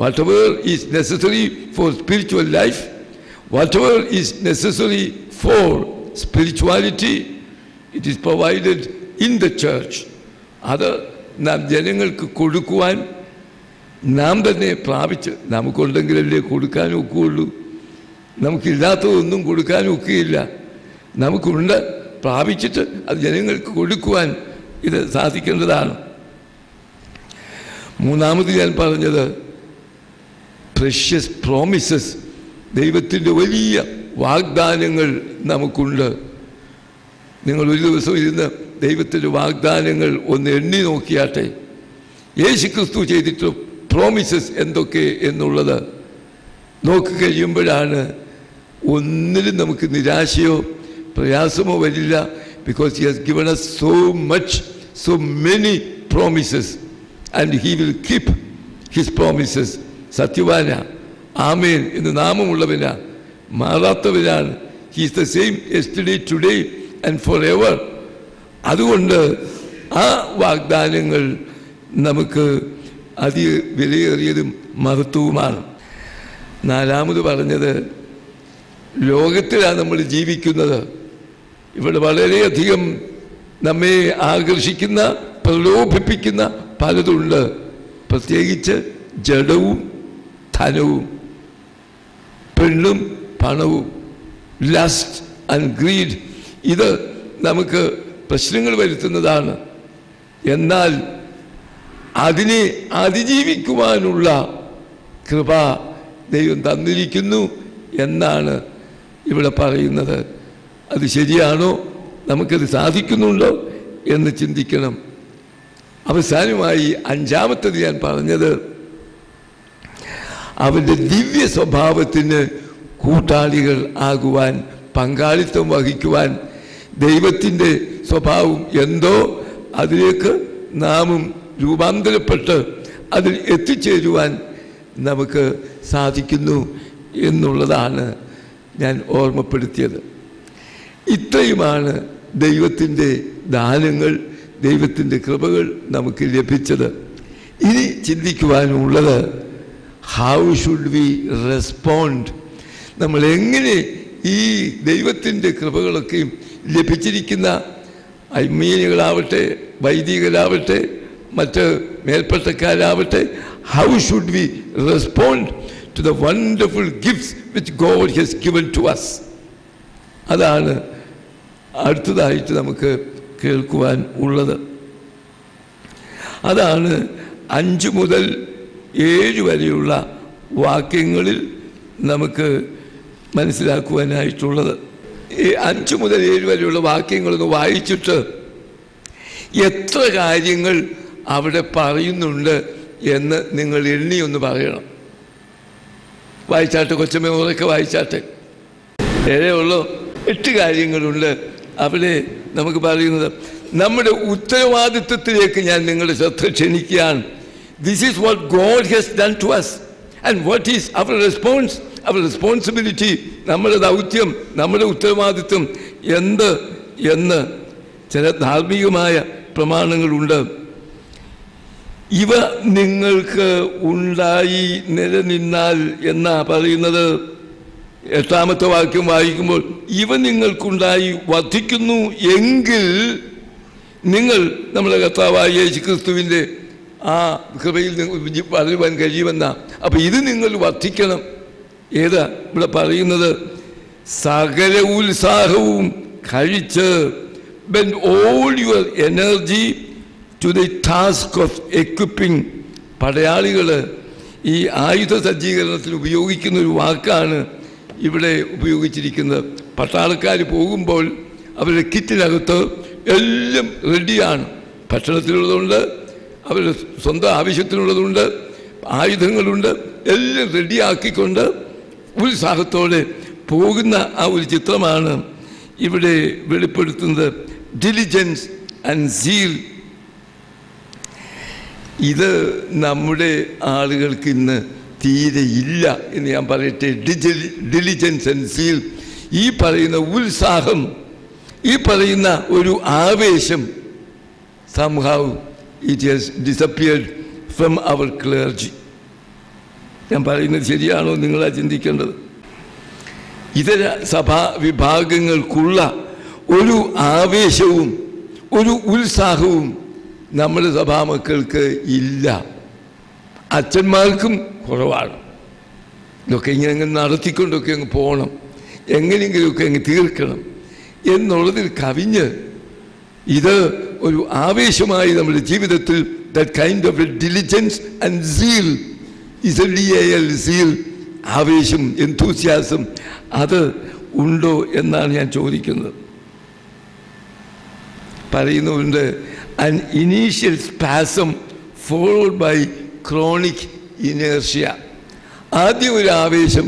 whatever is necessary for spiritual life, whatever is necessary for spirituality, it is provided in the church. അത് നാം ജനങ്ങൾക്ക് കൊടുക്കുവാൻ നാം തന്നെ പ്രാപിച്ച്, നമുക്കുണ്ടെങ്കിലല്ലേ കൊടുക്കാനും ഒക്കുകയുള്ളൂ. നമുക്കില്ലാത്തതൊന്നും കൊടുക്കാനും ഒക്കുകയില്ല. നമുക്കുണ്ട്, പ്രാപിച്ചിട്ട് അത് ജനങ്ങൾക്ക് കൊടുക്കുവാൻ ഇത് സാധിക്കേണ്ടതാണ്. 3ാമത് ഞാൻ പറഞ്ഞത് പ്രഷ്യസ് പ്രോമിസസ്, ദൈവത്തിൻ്റെ വലിയ വാഗ്ദാനങ്ങൾ നമുക്കുണ്ട്. നിങ്ങൾ ഒരു ദിവസം ഇരുന്ന് ദൈവത്തിൻ്റെ വാഗ്ദാനങ്ങൾ ഒന്ന് എണ്ണി നോക്കിയാട്ടെ. യേശുക്രിസ്തു ചെയ്തിട്ട് പ്രോമിസസ് എന്തൊക്കെ എന്നുള്ളത് നോക്കിക്കഴിയുമ്പോഴാണ് ഒന്നിലും നമുക്ക് നിരാശയോ പ്രയാസമോ വരില്ല. Because he has given us so many promises and he will keep his promises. സത്യവാന, ആമേൻ എന്ന് നാമമുള്ളവനാ, മാറാത്തവനാണ്. He is the same yesterday, today and forever. അതുകൊണ്ട് ആ വാഗ്ദാനങ്ങൾ നമുക്ക് വിലയേറിയതും മഹത്വവുമാണ്. നാലാമത് പറഞ്ഞത്, ലോകത്തിലാണ് നമ്മൾ ജീവിക്കുന്നത്. ഇവിടെ വളരെയധികം നമ്മെ ആകർഷിക്കുന്ന, പ്രലോഭിപ്പിക്കുന്ന പലതുണ്ട്. പ്രത്യേകിച്ച് ജഡവും ധനവും, പെണ്ണും പണവും, ലസ്റ്റ് ആൻഡ് ഗ്രീഡ്. ഇത് നമുക്ക് പ്രശ്നങ്ങൾ വരുത്തുന്നതാണ്. എന്നാൽ അതിനെ അതിജീവിക്കുവാനുള്ള കൃപ ദൈവം തന്നിരിക്കുന്നു എന്നാണ് ഇവിടെ പറയുന്നത്. അത് ശരിയാണോ? നമുക്കത് സാധിക്കുന്നുണ്ടോ എന്ന് ചിന്തിക്കണം. അവസാനമായി അഞ്ചാമത്തത് ഞാൻ പറഞ്ഞത്, അവൻ്റെ ദിവ്യ സ്വഭാവത്തിന് കൂട്ടാളികൾ ആകുവാൻ, പങ്കാളിത്തം വഹിക്കുവാൻ, ദൈവത്തിൻ്റെ സ്വഭാവം എന്തോ അതിലേക്ക് നാമും രൂപാന്തരപ്പെട്ട് അതിൽ എത്തിച്ചേരുവാൻ നമുക്ക് സാധിക്കുന്നു എന്നുള്ളതാണ് ഞാൻ ഓർമ്മപ്പെടുത്തിയത്. ഇത്രയുമാണ് ദൈവത്തിൻ്റെ ദാനങ്ങൾ, ദൈവത്തിൻ്റെ കൃപകൾ നമുക്ക് ലഭിച്ചത്. ഇനി ചിന്തിക്കുവാനുള്ളത്, ഹൗ ഷുഡ് വി റെസ്പോണ്ട്? നമ്മൾ എങ്ങനെ ഈ ദൈവത്തിൻ്റെ കൃപകളൊക്കെയും ലഭിച്ചിരിക്കുന്ന അയ്മീനികളാവട്ടെ, വൈദികരാവട്ടെ, മറ്റ് മേൽപ്പട്ടക്കാരാവട്ടെ, how should we respond to the wonderful gifts which God has given to us? അതാണ് അടുത്തതായിട്ട് നമുക്ക് കേൾക്കുവാൻ ഉള്ളത്. അതാണ് 5 മുതൽ 7 വരെയുള്ള വാക്യങ്ങളിൽ നമുക്ക് മനസ്സിലാക്കുവാനായിട്ടുള്ളത്. ഈ 5 മുതൽ 7 വരെയുള്ള വാക്യങ്ങളൊന്ന് വായിച്ചിട്ട് എത്ര കാര്യങ്ങൾ അവിടെ പറയുന്നുണ്ട് എന്ന് നിങ്ങൾ എണ്ണിയൊന്ന് പറയണം. വായിച്ചാട്ടെ, കൊച്ചമ്മ ഉറക്കെ വായിച്ചാട്ടെ. 7 ഉള്ളൂ. 8 കാര്യങ്ങളുണ്ട് അവിടെ നമുക്ക് പറയുന്നത്. നമ്മുടെ ഉത്തരവാദിത്വത്തിലേക്ക് ഞാൻ നിങ്ങളുടെ ശ്രദ്ധ ക്ഷണിക്കുകയാണ്. This is what God has done to us and what is our response, our responsibility. നമ്മുടെ ദൗത്യം, നമ്മുടെ ഉത്തരവാദിത്വം എന്ത് എന്ന് ചില ധാർമ്മികമായ പ്രമാണങ്ങളുണ്ട്. ഇവ നിങ്ങൾക്ക് ഉണ്ടായി നിലനിന്നാൽ എന്നാ പറയുന്നത്. 8ാമത്തെ വാക്യം വായിക്കുമ്പോൾ, ഇവ നിങ്ങൾക്കുണ്ടായി വർദ്ധിക്കുന്നു എങ്കിൽ നിങ്ങൾ നമ്മുടെ കർത്താവായ യേശു ക്രിസ്തുവിൻ്റെ ആ കൃപയിൽ വളരുവാൻ കഴിയുമെന്നാ. അപ്പം ഇത് നിങ്ങൾ വർദ്ധിക്കണം. ഏതാ ഇവിടെ പറയുന്നത്? സകല ഉത്സാഹവും കഴിച്ച് bend all your energy to the task of equipping. പടയാളികൾ ഈ ആയുധ സജ്ജീകരണത്തിൽ ഉപയോഗിക്കുന്ന ഒരു വാക്കാണ് ഇവിടെ ഉപയോഗിച്ചിരിക്കുന്നത്. പട്ടാളക്കാർ പോകുമ്പോൾ അവരുടെ കിറ്റിനകത്ത് എല്ലാം റെഡിയാണ്. ഭക്ഷണത്തിനുള്ളതുണ്ട്, അവരുടെ സ്വന്തം ആവശ്യത്തിനുള്ളതുണ്ട്, ആയുധങ്ങളുണ്ട്, എല്ലാം റെഡിയാക്കിക്കൊണ്ട് ഉത്സാഹത്തോടെ പോകുന്ന ആ ഒരു ചിത്രമാണ് ഇവിടെ വെളിപ്പെടുത്തുന്നത്. Diligence and seal. ഇത് നമ്മുടെ ആളുകൾക്ക് ഇന്ന് തീരെ ഇല്ല എന്ന് ഞാൻ പറയട്ടെ. ഡിലിജൻസ് ആൻഡ് സീൽ, ഈ പറയുന്ന ഉത്സാഹം, ഈ പറയുന്ന ഒരു ആവേശം, somehow it has disappeared from our clergy. ഞാൻ പറയുന്നത് ശരിയാണോ നിങ്ങളാ ചിന്തിക്കേണ്ടത്. ഇതര സഭാ വിഭാഗങ്ങൾക്കുള്ള ഒരു ആവേശവും ഒരു ഉത്സാഹവും നമ്മുടെ സഭാമക്കൾക്ക് ഇല്ല. അച്ഛന്മാർക്കും കുറവാണ്. ഇതൊക്കെ ഇങ്ങനെ നടത്തിക്കൊണ്ടൊക്കെ അങ്ങ് പോകണം, എങ്ങനെയെങ്കിലുമൊക്കെ അങ്ങ് തീർക്കണം എന്നുള്ളതിൽ കവിഞ്ഞ് ഇത് ഒരു ആവേശമായി നമ്മുടെ ജീവിതത്തിൽ that kind of a diligence and zeal is a real zeal, ആവേശം, enthusiasm, അത് ഉണ്ടോ എന്നാണ് ഞാൻ ചോദിക്കുന്നത്. പറയുന്നുണ്ട്, an initial spasm followed by chronic inertia. ആദ്യം ഒരു ആവേശം,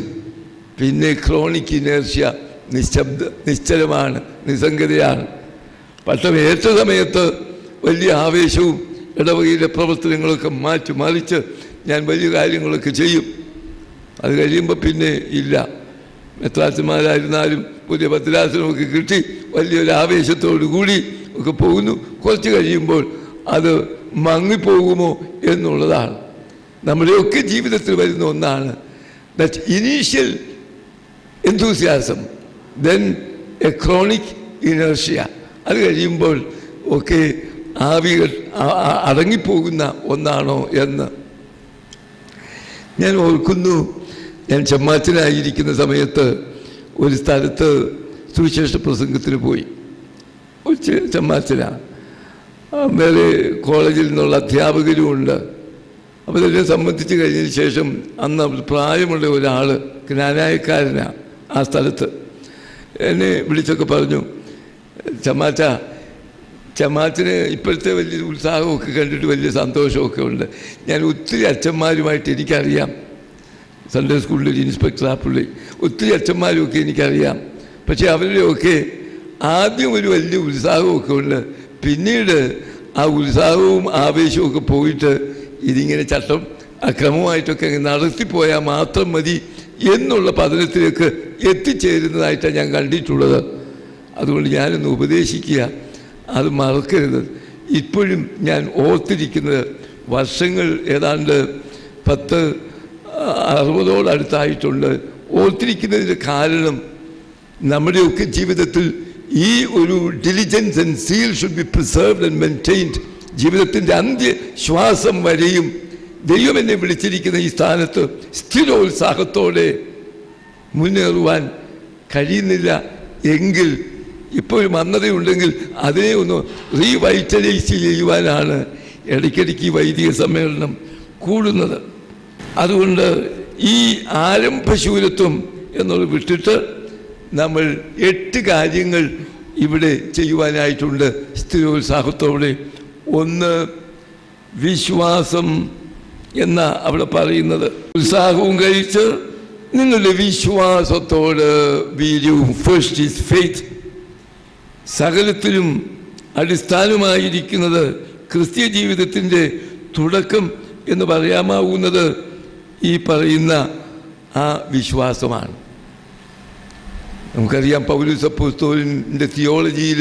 പിന്നെ ക്രോണിക് ഇനേർഷ്യ, നിശ്ചലമാണ്, നിസ്സംഗതയാണ്. പക്ഷേ ഏറ്റ സമയത്ത് വലിയ ആവേശവും ഇടവകയിലെ പ്രവർത്തനങ്ങളൊക്കെ മാറ്റി മറിച്ച് ഞാൻ വലിയ കാര്യങ്ങളൊക്കെ ചെയ്യും. അത് കഴിയുമ്പോൾ പിന്നെ ഇല്ല. മെത്രാച്ചന്മാരായിരുന്നാലും പുതിയ ഭദ്രാസനമൊക്കെ കിട്ടി വലിയൊരു ആവേശത്തോടു കൂടി ഒക്കെ പോകുന്നു. കുറച്ച് കഴിയുമ്പോൾ അത് മങ്ങിപ്പോകുമോ എന്നുള്ളതാണ്. നമ്മുടെയൊക്കെ ജീവിതത്തിൽ വരുന്ന ഒന്നാണ്. that initial enthusiasm, then a chronic inertia. അത് കഴിയുമ്പോൾ ഒക്കെ ആവികൾ അടങ്ങിപ്പോകുന്ന ഒന്നാണോ എന്ന് ഞാൻ ഓർക്കുന്നു. ഞാൻ ചെമ്മാച്ചനായിരിക്കുന്ന സമയത്ത് ഒരു സ്ഥലത്ത് സുവിശേഷ പ്രസംഗത്തിന് പോയി. ചെമ്മാച്ചന വേറെ കോളേജിൽ നിന്നുള്ള അധ്യാപകരുമുണ്ട്. അപ്പോൾ ഇതെല്ലാം സംബന്ധിച്ച് കഴിഞ്ഞതിന് ശേഷം അന്ന് പ്രായമുള്ള ഒരാൾ ജ്ഞാനായക്കാരനാണ് ആ സ്ഥലത്ത്. എന്നെ വിളിച്ചൊക്കെ പറഞ്ഞു, ചമ്മാച്ചന് ഇപ്പോഴത്തെ വലിയ ഉത്സാഹമൊക്കെ കണ്ടിട്ട് വലിയ സന്തോഷമൊക്കെ ഉണ്ട്. ഞാൻ ഒത്തിരി അച്ഛന്മാരുമായിട്ട് എനിക്കറിയാം. സൺഡേ സ്കൂളിലൊരു ഇൻസ്പെക്ടർ ആ പുള്ളി, ഒത്തിരി അച്ഛന്മാരുമൊക്കെ എനിക്കറിയാം. പക്ഷേ അവരുടെയൊക്കെ ആദ്യം ഒരു വലിയ ഉത്സാഹമൊക്കെ ഉണ്ട്. പിന്നീട് ആ ഉത്സാഹവും ആവേശവും ഒക്കെ പോയിട്ട് ഇതിങ്ങനെ ചട്ടം അക്രമമായിട്ടൊക്കെ നടത്തിപ്പോയാൽ മാത്രം മതി എന്നുള്ള പതനത്തിലേക്ക് എത്തിച്ചേരുന്നതായിട്ടാണ് ഞാൻ കണ്ടിട്ടുള്ളത്. അതുകൊണ്ട് ഞാനൊന്ന് ഉപദേശിക്കുക, അത് മറക്കരുത്. ഇപ്പോഴും ഞാൻ ഓർത്തിരിക്കുന്നത് വർഷങ്ങൾ ഏതാണ്ട് 10-60 ഓർത്തിരിക്കുന്നതിൻ്റെ കാരണം നമ്മുടെയൊക്കെ ജീവിതത്തിൽ ഈ ഒരു diligence and seal should be preserved and maintained. ജീവിതത്തിൻ്റെ അന്ത്യശ്വാസം വരെയും ദൈവം എന്നെ വിളിച്ചിരിക്കുന്ന ഈ സ്ഥാനത്ത് സ്ഥിരോത്സാഹത്തോടെ മുന്നേറുവാൻ കഴിയുന്നില്ല എങ്കിൽ, ഇപ്പോഴും മന്ദതയുണ്ടെങ്കിൽ അതിനെ ഒന്ന് റീവൈറ്റലൈസ് ചെയ്യുവാനാണ് ഇടയ്ക്കിടയ്ക്ക് ഈ വൈദിക സമ്മേളനം കൂടുന്നത്. അതുകൊണ്ട് ഈ ആരംഭശൂരത്വം എന്നുള്ളത് വിട്ടിട്ട് നമ്മൾ 8 കാര്യങ്ങൾ ഇവിടെ ചെയ്യുവാനായിട്ടുണ്ട് സ്ഥിരോത്സാഹത്തോടെ. ഒന്ന്, വിശ്വാസം എന്ന അവിടെ പറയുന്നത്. ഉത്സാഹവും കഴിച്ച് നിങ്ങളുടെ വിശ്വാസത്തോട് വീര്യവും. First is faith. സകലത്തിലും അടിസ്ഥാനമായിരിക്കുന്നത് ക്രിസ്തീയ ജീവിതത്തിൻ്റെ തുടക്കം എന്ന് പറയാമാവുന്നത് ഈ പറയുന്ന ആ വിശ്വാസമാണ്. നമുക്കറിയാം പൗലോസ് അപ്പോസ്തലൻ്റെ തിയോളജിയിൽ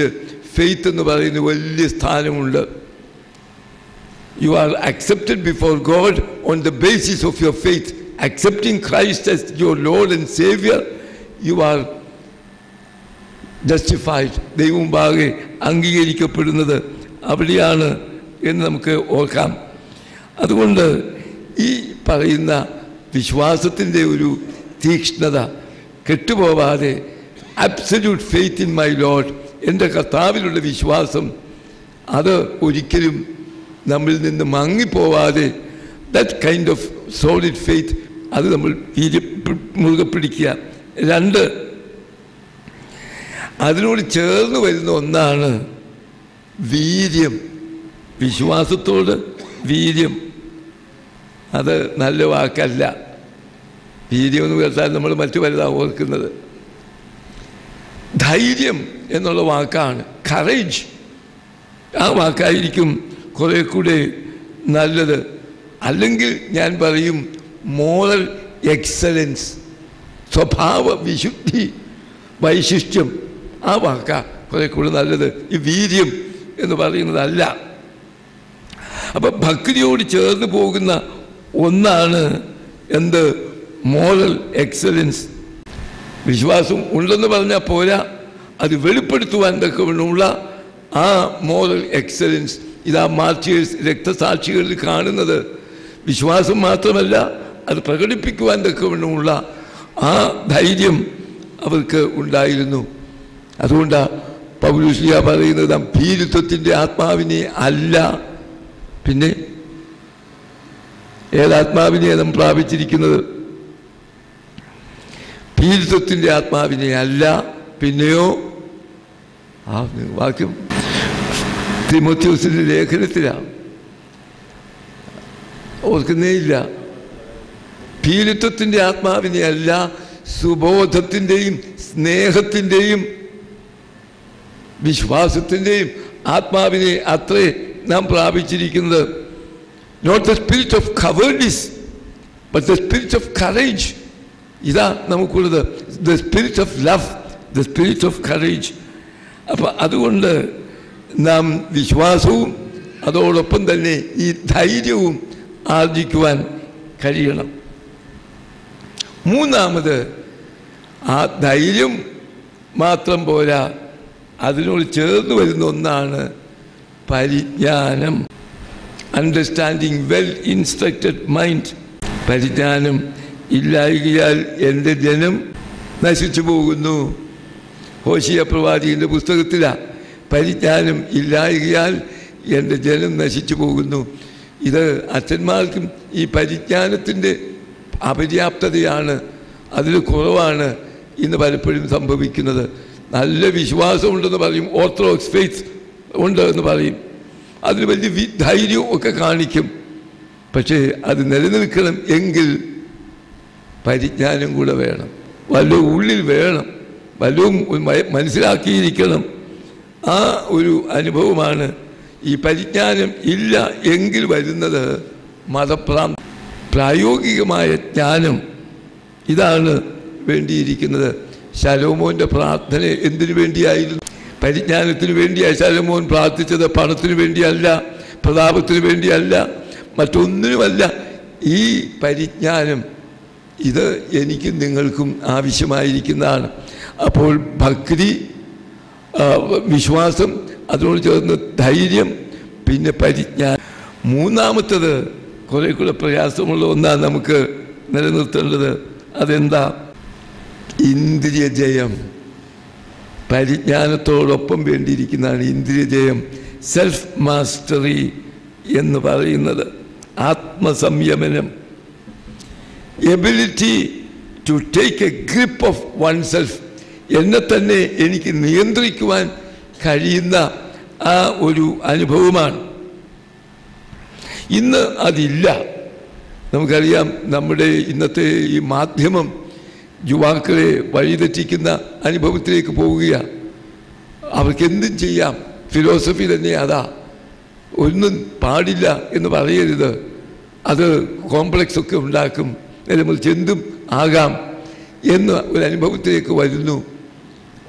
ഫെയ്ത്ത് എന്ന് പറയുന്ന വലിയ സ്ഥാനമുണ്ട്. You are accepted before God on the basis of your faith. Accepting Christ as your Lord and Savior, you are justified. ദൈവം മുമ്പാകെ അംഗീകരിക്കപ്പെടുന്നത് അവിടെയാണ് എന്ന് നമുക്ക് ഓർക്കാം. അതുകൊണ്ട് ഈ പറയുന്ന വിശ്വാസത്തിൻ്റെ ഒരു തീക്ഷ്ണത കെട്ടുപോവാതെ, absolute faith in my lord, എൻ്റെ കർത്താവിലുള്ള വിശ്വാസം, അത് ഒരിക്കലും നമ്മിൽ നിന്ന് മങ്ങിപ്പോവാതെ, that kind of solid faith, അത് നമ്മൾ മുറുകെ പിടിക്കുക. 2, അതിനോട് ചേർന്ന് വരുന്ന ഒന്നാണ് വീര്യം. വിശ്വാസത്തോട് വീര്യം. അത് നല്ല വാക്കല്ല. വീര്യം എന്ന് കേട്ടാൽ നമ്മൾ മറ്റു പലതാണ് ഓർക്കുന്നത്. ധൈര്യം എന്നുള്ള വാക്കാണ്, കറേജ്. ആ വാക്കായിരിക്കും കുറേ കൂടെ നല്ലത്. അല്ലെങ്കിൽ ഞാൻ പറയും മോറൽ എക്സലൻസ്, സ്വഭാവ വിശുദ്ധി, വൈശിഷ്ട്യം. ആ വാക്കാ കുറേ കൂടെ നല്ലത്. ഈ വീര്യം എന്ന് പറയുന്നതല്ല. അപ്പം ഭക്തിയോട് ചേർന്ന് പോകുന്ന ഒന്നാണ് എന്ത്? Moral excellence. വിശ്വാസം ഉണ്ടെന്ന് പറഞ്ഞാൽ പോരാ, അത് വെളിപ്പെടുത്തുവാൻ തക്കവണ്ണമുള്ള ആ മോറൽ എക്സലൻസ്. ഇതാ മാർട്ടിയേഴ്സ്, രക്തസാക്ഷികളിൽ കാണുന്നത്. വിശ്വാസം മാത്രമല്ല, അത് പ്രകടിപ്പിക്കുവാൻ തക്കവണ്ണമുള്ള ആ ധൈര്യം അവർക്ക് ഉണ്ടായിരുന്നു. അതുകൊണ്ടാണ് പൗലോസ്ലീഹ പറയുന്നത്, നാം ഭീരുത്വത്തിൻ്റെ ആത്മാവിനെ അല്ല, പിന്നെ ഏതാത്മാവിനെയാണ് നാം പ്രാപിച്ചിരിക്കുന്നത്? ഭീരുത്വത്തിൻ്റെ ആത്മാവിനെ അല്ല, പിന്നെയോ ആ വാക്യം തിമോഥെയോസിന്റെ ലേഖനത്തിലാണ്, ഓർക്കുന്നേയില്ല. ഭീരുത്വത്തിൻ്റെ ആത്മാവിനെ അല്ല, സുബോധത്തിൻ്റെയും സ്നേഹത്തിൻ്റെയും വിശ്വാസത്തിൻ്റെയും ആത്മാവിനെ അത്രേ നാം പ്രാപിച്ചിരിക്കുന്നത്. Not the spirit of cowardice but the spirit of courage. ഇതാ നമുക്കുള്ളത്, the spirit of love, the spirit of courage. അപ്പം അതുകൊണ്ട് നാം വിശ്വാസവും അതോടൊപ്പം തന്നെ ഈ ധൈര്യവും ആർജിക്കുവാൻ കഴിയണം. മൂന്നാമത് ആ ധൈര്യം മാത്രം പോരാ, അതിനോട് ചേർന്ന് വരുന്ന ഒന്നാണ് പരിജ്ഞാനം. Understanding well instructed mind. പരിജ്ഞാനം ഇല്ലായകയാൽ എൻ്റെ ജനം നശിച്ചു പോകുന്നു. ഹോശിയ പ്രവാചകൻ്റെ പുസ്തകത്തിലാണ് പരിജ്ഞാനം ഇല്ലായകയാൽ എൻ്റെ ജനം നശിച്ചു പോകുന്നു. ഇത് അച്ഛന്മാർക്കും ഈ പരിജ്ഞാനത്തിൻ്റെ അപര്യാപ്തതയാണ്, അതിൽ കുറവാണ് ഇന്ന് പലപ്പോഴും സംഭവിക്കുന്നത്. നല്ല വിശ്വാസമുണ്ടെന്ന് പറയും, ഓർത്തഡോക്സ് ഫെയ്ത്ത് ഉണ്ട് എന്ന് പറയും, അതിന് വലിയ ധൈര്യവും ഒക്കെ കാണിക്കും. പക്ഷേ അത് നിലനിൽക്കണം എങ്കിൽ പരിജ്ഞാനം കൂടെ വേണം, വല്ലതും ഉള്ളിൽ വേണം, വല്ലതും മനസ്സിലാക്കിയിരിക്കണം. ആ ഒരു അനുഭവമാണ്. ഈ പരിജ്ഞാനം ഇല്ല എങ്കിൽ വരുന്നത് മതഭ്രാന്തി. പ്രായോഗികമായ ജ്ഞാനം ഇതാണ് വേണ്ടിയിരിക്കുന്നത്. ശലോമോൻ്റെ പ്രാർത്ഥന എന്തിനു വേണ്ടിയായിരുന്നു? പരിജ്ഞാനത്തിന് വേണ്ടിയായി ശലോമോൻ പ്രാർത്ഥിച്ചത്. പണത്തിന് വേണ്ടിയല്ല, പ്രതാപത്തിന് വേണ്ടിയല്ല, മറ്റൊന്നിനുമല്ല. ഈ പരിജ്ഞാനം ഇത് എനിക്കും നിങ്ങൾക്കും ആവശ്യമായിരിക്കുന്നതാണ്. അപ്പോൾ ഭക്തി, വിശ്വാസം, അതിനോട് ചേർന്ന് ധൈര്യം, പിന്നെ പരിജ്ഞാനം. മൂന്നാമത്തത് കുറേ കൂടെ പ്രയാസമുള്ള ഒന്നാണ് നമുക്ക് നിലനിർത്തേണ്ടത്. അതെന്താ? ഇന്ദ്രിയജയം. പരിജ്ഞാനത്തോടൊപ്പം വേണ്ടിയിരിക്കുന്നതാണ് ഇന്ദ്രിയജയം, സെൽഫ് മാസ്റ്ററി എന്ന് പറയുന്നത്. ആത്മസംയമനം, ability to take a grip of oneself. എന്നെ തന്നെ എനിക്ക് നിയന്ത്രിക്കുവാൻ കഴിയുന്ന ആ ഒരു അനുഭവമാണ്. ഇന്ന് അതില്ല. നമുക്കറിയാം, നമ്മുടെ ഇന്നത്തെ ഈ മാധ്യമം യുവാക്കളെ വഴിതെറ്റിക്കുന്ന അനുഭവത്തിലേക്ക് പോവുകയാണ്. അവർക്ക് എന്തും ചെയ്യാം. ഫിലോസഫി തന്നെ അതാ, ഒന്നും പാടില്ല എന്ന് പറയരുത്, അത് കോംപ്ലക്സ് ഒക്കെ ഉണ്ടാക്കും, മറിച്ച് എന്തും ആകാം എന്ന ഒരു അനുഭവത്തിലേക്ക് വരുന്നു.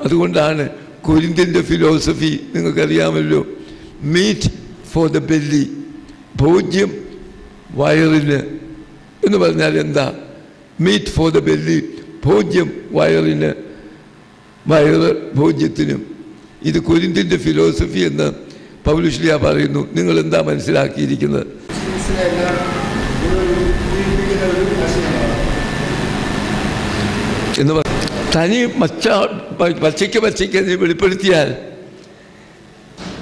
അതുകൊണ്ടാണ് കൊരിന്ത്യൻ്റെ ഫിലോസഫി നിങ്ങൾക്കറിയാമല്ലോ, മീറ്റ് ഫോർ ദ ബെല്ലി, ഭോജ്യം വയറിന് എന്ന് പറഞ്ഞാൽ എന്താ? മീറ്റ് ഫോർ ദ ബെല്ലി, ഭോജ്യം വയറിന്, വയറ് ഭോജ്യത്തിനും. ഇത് കൊരിന്ത്യൻ്റെ ഫിലോസഫി എന്ന് പൗലോസ്ലീഹ പറയുന്നു. നിങ്ങൾ എന്താ മനസ്സിലാക്കിയിരിക്കുന്നത്? എന്ന് തനി പച്ചയ്ക്ക് വെളിപ്പെടുത്തിയാൽ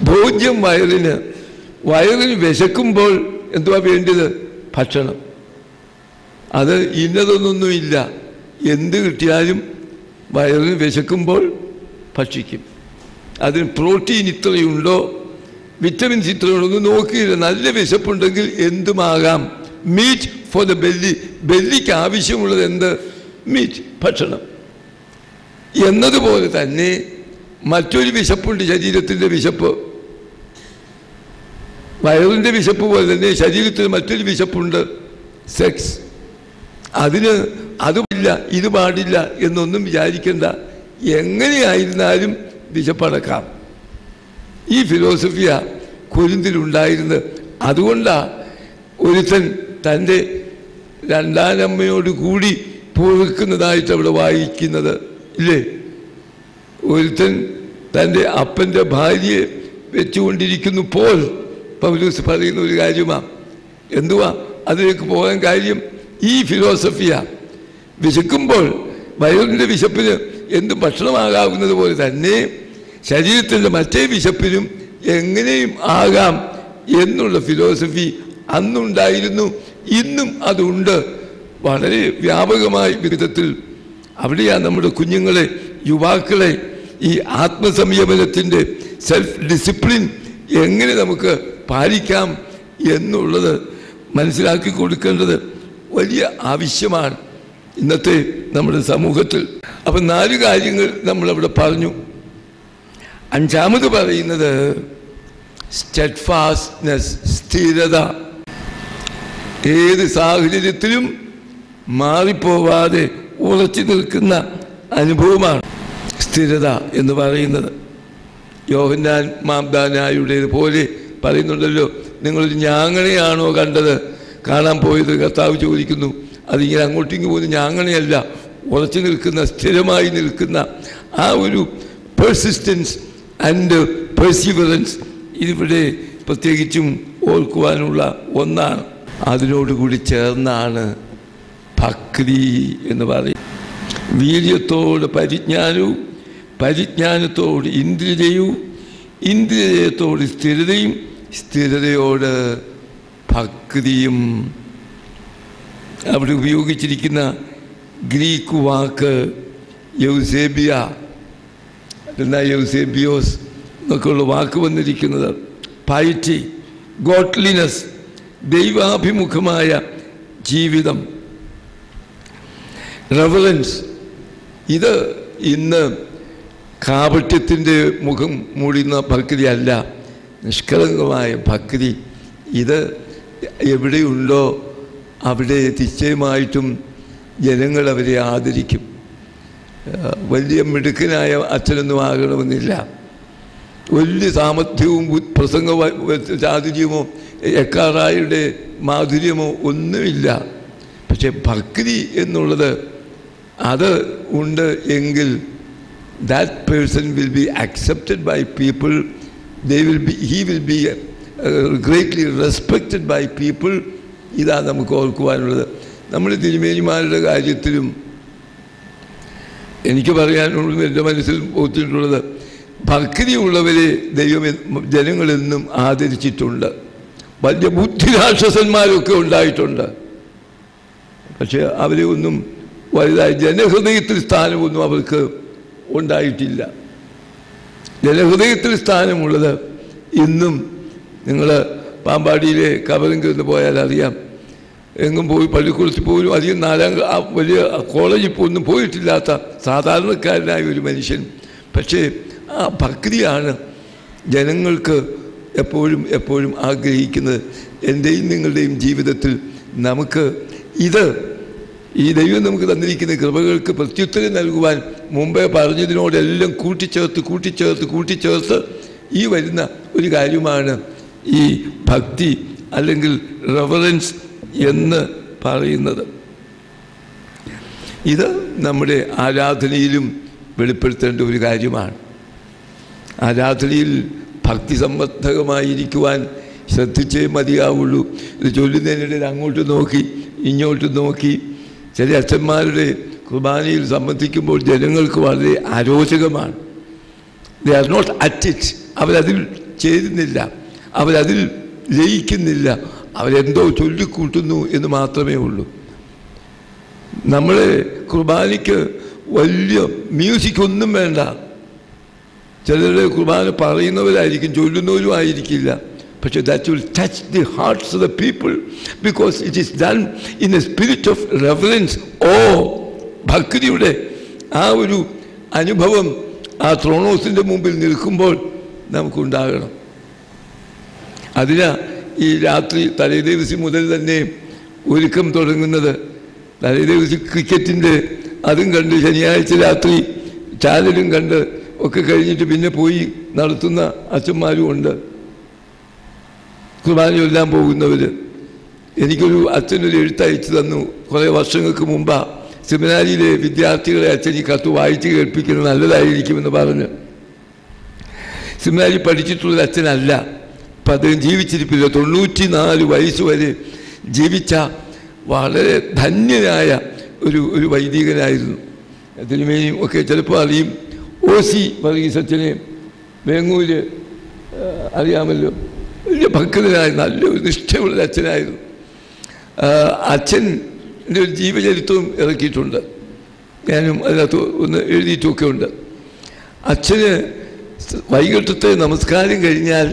ഭോജ്യം വയറിന്, വയറിന് വിശക്കുമ്പോൾ എന്തുവാ വേണ്ടത്? ഭക്ഷണം. അത് ഇന്നതൊന്നൊന്നുമില്ല, എന്ത് കിട്ടിയാലും വയറിന് വിശക്കുമ്പോൾ ഭക്ഷിക്കും. അതിന് പ്രോട്ടീൻ ഇത്രയുണ്ടോ, വിറ്റമിൻസ് ഇത്രയുണ്ടോ ഒന്നും നോക്കിയില്ല. നല്ല വിശപ്പുണ്ടെങ്കിൽ എന്തുമാകാം. Meat for the belly. ബെല്ലിക്ക് ആവശ്യമുള്ളത് എന്ത്? മീറ്റ്, ഭക്ഷണം. എന്നതുപോലെ തന്നെ മറ്റൊരു വിശപ്പുണ്ട്, ശരീരത്തിൻ്റെ വിശപ്പ്. വയറിൻ്റെ വിശപ്പ് പോലെ തന്നെ ശരീരത്തിന് മറ്റൊരു വിശപ്പുണ്ട്, സെക്സ്. അതിന് അതുമില്ല ഇത് പാടില്ല എന്നൊന്നും വിചാരിക്കേണ്ട. എങ്ങനെയായിരുന്നാലും വിശപ്പടക്കാം. ഈ ഫിലോസഫിയാ കൊരിന്തിലുണ്ടായിരുന്നത്. അതുകൊണ്ടാണ് ഒരുത്തൻ തൻ്റെ രണ്ടാനമ്മയോട് കൂടി പൊറുക്കുന്നതായിട്ട് അവിടെ വായിക്കുന്നത് ഇല്ലേ? ഒരുത്തൻ തൻ്റെ അപ്പൻ്റെ ഭാര്യയെ വെച്ചുകൊണ്ടിരിക്കുന്നു പോൽ പൗലോസ് പറയുന്ന ഒരു കാര്യമാണ്. എന്തുവാ അതിലേക്ക് പോകാൻ കാര്യം? ഈ ഫിലോസഫിയാ. വിശക്കുമ്പോൾ വയറിൻ്റെ വിശപ്പിന് എന്തും ഭക്ഷണമാകാവുന്നത് പോലെ തന്നെ ശരീരത്തിൻ്റെ മറ്റേ വിശപ്പിനും എങ്ങനെയും ആകാം എന്നുള്ള ഫിലോസഫി അന്നുണ്ടായിരുന്നു, ഇന്നും അതുണ്ട്, വളരെ വ്യാപകമായ വിധത്തിൽ. അവിടെയാണ് നമ്മുടെ കുഞ്ഞുങ്ങളെ, യുവാക്കളെ ഈ ആത്മസംയമനത്തിൻ്റെ, സെൽഫ് ഡിസിപ്ലിൻ എങ്ങനെ നമുക്ക് പാലിക്കാം എന്നുള്ളത് മനസ്സിലാക്കി കൊടുക്കേണ്ടത് വലിയ ആവശ്യമാണ് ഇന്നത്തെ നമ്മുടെ സമൂഹത്തിൽ. അപ്പം 4 കാര്യങ്ങൾ നമ്മളവിടെ പറഞ്ഞു. 5ാമത് പറയുന്നത് സ്റ്റെഡ്ഫാസ്റ്റ്നെസ്, സ്ഥിരത. ഏത് സാഹചര്യത്തിലും മാറിപ്പോവാതെ ഉറച്ചു നിൽക്കുന്ന അനുഭവമാണ് സ്ഥിരത എന്ന് പറയുന്നത്. യോഹന്നാൻ മാംദാനായുടേത് പോലെ പറയുന്നുണ്ടല്ലോ, നിങ്ങളൊരു ഞാങ്ങണയാണോ കണ്ടത്? കാണാൻ പോയത് കർത്താവ് ചോദിക്കുന്നു. അതിങ്ങനെ അങ്ങോട്ടും പോകുന്ന ഞാങ്ങനെയല്ല, ഉറച്ചു നിൽക്കുന്ന, സ്ഥിരമായി നിൽക്കുന്ന ആ ഒരു പെർസിസ്റ്റൻസ് ആൻഡ് പെർസിവറൻസ് ഇതിവിടെ പ്രത്യേകിച്ചും ഓർക്കുവാനുള്ള ഒന്നാണ്. അതിനോടുകൂടി ചേർന്നാണ് ഭക്തി എന്ന് പറയും. വീര്യത്തോട് പരിജ്ഞാനവും, പരിജ്ഞാനത്തോട് ഇന്ദ്രിയവും, ഇന്ദ്രിയത്തോട് സ്ഥിരതയും, സ്ഥിരതയോട് ഭക്തിയും. അവിടെ ഉപയോഗിച്ചിരിക്കുന്ന ഗ്രീക്ക് വാക്ക് യൗസേബിയ, എന്നാൽ യൗസേബിയോസ് എന്നൊക്കെയുള്ള വാക്ക് വന്നിരിക്കുന്നത് പൈറ്റി, ഗോഡ്ലിനെസ്, ദൈവാഭിമുഖമായ ജീവിതം, റെവറൻസ്. ഇത് ഇന്ന് കാപട്യത്തിൻ്റെ മുഖം മൂടുന്ന ഭക്തി അല്ല, നിഷ്കളങ്കമായ ഭക്തി. ഇത് എവിടെയുണ്ടോ അവിടെ നിശ്ചയമായിട്ടും ജനങ്ങൾ അവരെ ആദരിക്കും. വലിയ മിടുക്കനായ അച്ഛനൊന്നും ആകണമെന്നില്ല, വലിയ സാമർഥ്യവും പ്രസംഗ ചാതുര്യമോ എക്കാറായുടെ മാധുര്യമോ ഒന്നുമില്ല. പക്ഷെ ഭക്തി എന്നുള്ളത് അത് ഉണ്ട് എങ്കിൽ that person will be accepted by people, he will be greatly respected by people. ഇതാണ് നമുക്ക് ഓർക്കുവാനുള്ളത്. നമ്മൾ തിരുമേനിമാരുടെ കാര്യത്തിലും എനിക്ക് പറയാനുള്ളത്, എൻ്റെ മനസ്സിൽ ബോധ്യപ്പെട്ടിട്ടുള്ളത്, ഭക്തിയുള്ളവരെ ദൈവം ജനങ്ങളെന്നും ആദരിച്ചിട്ടുണ്ട്. വലിയ ബുദ്ധിരാക്ഷസന്മാരൊക്കെ ഉണ്ടായിട്ടുണ്ട്, പക്ഷെ അവരെ ഒന്നും വലുതായി ജനഹൃദയത്തിൽ സ്ഥാനമൊന്നും അവർക്ക് ഉണ്ടായിട്ടില്ല. ജനഹൃദയത്തിൽ സ്ഥാനമുള്ളത് ഇന്നും നിങ്ങൾ പാമ്പാടിയിലെ കബറിങ്കൽ പോയാൽ അറിയാം. എങ്ങും പോയി പള്ളിക്കൂടത്തിൽ പോലും അധികം വലിയ കോളേജിൽ ഒന്നും പോയിട്ടില്ലാത്ത സാധാരണക്കാരനായ ഒരു മനുഷ്യൻ. പക്ഷേ ആ ഭക്തിയാണ് ജനങ്ങൾക്ക് എപ്പോഴും എപ്പോഴും ആഗ്രഹിക്കുന്നത്. എൻ്റെയും നിങ്ങളുടെയും ജീവിതത്തിൽ നമുക്ക് ഈ ദൈവം നമുക്ക് തന്നിരിക്കുന്ന കൃപകൾക്ക് പ്രത്യുത്തരം നൽകുവാൻ മുമ്പേ പറഞ്ഞതിനോടെല്ലാം കൂട്ടിച്ചേർത്ത് ഈ വരുന്ന ഒരു കാര്യമാണ് ഈ ഭക്തി അല്ലെങ്കിൽ റെവറൻസ് എന്ന് പറയുന്നത്. ഇത് നമ്മുടെ ആരാധനയിലും വെളിപ്പെടുത്തേണ്ട ഒരു കാര്യമാണ്. ആരാധനയിൽ ഭക്തി സംബന്ധമായിരിക്കുവാൻ ശ്രദ്ധിച്ചേ മതിയാവുള്ളൂ. ഇത് ചൊല്ലുന്നതിനിടയിൽ അങ്ങോട്ട് നോക്കി ഇങ്ങോട്ട് നോക്കി ചില അച്ഛന്മാരുടെ കുർബാനയിൽ സംബന്ധിക്കുമ്പോൾ ജനങ്ങൾക്ക് വളരെ അരോചകമാണ്. They are not at it. അവരതിൽ ചേരുന്നില്ല, അവരതിൽ ലയിക്കുന്നില്ല, അവരെന്തോ ചൊല്ലിക്കൂട്ടുന്നു എന്ന് മാത്രമേ ഉള്ളൂ. നമ്മളെ കുർബാനയ്ക്ക് വലിയ മ്യൂസിക് ഒന്നും വേണ്ട. ചിലരുടെ കുർബാന പറയുന്നവരായിരിക്കും, ചൊല്ലുന്നവരും ആയിരിക്കില്ല. പക്ഷേ that will touch the hearts of the people because it is done in a spirit of reverence. ഭക്തിയുടെ ആ ഒരു അനുഭവം ആ ത്രോണോസിൻ്റെ മുമ്പിൽ നിൽക്കുമ്പോൾ നമുക്കുണ്ടാകണം. അതിനാ ഈ രാത്രി തലേദിവസം മുതൽ തന്നെ ഒരുക്കം തുടങ്ങുന്നത്. തലേദിവസം ക്രിക്കറ്റിൻ്റെ അതും കണ്ട് ശനിയാഴ്ച രാത്രി ചാനലും കണ്ട് ഒക്കെ കഴിഞ്ഞിട്ട് പിന്നെ പോയി നടത്തുന്ന അച്ഛന്മാരും ഉണ്ട്. കുർബാന ചൊല്ലാൻ പോകുന്നവർ. എനിക്കൊരു അച്ഛനൊരു എഴുത്തയച്ചു തന്നു കുറേ വർഷങ്ങൾക്ക് മുമ്പാ. സെമിനാരിയിലെ വിദ്യാർത്ഥികളെ അച്ഛൻ ഈ കത്ത് വായിച്ച് കേൾപ്പിക്കുന്നത് നല്ലതായിരിക്കുമെന്ന് പറഞ്ഞ്. സെമിനാരി പഠിച്ചിട്ടുള്ളൊരു അച്ഛനല്ല, അപ്പം അദ്ദേഹം ജീവിച്ചിരിപ്പില്ല. 94 വയസ്സ് വരെ ജീവിച്ച വളരെ ധന്യനായ ഒരു വൈദികനായിരുന്നു. തിരുമേനിയും ഒക്കെ ചിലപ്പോൾ അറിയും. OC വർഗീസ് അച്ഛനെ വേങ്ങൂര് അറിയാമല്ലോ. വലിയ ഭക്തനായ നല്ലൊരു നിഷ്ഠയുള്ളൊരു അച്ഛനായിരുന്നു. അച്ഛൻ്റെ ഒരു ജീവചരിത്രവും ഇറക്കിയിട്ടുണ്ട്, ഞാനും അതിനകത്ത് ഒന്ന് എഴുതിയിട്ടുമൊക്കെ ഉണ്ട്. അച്ഛന് വൈകിട്ടത്തെ നമസ്കാരം കഴിഞ്ഞാൽ,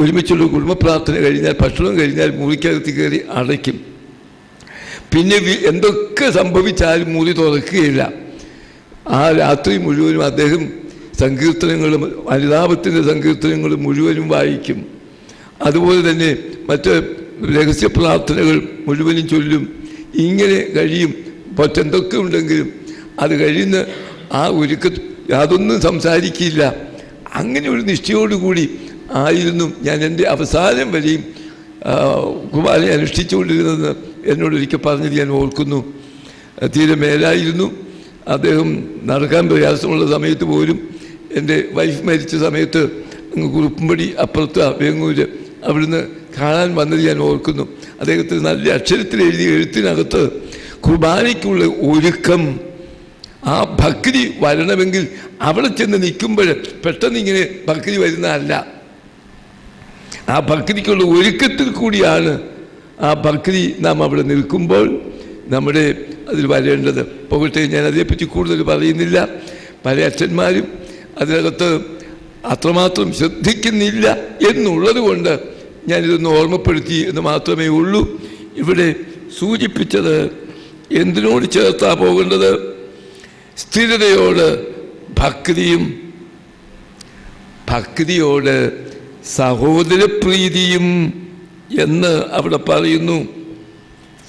ഒരുമിച്ചുള്ള കുടുംബ പ്രാർത്ഥന കഴിഞ്ഞാൽ, ഭക്ഷണം കഴിഞ്ഞാൽ മുറിക്കകത്ത് കയറി അടയ്ക്കും. പിന്നെ എന്തൊക്കെ സംഭവിച്ചാലും മുറി തുറക്കുകയില്ല. ആ രാത്രി മുഴുവനും അദ്ദേഹം സങ്കീർത്തനങ്ങളും അനുതാപത്തിൻ്റെ സങ്കീർത്തനങ്ങളും മുഴുവനും വായിക്കും. അതുപോലെ തന്നെ മറ്റ് രഹസ്യ പ്രാർത്ഥനകൾ മുഴുവനും ചൊല്ലും. ഇങ്ങനെ കഴിയും. മറ്റെന്തൊക്കെ ഉണ്ടെങ്കിലും അത് കഴിയുന്ന ആ യാതൊന്നും സംസാരിക്കില്ല. അങ്ങനെ ഒരു നിഷ്ഠയോടുകൂടി ആയിരുന്നു ഞാൻ എൻ്റെ അവസാനം വരെയും കുർബാന അനുഷ്ഠിച്ചുകൊണ്ടിരുന്നതെന്ന് എന്നോടൊരിക്കൽ പറഞ്ഞത് ഞാൻ ഓർക്കുന്നു. തീരെ മേലായിരുന്നു. അദ്ദേഹം നടക്കാൻ പ്രയാസമുള്ള സമയത്ത് പോലും എൻ്റെ വൈഫ് മരിച്ച സമയത്ത് അങ്ങ് കുറുപ്പുംപടി അപ്പുറത്ത് വേങ്ങൂര് അവിടുന്ന് കാണാൻ വന്നത് ഞാൻ ഓർക്കുന്നു. അദ്ദേഹത്തിന് നല്ല അക്ഷരത്തിൽ എഴുതിയ എഴുത്തിനകത്ത് കുർബാനയ്ക്കുള്ള ഒരുക്കം, ആ ഭക്തി വരണമെങ്കിൽ അവിടെ ചെന്ന് നിൽക്കുമ്പോൾ പെട്ടെന്ന് ഇങ്ങനെ ഭക്തി വരുന്നതല്ല. ആ ഭക്തിക്കുള്ള ഒരുക്കത്തിൽ കൂടിയാണ് ആ ഭക്തി നാം അവിടെ നിൽക്കുമ്പോൾ നമ്മുടെ അതിൽ വരേണ്ടത്. പോകട്ടെ, ഞാൻ അതേപ്പറ്റി കൂടുതൽ പറയുന്നില്ല. പല അച്ഛന്മാരും അതിനകത്ത് അത്രമാത്രം ശ്രദ്ധിക്കുന്നില്ല എന്നുള്ളത് കൊണ്ട് ഞാനിതൊന്ന് ഓർമ്മപ്പെടുത്തി എന്ന് മാത്രമേ ഉള്ളൂ. ഇവിടെ സൂചിപ്പിച്ചത് എന്തിനോട് ചേർത്താ പോകേണ്ടത്? സ്ഥിരതയോട് ഭക്തിയും, ഭക്തിയോട് സഹോദരപ്രീതിയും എന്ന് അവിടെ പറയുന്നു.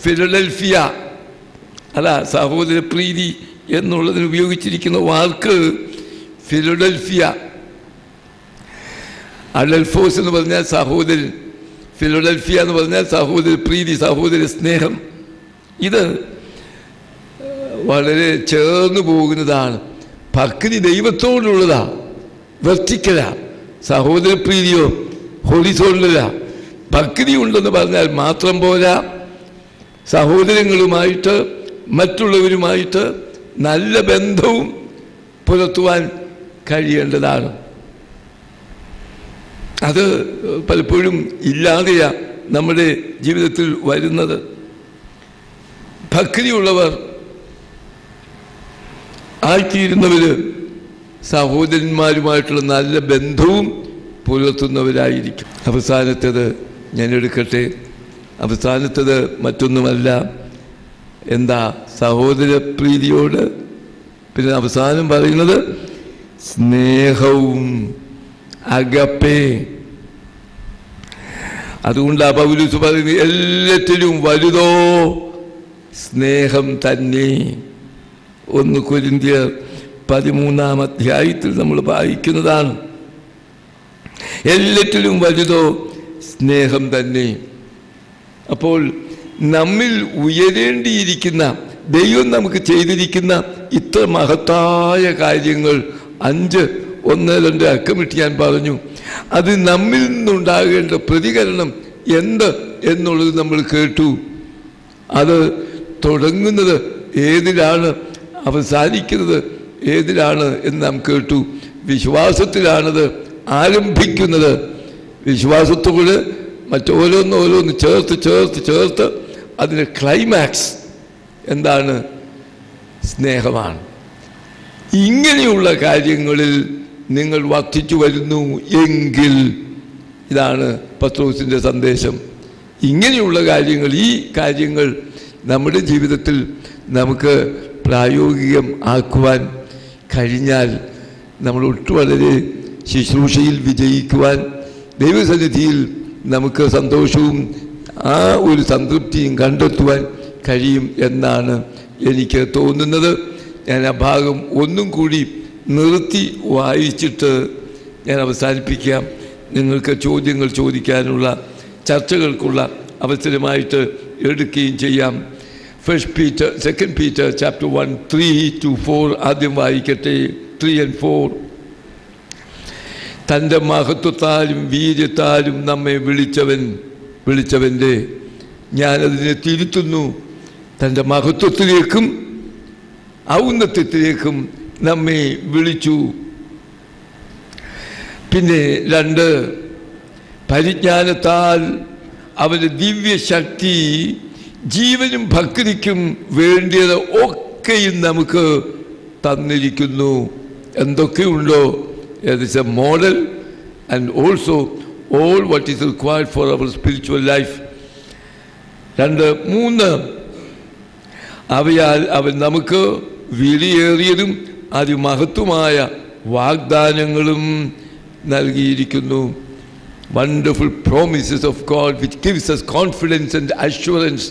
ഫിലഡൽഫിയ അല്ല, സഹോദരപ്രീതി എന്നുള്ളതിന് ഉപയോഗിച്ചിരിക്കുന്ന വാക്ക് ഫിലഡൽഫിയ. അഡൽഫോസ് എന്ന് പറഞ്ഞാൽ സഹോദരൻ, ഫിലഡൽഫിയ എന്ന് പറഞ്ഞാൽ സഹോദരപ്രീതി, സഹോദര സ്നേഹം. ഇത് വളരെ ചേർന്ന് പോകുന്നതാണ്. ഭക്തി ദൈവത്തോടുള്ളതാ, വെർട്ടിക്കലാ. സഹോദരപ്രീതിയോ ഹൊറിസോണ്ടലാ. ഭക്തി ഉണ്ടെന്ന് പറഞ്ഞാൽ മാത്രം പോരാ, സഹോദരങ്ങളുമായിട്ട് മറ്റുള്ളവരുമായിട്ട് നല്ല ബന്ധവും പുലർത്തുവാൻ കഴിയേണ്ടതാണ്. അത് പലപ്പോഴും ഇല്ലാതെയാ നമ്മുടെ ജീവിതത്തിൽ വരുന്നത്. ഭക്തിയുള്ളവർ ആയിത്തീരുന്നവർ സഹോദരന്മാരുമായിട്ടുള്ള നല്ല ബന്ധവും പുലർത്തുന്നവരായിരിക്കും. അവസാനത്തേത് ഞാൻ എടുക്കട്ടെ. അവസാനത്തേത് മറ്റൊന്നുമല്ല, എന്താ? സഹോദരപ്രീതിയോട് പിന്നെ അവസാനം പറയുന്നത് സ്നേഹവും, അഗപ്പേ. അതുകൊണ്ടാ പൗലോസ് പറയുന്നത് എല്ലാറ്റിലും വലുതോ സ്നേഹം തന്നെ. 1 കൊരിന്ത്യർ 13-ാം അധ്യായത്തിൽ നമ്മൾ വായിക്കുന്നതാണ്. എല്ലാറ്റിലും വലുതോ സ്നേഹം തന്നെ. അപ്പോൾ നമ്മിൽ ഉയരേണ്ടിയിരിക്കുന്ന, ദൈവം നമുക്ക് ചെയ്തിരിക്കുന്ന ഇത്ര മഹത്തായ കാര്യങ്ങൾ 5, 1, 2 അക്കമിട്ട് ഞാൻ പറഞ്ഞു. അത് നമ്മിൽ നിന്നുണ്ടാകേണ്ട പ്രതികരണം എന്ത് എന്നുള്ളത് നമ്മൾ കേട്ടു. അത് തുടങ്ങുന്നത് ഏതിലാണ്, അവസാനിക്കുന്നത് ഏതിലാണ് എന്ന് നാം കേട്ടു. വിശ്വാസത്തിലാണത് ആരംഭിക്കുന്നത്. വിശ്വാസത്തോട് മറ്റോരോന്നോരോന്ന് ചേർത്ത് ചേർത്ത് ചേർത്ത് അതിന് ക്ലൈമാക്സ് എന്താണ്? സ്നേഹമാണ്. ഇങ്ങനെയുള്ള കാര്യങ്ങളിൽ നിങ്ങൾ വർദ്ധിച്ചു വരുന്നു എങ്കിൽ, ഇതാണ് പത്രോസിൻ്റെ സന്ദേശം. ഇങ്ങനെയുള്ള കാര്യങ്ങൾ, ഈ കാര്യങ്ങൾ നമ്മുടെ ജീവിതത്തിൽ നമുക്ക് പ്രായോഗികം ആക്കുവാൻ കഴിഞ്ഞാൽ നമ്മൾ വളരെ ശുശ്രൂഷയിൽ വിജയിക്കുവാൻ, ദൈവസന്നിധിയിൽ നമുക്ക് സന്തോഷവും ആ ഒരു സംതൃപ്തിയും കണ്ടെത്തുവാൻ കഴിയും എന്നാണ് എനിക്ക് തോന്നുന്നത്. ഞാൻ ആ ഭാഗം ഒന്നും കൂടി നിർത്തി വായിച്ചിട്ട് ഞാൻ അവസാനിപ്പിക്കാം. നിങ്ങൾക്ക് ചോദ്യങ്ങൾ ചോദിക്കാനുള്ള, ചർച്ചകൾക്കുള്ള അവസരമായിട്ട് എടുക്കുകയും ചെയ്യാം. 2 Peter chapter 1, 3-4 ആദ്യം വായിക്കട്ടെ. 3 and 4. തൻ്റെ മഹത്വത്താലും വീര്യത്താലും നമ്മെ വിളിച്ചവൻ്റെ, ഞാനതിനെ തിരുത്തുന്നു, തൻ്റെ മഹത്വത്തിലേക്കും ഔന്നത്യത്തിലേക്കും നമ്മെ വിളിച്ചു. പിന്നെ 2, പരിജ്ഞാനത്താൽ അവൻ്റെ ദിവ്യശക്തി ജീവനും ഭക്തിക്കും വേണ്ടിയത് ഒക്കെയും നമുക്ക് തന്നിരിക്കുന്നു. എന്തൊക്കെയുണ്ടോ, it is a model and also all what is required for our spiritual life. 2, 3, അവയാൽ അവൻ നമുക്ക് വിലയേറിയതും അതിമഹത്വമായ വാഗ്ദാനങ്ങളും നൽകിയിരിക്കുന്നു. Wonderful promises of God which gives us confidence and assurance.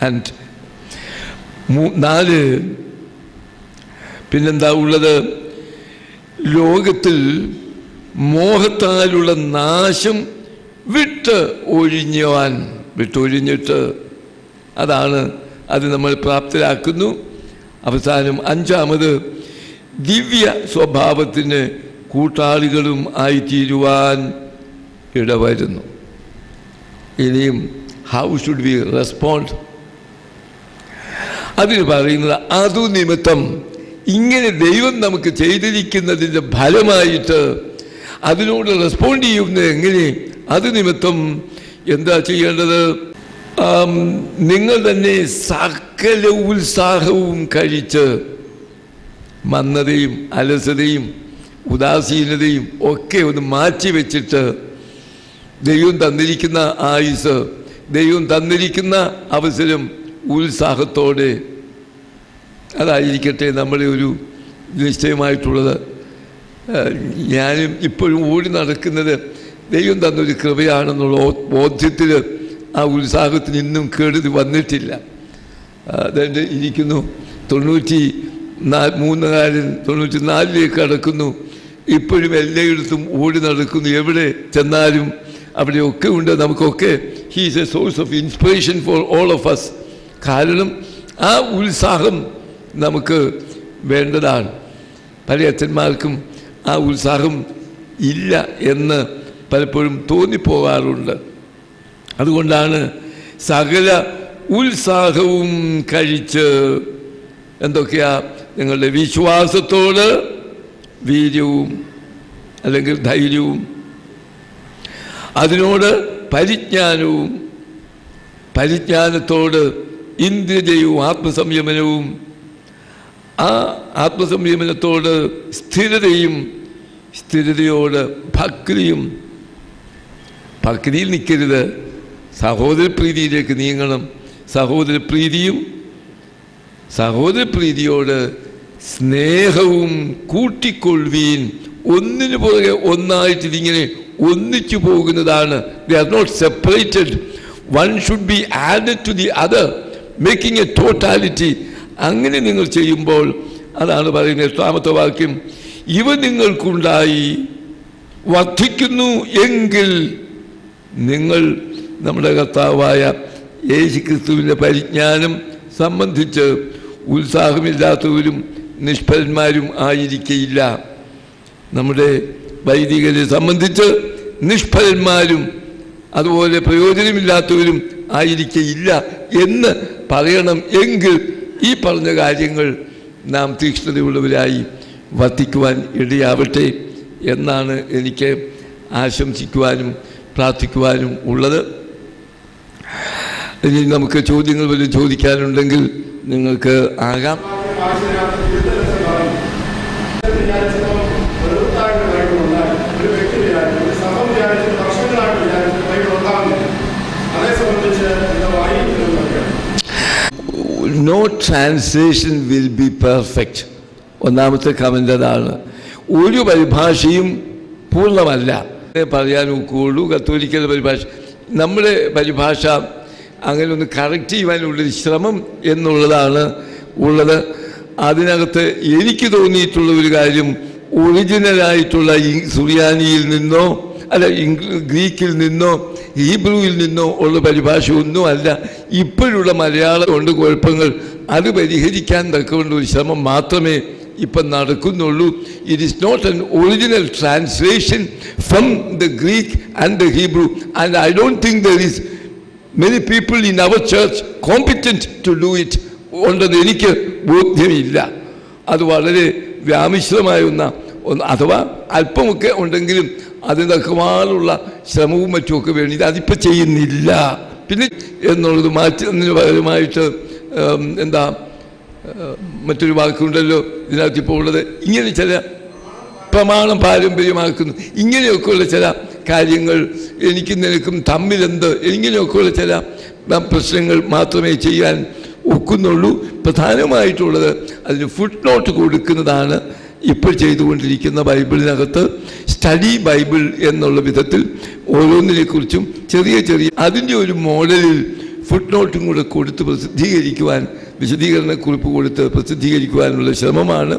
And 4, പിന്നെന്താ ഉള്ളത്? ലോകത്തിൽ മോഹത്താലുള്ള നാശം വിട്ടൊഴിഞ്ഞിട്ട് അതാണ് അത് നമ്മൾ പ്രാപ്തരാക്കുന്നു. അവസാനം അഞ്ചാമത് ദിവ്യ സ്വഭാവത്തിന് കൂട്ടാളികളും ആയിത്തീരുവാൻ ഇടവരുന്നു. ഇനിയും ഹൗ ഷുഡ് വി റെസ്പോണ്ട്? അതിന് പറയുന്നത് അതു നിമിത്തം ഇങ്ങനെ ദൈവം നമുക്ക് ചെയ്തിരിക്കുന്നതിൻ്റെ ഫലമായിട്ട് അതിനോട് റെസ്പോണ്ട് ചെയ്യുന്നത് എങ്ങനെ? അത് നിമിത്തം എന്താ ചെയ്യേണ്ടത്? നിങ്ങൾ തന്നെ സകല ഉത്സാഹവും കഴിച്ച് മന്ദതയും അലസതയും ഉദാസീനതയും ഒക്കെ ഒന്ന് മാറ്റി വെച്ചിട്ട് ദൈവം തന്നിരിക്കുന്ന ആയുസ്, ദൈവം തന്നിരിക്കുന്ന അവസരം ഉത്സാഹത്തോടെ, അതായിരിക്കട്ടെ നമ്മുടെ ഒരു നിശ്ചയമായിട്ടുള്ളത്. ഞാനും ഇപ്പോഴും ഓടി നടക്കുന്നത് ദൈവം തന്നൊരു കൃപയാണെന്നുള്ള ബോധ്യത്തിൽ ആ ഉത്സാഹത്തിന് ഇന്നും കേടുതി വന്നിട്ടില്ല. അതായത് ഇരിക്കുന്നു 94 കടക്കുന്നു. ഇപ്പോഴും എല്ലായിടത്തും ഓടി നടക്കുന്നു. എവിടെ ചെന്നാലും അവിടെയൊക്കെ ഉണ്ട്. നമുക്കൊക്കെ he is a source of inspiration for all of us. കാരണം ആ ഉത്സാഹം നമുക്ക് വേണ്ടതാണ്. പല അച്ഛന്മാർക്കും ആ ഉത്സാഹം ഇല്ല എന്ന് പലപ്പോഴും തോന്നിപ്പോകാറുണ്ട്. അതുകൊണ്ടാണ് സകല ഉത്സാഹവും കഴിച്ച് എന്തൊക്കെയാ? നിങ്ങളുടെ വിശ്വാസത്തോട് വീര്യവും അല്ലെങ്കിൽ ധൈര്യവും, അതിനോട് പരിജ്ഞാനവും, പരിജ്ഞാനത്തോട് ഇന്ദ്രിയജയവും ആത്മസംയമനവും, ആ ആത്മസംയമനത്തോട് സ്ഥിരതയും, സ്ഥിരതയോട് ഭക്തിയും. ഭക്തിയിൽ നിൽക്കരുത്, സഹോദരപ്രീതിയിലേക്ക് നീങ്ങണം. സഹോദരപ്രീതിയോട് സ്നേഹവും കൂട്ടിക്കൊള്ളുവീൻ. ഒന്നിനു പുറകെ ഒന്നായിട്ട് ഇതിങ്ങനെ ഒന്നിച്ചു പോകുന്നതാണ്. They are not separated. One should be added to the other, making a totality. അങ്ങനെ നിങ്ങൾ ചെയ്യുമ്പോൾ അതാണ് പറയുന്നത് 8ാമത്തെ വാക്യം, ഇവ നിങ്ങൾക്കുണ്ടായി വർദ്ധിക്കുന്നു എങ്കിൽ നിങ്ങൾ നമ്മുടെ കർത്താവായ യേശുക്രിസ്തുവിൻ്റെ പരിജ്ഞാനം സംബന്ധിച്ച് ഉത്സാഹമില്ലാത്തവരും നിഷ്ഫലന്മാരും ആയിരിക്കയില്ല. നമ്മുടെ വൈദികരെ സംബന്ധിച്ച് നിഷ്ഫലന്മാരും അതുപോലെ പ്രയോജനമില്ലാത്തവരും ആയിരിക്കയില്ല എന്ന് പറയണം. എങ്കിൽ ഈ പറഞ്ഞ കാര്യങ്ങൾ നാം തീക്ഷ്ണതയുള്ളവരായി വർത്തിക്കുവാൻ ഇടയാവട്ടെ എന്നാണ് എനിക്ക് ആശംസിക്കുവാനും പ്രാർത്ഥിക്കുവാനും ഉള്ളത്. ഇനി നമുക്ക് ചോദ്യങ്ങൾ വല്ലതും ചോദിക്കാനുണ്ടെങ്കിൽ നിങ്ങൾക്ക് ആകാം. No translation will be perfect. ഒന്നാമത്തെ കമൻ്റ് അതാണ്. ഒരു പരിഭാഷയും പൂർണ്ണമല്ല പറയാൻ ഒക്കുള്ളൂ. കത്തോലിക്കൽ പരിഭാഷ, നമ്മുടെ പരിഭാഷ അങ്ങനെ ഒന്ന് കറക്റ്റ് ചെയ്യുവാനുള്ളൊരു ശ്രമം എന്നുള്ളതാണ് ഉള്ളത്. അതിനകത്ത് എനിക്ക് തോന്നിയിട്ടുള്ള ഒരു കാര്യം, ഒറിജിനലായിട്ടുള്ള സുറിയാനിയിൽ നിന്നോ അല്ല ഗ്രീക്കിൽ നിന്നോ ഹീബ്രുവിൽ നിന്നോ ഉള്ള പരിഭാഷ ഒന്നും അല്ല. ഇപ്പോഴുള്ള മലയാളം കൊണ്ട് കുഴപ്പങ്ങൾ അത് പരിഹരിക്കാൻ തക്കവണ്ണ ഒരു ശ്രമം മാത്രമേ ഇപ്പം നടക്കുന്നുള്ളൂ. It is not an original translation from the Greek and the Hebrew, and I don't think there is many people in our church competent to do it ഉണ്ടെന്ന് എനിക്ക് ബോധ്യമില്ല. അത് വളരെ വ്യാമിശ്രമായ ഒന്ന്, അഥവാ അല്പമൊക്കെ ഉണ്ടെങ്കിലും അതിനൊക്കെമാറുള്ള ശ്രമവും മറ്റുമൊക്കെ വേണ്ടി അതിപ്പോൾ ചെയ്യുന്നില്ല. പിന്നെ എന്നുള്ളത് മാറ്റുന്നതിന് പകരമായിട്ട് എന്താ മറ്റൊരു വാക്കുണ്ടല്ലോ ഇതിനകത്ത് ഇപ്പോൾ ഉള്ളത്, ഇങ്ങനെ ചില പ്രമാണം പാരമ്പര്യമാക്കുന്നു, ഇങ്ങനെയൊക്കെയുള്ള ചില കാര്യങ്ങൾ എനിക്കും നിനക്കും തമ്മിലെന്ത്, ഇങ്ങനെയൊക്കെയുള്ള ചില പ്രശ്നങ്ങൾ മാത്രമേ ചെയ്യാൻ ഒക്കുന്നുള്ളൂ. പ്രധാനമായിട്ടുള്ളത് അതിന് ഫുട് നോട്ട് കൊടുക്കുന്നതാണ് ഇപ്പോൾ ചെയ്തുകൊണ്ടിരിക്കുന്ന ബൈബിളിനകത്ത്. സ്റ്റഡി ബൈബിൾ എന്നുള്ള വിധത്തിൽ ഓരോന്നിനെക്കുറിച്ചും ചെറിയ ചെറിയ അതിൻ്റെ ഒരു മോഡലിൽ ഫുട് നോട്ടും കൂടെ കൊടുത്ത് പ്രസിദ്ധീകരിക്കുവാൻ, വിശദീകരണക്കുറിപ്പ് കൊടുത്ത് പ്രസിദ്ധീകരിക്കുവാനുള്ള ശ്രമമാണ്.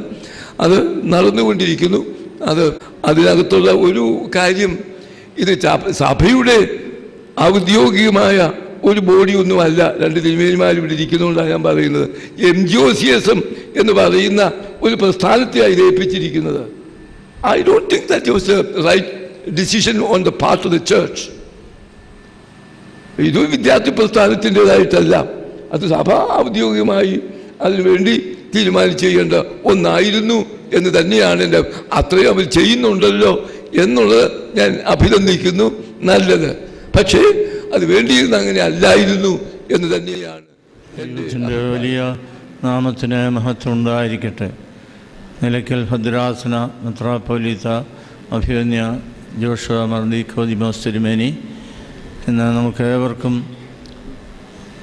അത് നടന്നുകൊണ്ടിരിക്കുന്നു. അതിനകത്തുള്ള ഒരു കാര്യം, ഇത് സഭയുടെ ഔദ്യോഗികമായ ഒരു ബോഡിയൊന്നുമല്ല. 2 തിരുമേനിമാർ ഇവിടെ ഇരിക്കുന്നതുകൊണ്ടാണ് ഞാൻ പറയുന്നത്. MGOCSM എന്ന് പറയുന്ന ഒരു പ്രസ്ഥാനത്തെയാണ് ഇത് ഏൽപ്പിച്ചിരിക്കുന്നത്. I don't think that was the right decision on the part of the church. ഇതൊരു വിദ്യാർത്ഥി പ്രസ്ഥാനത്തിൻ്റെതായിട്ടല്ല, അത് സഭ ഔദ്യോഗികമായി അതിനുവേണ്ടി തീരുമാനിച്ചു ചെയ്യേണ്ട ഒന്നായിരുന്നു എന്ന് തന്നെയാണ് എൻ്റെ. അത്രയും അവർ ചെയ്യുന്നുണ്ടല്ലോ എന്നുള്ളത് ഞാൻ അഭിനന്ദിക്കുന്നു, നല്ലത്. പക്ഷേ അത് വേണ്ടിയിരുന്ന അങ്ങനെ അല്ലായിരുന്നു എന്ന് തന്നെയാണ്. വലിയ നാമത്തിന് മഹത്വം ഉണ്ടായിരിക്കട്ടെ. നിലയ്ക്കൽ ഭദ്രാസന മെത്രാപ്പൊലീത്ത അഭിമന്യ ജോഷുവ മർദീക്കോദിമോസ് തിരുമേനി ഇന്ന് നമുക്ക് ഏവർക്കും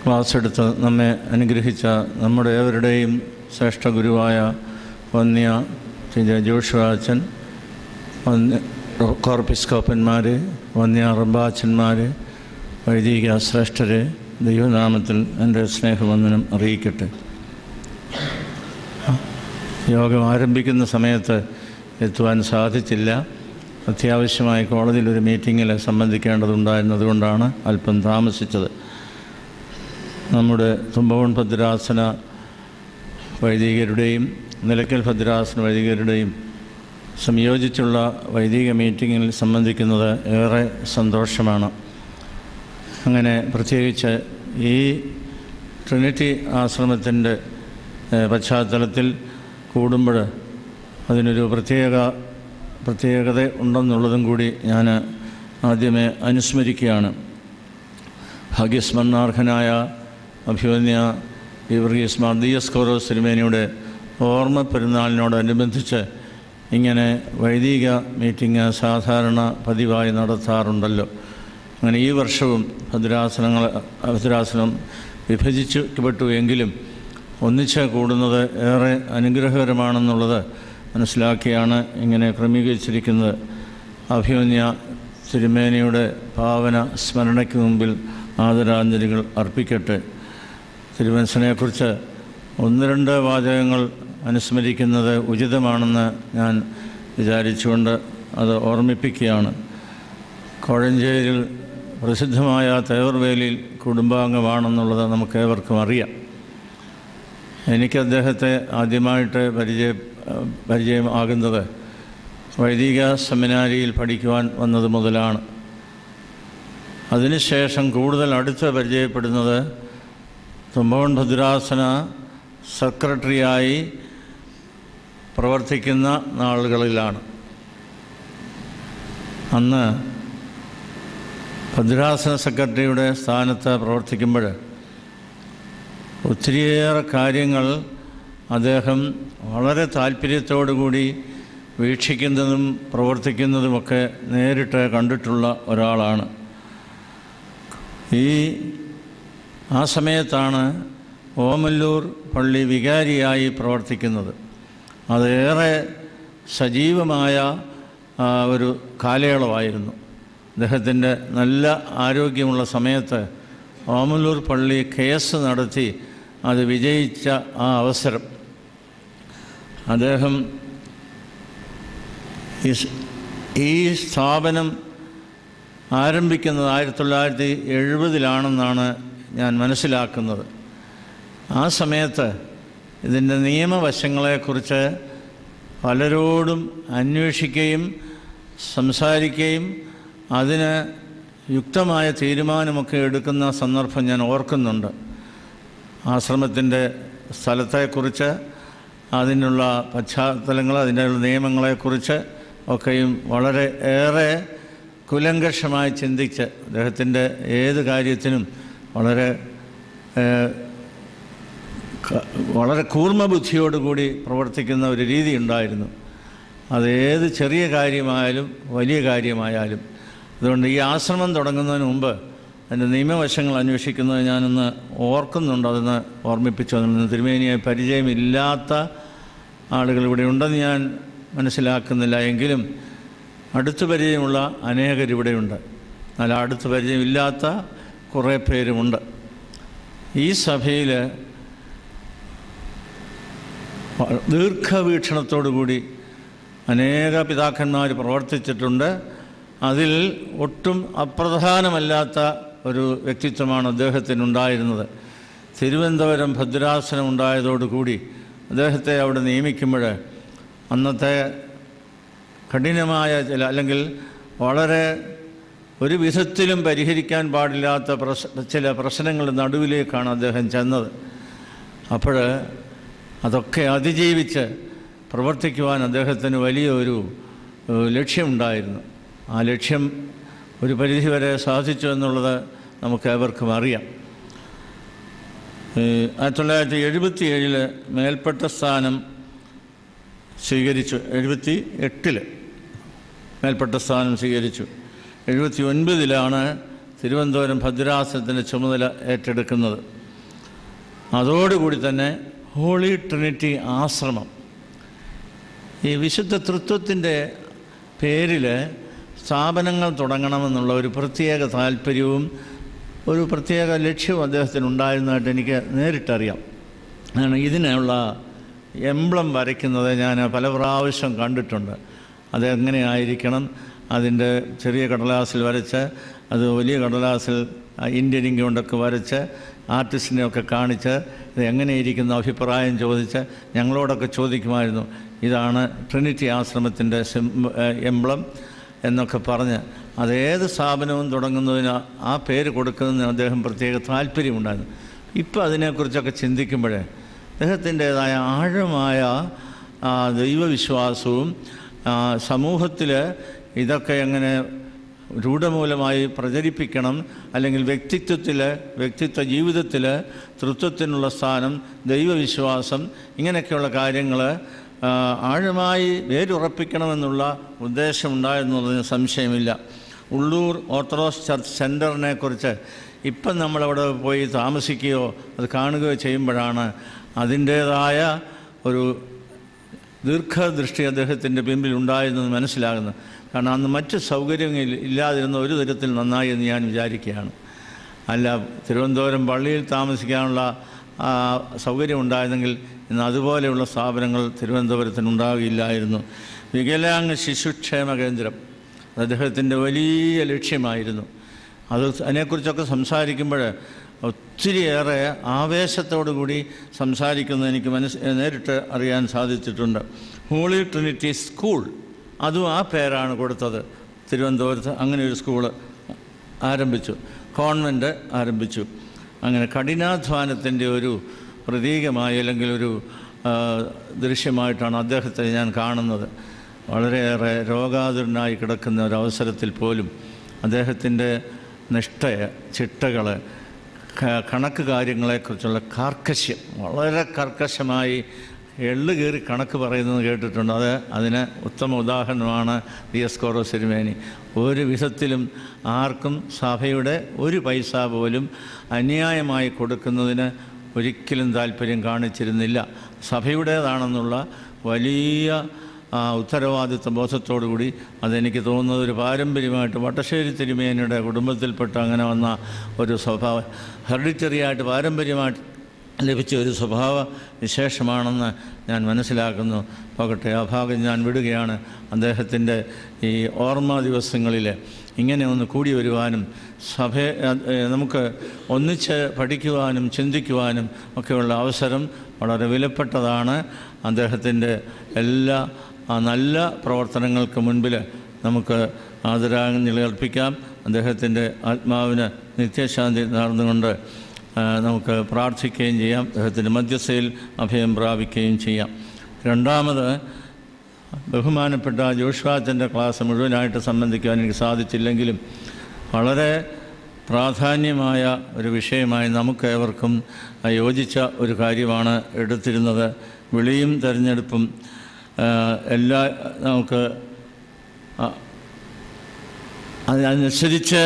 ക്ലാസ് എടുത്ത് നമ്മെ അനുഗ്രഹിച്ച നമ്മുടെ ഏവരുടെയും ശ്രേഷ്ഠ ഗുരുവായ വന്യ ജോഷുവ അച്ഛൻ, കോർപ്പിസ്കോപ്പന്മാർ, വന്യ റബ്ബാച്ചന്മാർ, വൈദിക ശ്രേഷ്ഠരെ ദൈവനാമത്തിൽ എൻ്റെ സ്നേഹവന്ദനം അറിയിക്കട്ടെ. യോഗം ആരംഭിക്കുന്ന സമയത്ത് എത്തുവാൻ സാധിച്ചില്ല. അത്യാവശ്യമായി കോളേജിലൊരു മീറ്റിങ്ങിൽ സംബന്ധിക്കേണ്ടതുണ്ടായിരുന്നതുകൊണ്ടാണ് അല്പം താമസിച്ചത്. നമ്മുടെ തുമ്പവൺ ഭദ്രാസന വൈദികരുടെയും നിലയ്ക്കൽ ഭദ്രാസന വൈദികരുടെയും സംയോജിച്ചുള്ള വൈദിക മീറ്റിങ്ങിൽ സംബന്ധിക്കുന്നത് ഏറെ സന്തോഷമാണ്. അങ്ങനെ പ്രത്യേകിച്ച് ഈ ട്രിനിറ്റി ആശ്രമത്തിൻ്റെ പശ്ചാത്തലത്തിൽ കൂടുമ്പോൾ അതിനൊരു പ്രത്യേകത ഉണ്ടെന്നുള്ളതും കൂടി ഞാൻ ആദ്യമേ അനുസ്മരിക്കുകയാണ്. ഭാഗ്യസ്മരണാർഹനായ അഭിമന്യ ഗീവർഗീസ് മാർ ദിയസ്കോറോസ് തിരുമേനിയുടെ ഓർമ്മ പെരുന്നാളിനോടനുബന്ധിച്ച് ഇങ്ങനെ വൈദിക മീറ്റിംഗ് സാധാരണ പതിവായി നടത്താറുണ്ടല്ലോ. അങ്ങനെ ഈ വർഷവും ഭദ്രാസനം വിഭജിക്കപ്പെട്ടു എങ്കിലും ഒന്നിച്ച് കൂടുന്നത് ഏറെ അനുഗ്രഹകരമാണെന്നുള്ളത് മനസ്സിലാക്കിയാണ് ഇങ്ങനെ ക്രമീകരിച്ചിരിക്കുന്നത്. അഭിമന്യ തിരുമേനിയുടെ പാവന സ്മരണയ്ക്ക് മുമ്പിൽ ആദരാഞ്ജലികൾ അർപ്പിക്കട്ടെ. തിരുമനസിനെക്കുറിച്ച് 1-2 വാചകങ്ങൾ അനുസ്മരിക്കുന്നത് ഉചിതമാണെന്ന് ഞാൻ വിചാരിച്ചുകൊണ്ട് അത് ഓർമ്മിപ്പിക്കുകയാണ്. കോഴഞ്ചേരിയിൽ പ്രസിദ്ധമായ തേവർവേലിയിൽ കുടുംബാംഗമാണെന്നുള്ളത് നമുക്കേവർക്കും അറിയാം. എനിക്ക് അദ്ദേഹത്തെ ആദ്യമായിട്ട് പരിചയമാകുന്നത് വൈദിക സെമിനാരിയിൽ പഠിക്കുവാൻ വന്നത് മുതലാണ്. അതിനുശേഷം കൂടുതൽ അടുത്ത് പരിചയപ്പെടുന്നത് തുമ്പവൺ ഭദ്രാസന സെക്രട്ടറിയായി പ്രവർത്തിക്കുന്ന നാളുകളിലാണ്. അന്ന് ഭദ്രാസന സെക്രട്ടറിയുടെ സ്ഥാനത്ത് പ്രവർത്തിക്കുമ്പോൾ ഒത്തിരിയേറെ കാര്യങ്ങൾ അദ്ദേഹം വളരെ താല്പര്യത്തോടുകൂടി വീക്ഷിക്കുന്നതും പ്രവർത്തിക്കുന്നതുമൊക്കെ നേരിട്ട് കണ്ടിട്ടുള്ള ഒരാളാണ്. ആ സമയത്താണ് ഓമല്ലൂർ പള്ളി വികാരിയായി പ്രവർത്തിക്കുന്നത്. അതേറെ സജീവമായ ഒരു കാലയളവായിരുന്നു. അദ്ദേഹത്തിൻ്റെ നല്ല ആരോഗ്യമുള്ള സമയത്ത് ഓമല്ലൂർ പള്ളി കേസ് നടത്തി അത് വിജയിച്ച ആ അവസരം അദ്ദേഹം ഈ സ്ഥാപനം ആരംഭിക്കുന്നത് 1970-ലാണെന്നാണ് ഞാൻ മനസ്സിലാക്കുന്നത്. ആ സമയത്ത് ഇതിൻ്റെ നിയമവശങ്ങളെക്കുറിച്ച് പലരോടും അന്വേഷിക്കുകയും സംസാരിക്കുകയും അതിന് യുക്തമായ തീരുമാനമൊക്കെ എടുക്കുന്ന സന്ദർഭം ഞാൻ ഓർക്കുന്നുണ്ട്. ആശ്രമത്തിൻ്റെ സ്ഥലത്തെക്കുറിച്ച്, അതിനുള്ള പശ്ചാത്തലങ്ങൾ, അതിൻ്റെ നിയമങ്ങളെക്കുറിച്ച് ഒക്കെയും വളരെ ഏറെ കുലങ്കഷമായി ചിന്തിച്ച് അദ്ദേഹത്തിൻ്റെ ഏത് കാര്യത്തിനും വളരെ കൂർമ്മബുദ്ധിയോടുകൂടി പ്രവർത്തിക്കുന്ന ഒരു രീതി ഉണ്ടായിരുന്നു. അതേത് ചെറിയ കാര്യമായാലും വലിയ കാര്യമായാലും. അതുകൊണ്ട് ഈ ആശ്രമം തുടങ്ങുന്നതിന് മുമ്പ് അതിൻ്റെ നിയമവശങ്ങൾ അന്വേഷിക്കുന്നത് ഞാനൊന്ന് ഓർക്കുന്നുണ്ട്. അതൊന്ന് ഓർമ്മിപ്പിച്ചു. അതിന് തിരുമേനിയെ പരിചയമില്ലാത്ത ആളുകൾ ഇവിടെ ഉണ്ടെന്ന് ഞാൻ മനസ്സിലാക്കുന്നില്ല. എങ്കിലും അടുത്ത് പരിചയമുള്ള അനേകരിവിടെയുണ്ട്. എന്നാൽ അടുത്ത് പരിചയമില്ലാത്ത കുറേ പേരുമുണ്ട്. ഈ സഭയിൽ ദീർഘവീക്ഷണത്തോടുകൂടി അനേക പിതാക്കന്മാർ പ്രവർത്തിച്ചിട്ടുണ്ട്. അതിൽ ഒട്ടും അപ്രധാനമല്ലാത്ത ഒരു വ്യക്തിത്വമാണ് അദ്ദേഹത്തിനുണ്ടായിരുന്നത്. തിരുവനന്തപുരം ഭദ്രാസനം ഉണ്ടായതോടുകൂടി അദ്ദേഹത്തെ അവിടെ നിയമിക്കുമ്പോൾ അന്നത്തെ കഠിനമായ അല്ലെങ്കിൽ വളരെ ഒരു വിധത്തിലും പരിഹരിക്കാൻ പാടില്ലാത്ത ചില പ്രശ്നങ്ങളുടെ നടുവിലേക്കാണ് അദ്ദേഹം ചെന്നത്. അപ്പോൾ അതൊക്കെ അതിജീവിച്ച് പ്രവർത്തിക്കുവാൻ അദ്ദേഹത്തിന് വലിയ ഒരു ലക്ഷ്യമുണ്ടായിരുന്നു. ആ ലക്ഷ്യം ഒരു പരിധിവരെ സാധിച്ചു എന്നുള്ളത് നമുക്ക് ഏവർക്കും അറിയാം. 1977 മേൽപ്പെട്ട സ്ഥാനം സ്വീകരിച്ചു. 78 മേൽപ്പെട്ട സ്ഥാനം സ്വീകരിച്ചു. 79 തിരുവനന്തപുരം ഭദ്രാസനത്തിൻ്റെ ചുമതല ഏറ്റെടുക്കുന്നത്. അതോടുകൂടി തന്നെ ഹോളി ട്രിനിറ്റി ആശ്രമം, ഈ വിശുദ്ധ തൃത്വത്തിൻ്റെ പേരിൽ സ്ഥാപനങ്ങൾ തുടങ്ങണമെന്നുള്ള ഒരു പ്രത്യേക താല്പര്യവും ഒരു പ്രത്യേക ലക്ഷ്യവും അദ്ദേഹത്തിനുണ്ടായിരുന്നതായിട്ട് എനിക്ക് നേരിട്ടറിയാം. ഇതിനുള്ള എംബ്ലം വരയ്ക്കുന്നത് ഞാൻ പല പ്രാവശ്യം കണ്ടിട്ടുണ്ട്. അതെങ്ങനെയായിരിക്കണം, അതിൻ്റെ ചെറിയ കടലാസിൽ വരച്ച് അത് വലിയ കടലാസിൽ ഇന്ത്യൻ ഇങ്ക് കൊണ്ടൊക്കെ വരച്ച് ആർട്ടിസ്റ്റിനെയൊക്കെ കാണിച്ച് ഇത് എങ്ങനെയിരിക്കുന്ന അഭിപ്രായം ചോദിച്ച് ഞങ്ങളോടൊക്കെ ചോദിക്കുമായിരുന്നു. ഇതാണ് ട്രിനിറ്റി ആശ്രമത്തിൻ്റെ എംബ്ലം എന്നൊക്കെ പറഞ്ഞ് അതേത് സ്ഥാപനവും തുടങ്ങുന്നതിന് ആ പേര് കൊടുക്കുന്നതിന് അദ്ദേഹം പ്രത്യേക താല്പര്യമുണ്ടായിരുന്നു. ഇപ്പോൾ അതിനെക്കുറിച്ചൊക്കെ ചിന്തിക്കുമ്പോഴേ അദ്ദേഹത്തിൻ്റേതായ ആഴമായ ദൈവവിശ്വാസവും സമൂഹത്തിൽ ഇതൊക്കെ എങ്ങനെ രൂഢമൂലമായി പ്രചരിപ്പിക്കണം, അല്ലെങ്കിൽ വ്യക്തിത്വ ജീവിതത്തിൽ തൃത്വത്തിനുള്ള സ്ഥാനം, ദൈവവിശ്വാസം, ഇങ്ങനെയൊക്കെയുള്ള കാര്യങ്ങൾ ആഴമായി വേരുറപ്പിക്കണമെന്നുള്ള ഉദ്ദേശമുണ്ടായിരുന്നുള്ളതിന് സംശയമില്ല. ഉള്ളൂർ ഓർത്തഡോക്സ് ചർച്ച് സെൻറ്ററിനെക്കുറിച്ച് ഇപ്പം നമ്മളവിടെ പോയി താമസിക്കുകയോ അത് കാണുകയോ ചെയ്യുമ്പോഴാണ് അതിൻ്റേതായ ഒരു ദീർഘദൃഷ്ടി അദ്ദേഹത്തിൻ്റെ പിമ്പിൽ ഉണ്ടായിരുന്നത് മനസ്സിലാകുന്നത്. കാരണം അന്ന് മറ്റ് സൗകര്യങ്ങൾ ഇല്ലാതിരുന്ന ഒരു തരത്തിൽ നന്നായി എന്ന് ഞാൻ വിചാരിക്കുകയാണ്. അല്ല, തിരുവനന്തപുരം പള്ളിയിൽ താമസിക്കാനുള്ള സൗകര്യം ഉണ്ടായിരുന്നെങ്കിൽ ഇന്ന് അതുപോലെയുള്ള സ്ഥാപനങ്ങൾ തിരുവനന്തപുരത്തിനുണ്ടാകില്ലായിരുന്നു. വികലാംഗ ശിശുക്ഷേമ കേന്ദ്രം അദ്ദേഹത്തിൻ്റെ വലിയ ലക്ഷ്യമായിരുന്നു. അതിനെക്കുറിച്ചൊക്കെ സംസാരിക്കുമ്പോൾ ഒത്തിരിയേറെ ആവേശത്തോടു കൂടി സംസാരിക്കുന്നത് എനിക്ക് നേരിട്ട് അറിയാൻ സാധിച്ചിട്ടുണ്ട്. ഹോളി ട്രിനിറ്റി സ്കൂൾ, അതും ആ പേരാണ് കൊടുത്തത്. തിരുവനന്തപുരത്ത് അങ്ങനെ ഒരു സ്കൂള് ആരംഭിച്ചു, കോൺവെൻറ്റ് ആരംഭിച്ചു. അങ്ങനെ കഠിനാധ്വാനത്തിൻ്റെ ഒരു പ്രതീകമായി അല്ലെങ്കിൽ ഒരു ദൃശ്യമായിട്ടാണ് അദ്ദേഹത്തെ ഞാൻ കാണുന്നത്. വളരെയേറെ രോഗാതുരനായി കിടക്കുന്ന ഒരവസരത്തിൽ പോലും അദ്ദേഹത്തിൻ്റെ ചിട്ടകൾ, കണക്ക് കാര്യങ്ങളെക്കുറിച്ചുള്ള കാർക്കശ്യം, വളരെ കർക്കശമായി എള്ളുകീറി കണക്ക് പറയുന്നത് കേട്ടിട്ടുണ്ട്. അതിന് ഉത്തമ ഉദാഹരണമാണ് ദിയസ്കോറോസ് തിരുമേനി. ഒരു വിധത്തിലും ആർക്കും സഭയുടെ ഒരു പൈസ പോലും അന്യായമായി കൊടുക്കുന്നതിന് ഒരിക്കലും താല്പര്യം കാണിച്ചിരുന്നില്ല. സഭയുടേതാണെന്നുള്ള വലിയ ഉത്തരവാദിത്വ ബോധത്തോടുകൂടി അതെനിക്ക് തോന്നുന്നത് ഒരു പാരമ്പര്യമായിട്ട് വട്ടശ്ശേരി തിരുമേനിയുടെ കുടുംബത്തിൽപ്പെട്ട അങ്ങനെ വന്ന ഒരു സ്വഭാവ, ഹെറിഡിറ്ററിയായിട്ട് പാരമ്പര്യമായിട്ട് ലഭിച്ച ഒരു സ്വഭാവ വിശേഷമാണെന്ന് ഞാൻ മനസ്സിലാക്കുന്നു. പോകട്ടെ, ആ ഭാഗം ഞാൻ വിടുകയാണ്. അദ്ദേഹത്തിൻ്റെ ഈ ഓർമ്മ ദിവസങ്ങളിൽ ഇങ്ങനെ ഒന്ന് കൂടി വരുവാനും നമുക്ക് ഒന്നിച്ച് പഠിക്കുവാനും ചിന്തിക്കുവാനും ഒക്കെയുള്ള അവസരം വളരെ വിലപ്പെട്ടതാണ്. അദ്ദേഹത്തിൻ്റെ എല്ലാ നല്ല പ്രവർത്തനങ്ങൾക്ക് മുൻപിൽ നമുക്ക് ആദരാഞ്ജലി അർപ്പിക്കാം. അദ്ദേഹത്തിൻ്റെ ആത്മാവിന് നിത്യശാന്തി നേർന്നുകൊണ്ട് നമുക്ക് പ്രാർത്ഥിക്കുകയും ചെയ്യാം. അദ്ദേഹത്തിൻ്റെ മധ്യസ്ഥയിൽ അഭയം പ്രാപിക്കുകയും ചെയ്യാം. രണ്ടാമത്, ബഹുമാനപ്പെട്ട ജോഷുവാച്ചൻ്റെ ക്ലാസ് മുഴുവനായിട്ട് സംബന്ധിക്കുവാൻ എനിക്ക് സാധിച്ചില്ലെങ്കിലും വളരെ പ്രാധാന്യമായ ഒരു വിഷയമായി നമുക്കേവർക്കും യോജിച്ച ഒരു കാര്യമാണ് എടുത്തിരുന്നത്. വിളിയും തെരഞ്ഞെടുപ്പും നമുക്ക് അതിനനുസരിച്ച്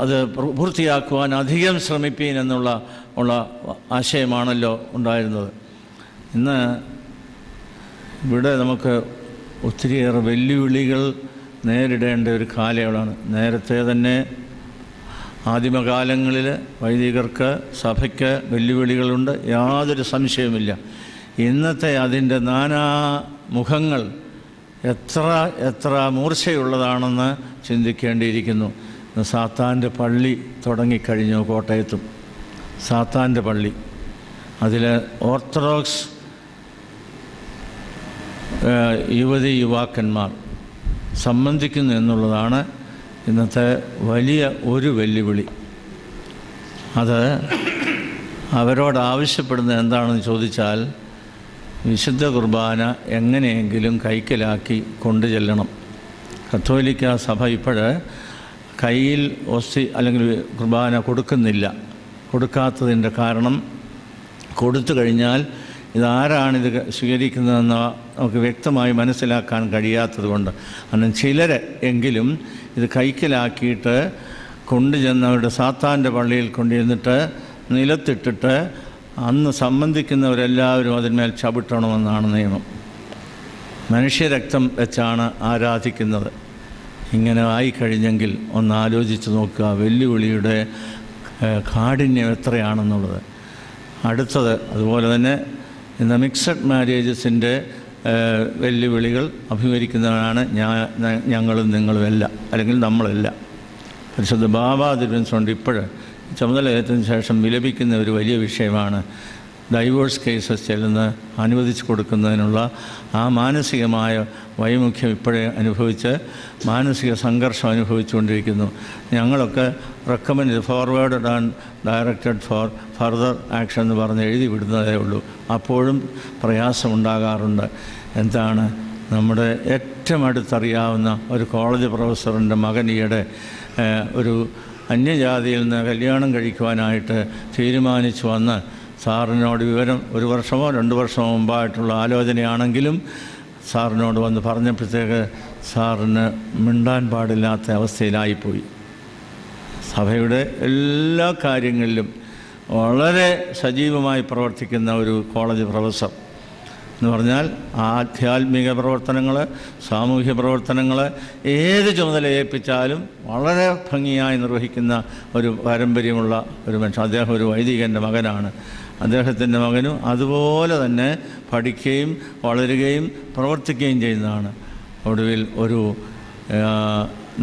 അത് പൂർത്തിയാക്കുവാൻ അധികം ശ്രമിപ്പീൻ ഉള്ള ആശയമാണല്ലോ ഉണ്ടായിരുന്നത്. ഇന്ന് ഇവിടെ നമുക്ക് ഒത്തിരിയേറെ വെല്ലുവിളികൾ നേരിടേണ്ട ഒരു കാലയളവാണ്. നേരത്തെ തന്നെ ആദിമകാലങ്ങളിൽ വൈദികർക്ക്, സഭയ്ക്ക് വെല്ലുവിളികളുണ്ട്, യാതൊരു സംശയവുമില്ല. ഇന്നത്തെ അതിൻ്റെ നാനാമുഖങ്ങൾ എത്ര മൂർച്ചയുള്ളതാണെന്ന് ചിന്തിക്കേണ്ടിയിരിക്കുന്നു. സാത്താൻ്റെ പള്ളി തുടങ്ങിക്കഴിഞ്ഞു കോട്ടയത്തും. സാത്താൻ്റെ പള്ളി, അതിൽ ഓർത്തഡോക്സ് യുവാക്കന്മാർ സംബന്ധിക്കുന്നു എന്നുള്ളതാണ് ഇന്നത്തെ വലിയ ഒരു വെല്ലുവിളി. അത് അവരോട് ആവശ്യപ്പെടുന്നത് എന്താണെന്ന് ചോദിച്ചാൽ, വിശുദ്ധ കുർബാന എങ്ങനെയെങ്കിലും കൈക്കലാക്കി കൊണ്ടു ചെല്ലണം. കത്തോലിക്ക സഭ ഇപ്പോൾ കയ്യിൽ ഒസ്തി അല്ലെങ്കിൽ കുർബാന കൊടുക്കുന്നില്ല. കൊടുക്കാത്തതിൻ്റെ കാരണം, കൊടുത്തു കഴിഞ്ഞാൽ ഇതാരാണിത് സ്വീകരിക്കുന്നതെന്ന് നമുക്ക് വ്യക്തമായി മനസ്സിലാക്കാൻ കഴിയാത്തത് കൊണ്ട്. കാരണം ചിലരെ എങ്കിലും ഇത് കൈക്കലാക്കിയിട്ട് കൊണ്ടുചെന്നവരുടെ സാത്താൻ്റെ പള്ളിയിൽ കൊണ്ടുചെന്നിട്ട് നിലത്തിട്ടിട്ട് അന്ന് സംബന്ധിക്കുന്നവരെല്ലാവരും അതിന്മേൽ ചവിട്ടണമെന്നാണ് നിയമം. മനുഷ്യരക്തം വെച്ചാണ് ആരാധിക്കുന്നത്. ഇങ്ങനെ ആയിക്കഴിഞ്ഞെങ്കിൽ ഒന്ന് ആലോചിച്ച് നോക്കുക വെല്ലുവിളിയുടെ കാഠിന്യം എത്രയാണെന്നുള്ളത്. അടുത്തത് അതുപോലെ തന്നെ ഇന്ന് മിക്സഡ് മാരേജസിൻ്റെ വെല്ലുവിളികൾ അഭിമുഖീകരിക്കുന്നവരാണ് ഞങ്ങളും നിങ്ങളുമെല്ലാം, അല്ലെങ്കിൽ നമ്മളെല്ലാം. പരിശുദ്ധ ബാബാ തിരുവനന്തപുരം ഇപ്പോൾ ചുമതലയേറ്റതിന് ശേഷം വിലപിക്കുന്ന ഒരു വലിയ വിഷയമാണ് ഡൈവോഴ്സ് കേസസ് ചെല്ലുന്ന അനുവദിച്ചു കൊടുക്കുന്നതിനുള്ള ആ മാനസികമായ വൈമുഖ്യം ഇപ്പോഴേ അനുഭവിച്ച് മാനസിക സംഘർഷം അനുഭവിച്ചുകൊണ്ടിരിക്കുന്നു. ഞങ്ങളൊക്കെ recommend forward and directed four further action എന്ന് പറഞ്ഞ് എഴുതി വിടുന്നതേ ഉള്ളൂ. അപ്പോഴും പ്രയാസമുണ്ടാകാറുണ്ട്. എന്താണ്, നമ്മുടെ ഏറ്റവും അടുത്തറിയാവുന്ന ഒരു കോളേജ് പ്രൊഫസറിൻ്റെ മകൻ ഈയിടെ ഒരു അന്യജാതിയിൽ നിന്ന് കല്യാണം കഴിക്കുവാനായിട്ട് തീരുമാനിച്ചു വന്ന് സാറിനോട് വിവരം 1 വർഷമോ 2 വർഷമോ മുമ്പായിട്ടുള്ള ആലോചനയാണെങ്കിലും സാറിനോട് വന്ന് പറഞ്ഞപ്പോഴത്തേക്ക് സാറിന് മിണ്ടാൻ പാടില്ലാത്ത അവസ്ഥയിലായിപ്പോയി. സഭയുടെ എല്ലാ കാര്യങ്ങളിലും വളരെ സജീവമായി പ്രവർത്തിക്കുന്ന ഒരു കോളേജ് പ്രൊഫസർ എന്ന് പറഞ്ഞാൽ ആധ്യാത്മിക പ്രവർത്തനങ്ങൾ, സാമൂഹ്യ പ്രവർത്തനങ്ങൾ, ഏത് ചുമതല ഏൽപ്പിച്ചാലും വളരെ ഭംഗിയായി നിർവഹിക്കുന്ന ഒരു പാരമ്പര്യമുള്ള ഒരു മനുഷ്യൻ. അദ്ദേഹം ഒരു വൈദികൻ്റെ മകനാണ്. അദ്ദേഹത്തിൻ്റെ മകനും അതുപോലെ തന്നെ പഠിക്കുകയും വളരുകയും പ്രവർത്തിക്കുകയും ചെയ്യുന്നതാണ്. ഒടുവിൽ ഒരു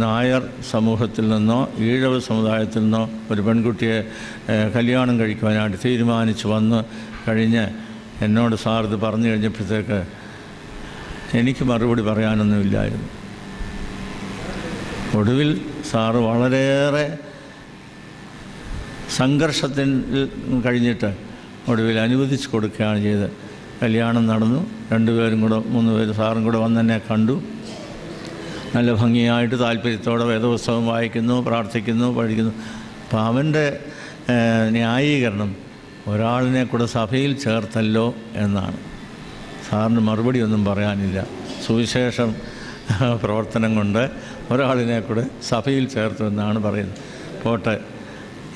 നായർ സമൂഹത്തിൽ നിന്നോ ഈഴവ സമുദായത്തിൽ നിന്നോ ഒരു പെൺകുട്ടിയെ കല്യാണം കഴിക്കുവാനായിട്ട് തീരുമാനിച്ച് വന്ന് കഴിഞ്ഞ് എന്നോട് സാർ ഇത് പറഞ്ഞു കഴിഞ്ഞപ്പോഴത്തേക്ക് എനിക്ക് മറുപടി പറയാനൊന്നുമില്ലായിരുന്നു. ഒടുവിൽ സാറ് വളരെയേറെ സംഘർഷത്തിൽ കഴിഞ്ഞിട്ട് ഒടുവിൽ അനുവദിച്ച് കൊടുക്കുകയാണ് ചെയ്തത്. കല്യാണം നടന്നു. 2 പേരും കൂടെ 3 പേര് സാറും കൂടെ വന്ന് എന്നെ കണ്ടു. നല്ല ഭംഗിയായിട്ട് താല്പര്യത്തോടെ വേദപുസ്തകം വായിക്കുന്നു, പ്രാർത്ഥിക്കുന്നു, പഠിക്കുന്നു. അപ്പം അവൻ്റെ ന്യായീകരണം ഒരാളിനെ കൂടെ സഭയിൽ ചേർത്തല്ലോ എന്നാണ്. സാറിന് മറുപടി ഒന്നും പറയാനില്ല. സുവിശേഷം പ്രവർത്തനം കൊണ്ട് ഒരാളിനെ കൂടെ സഭയിൽ ചേർത്തു എന്നാണ് പറയുന്നത്. പോട്ടെ,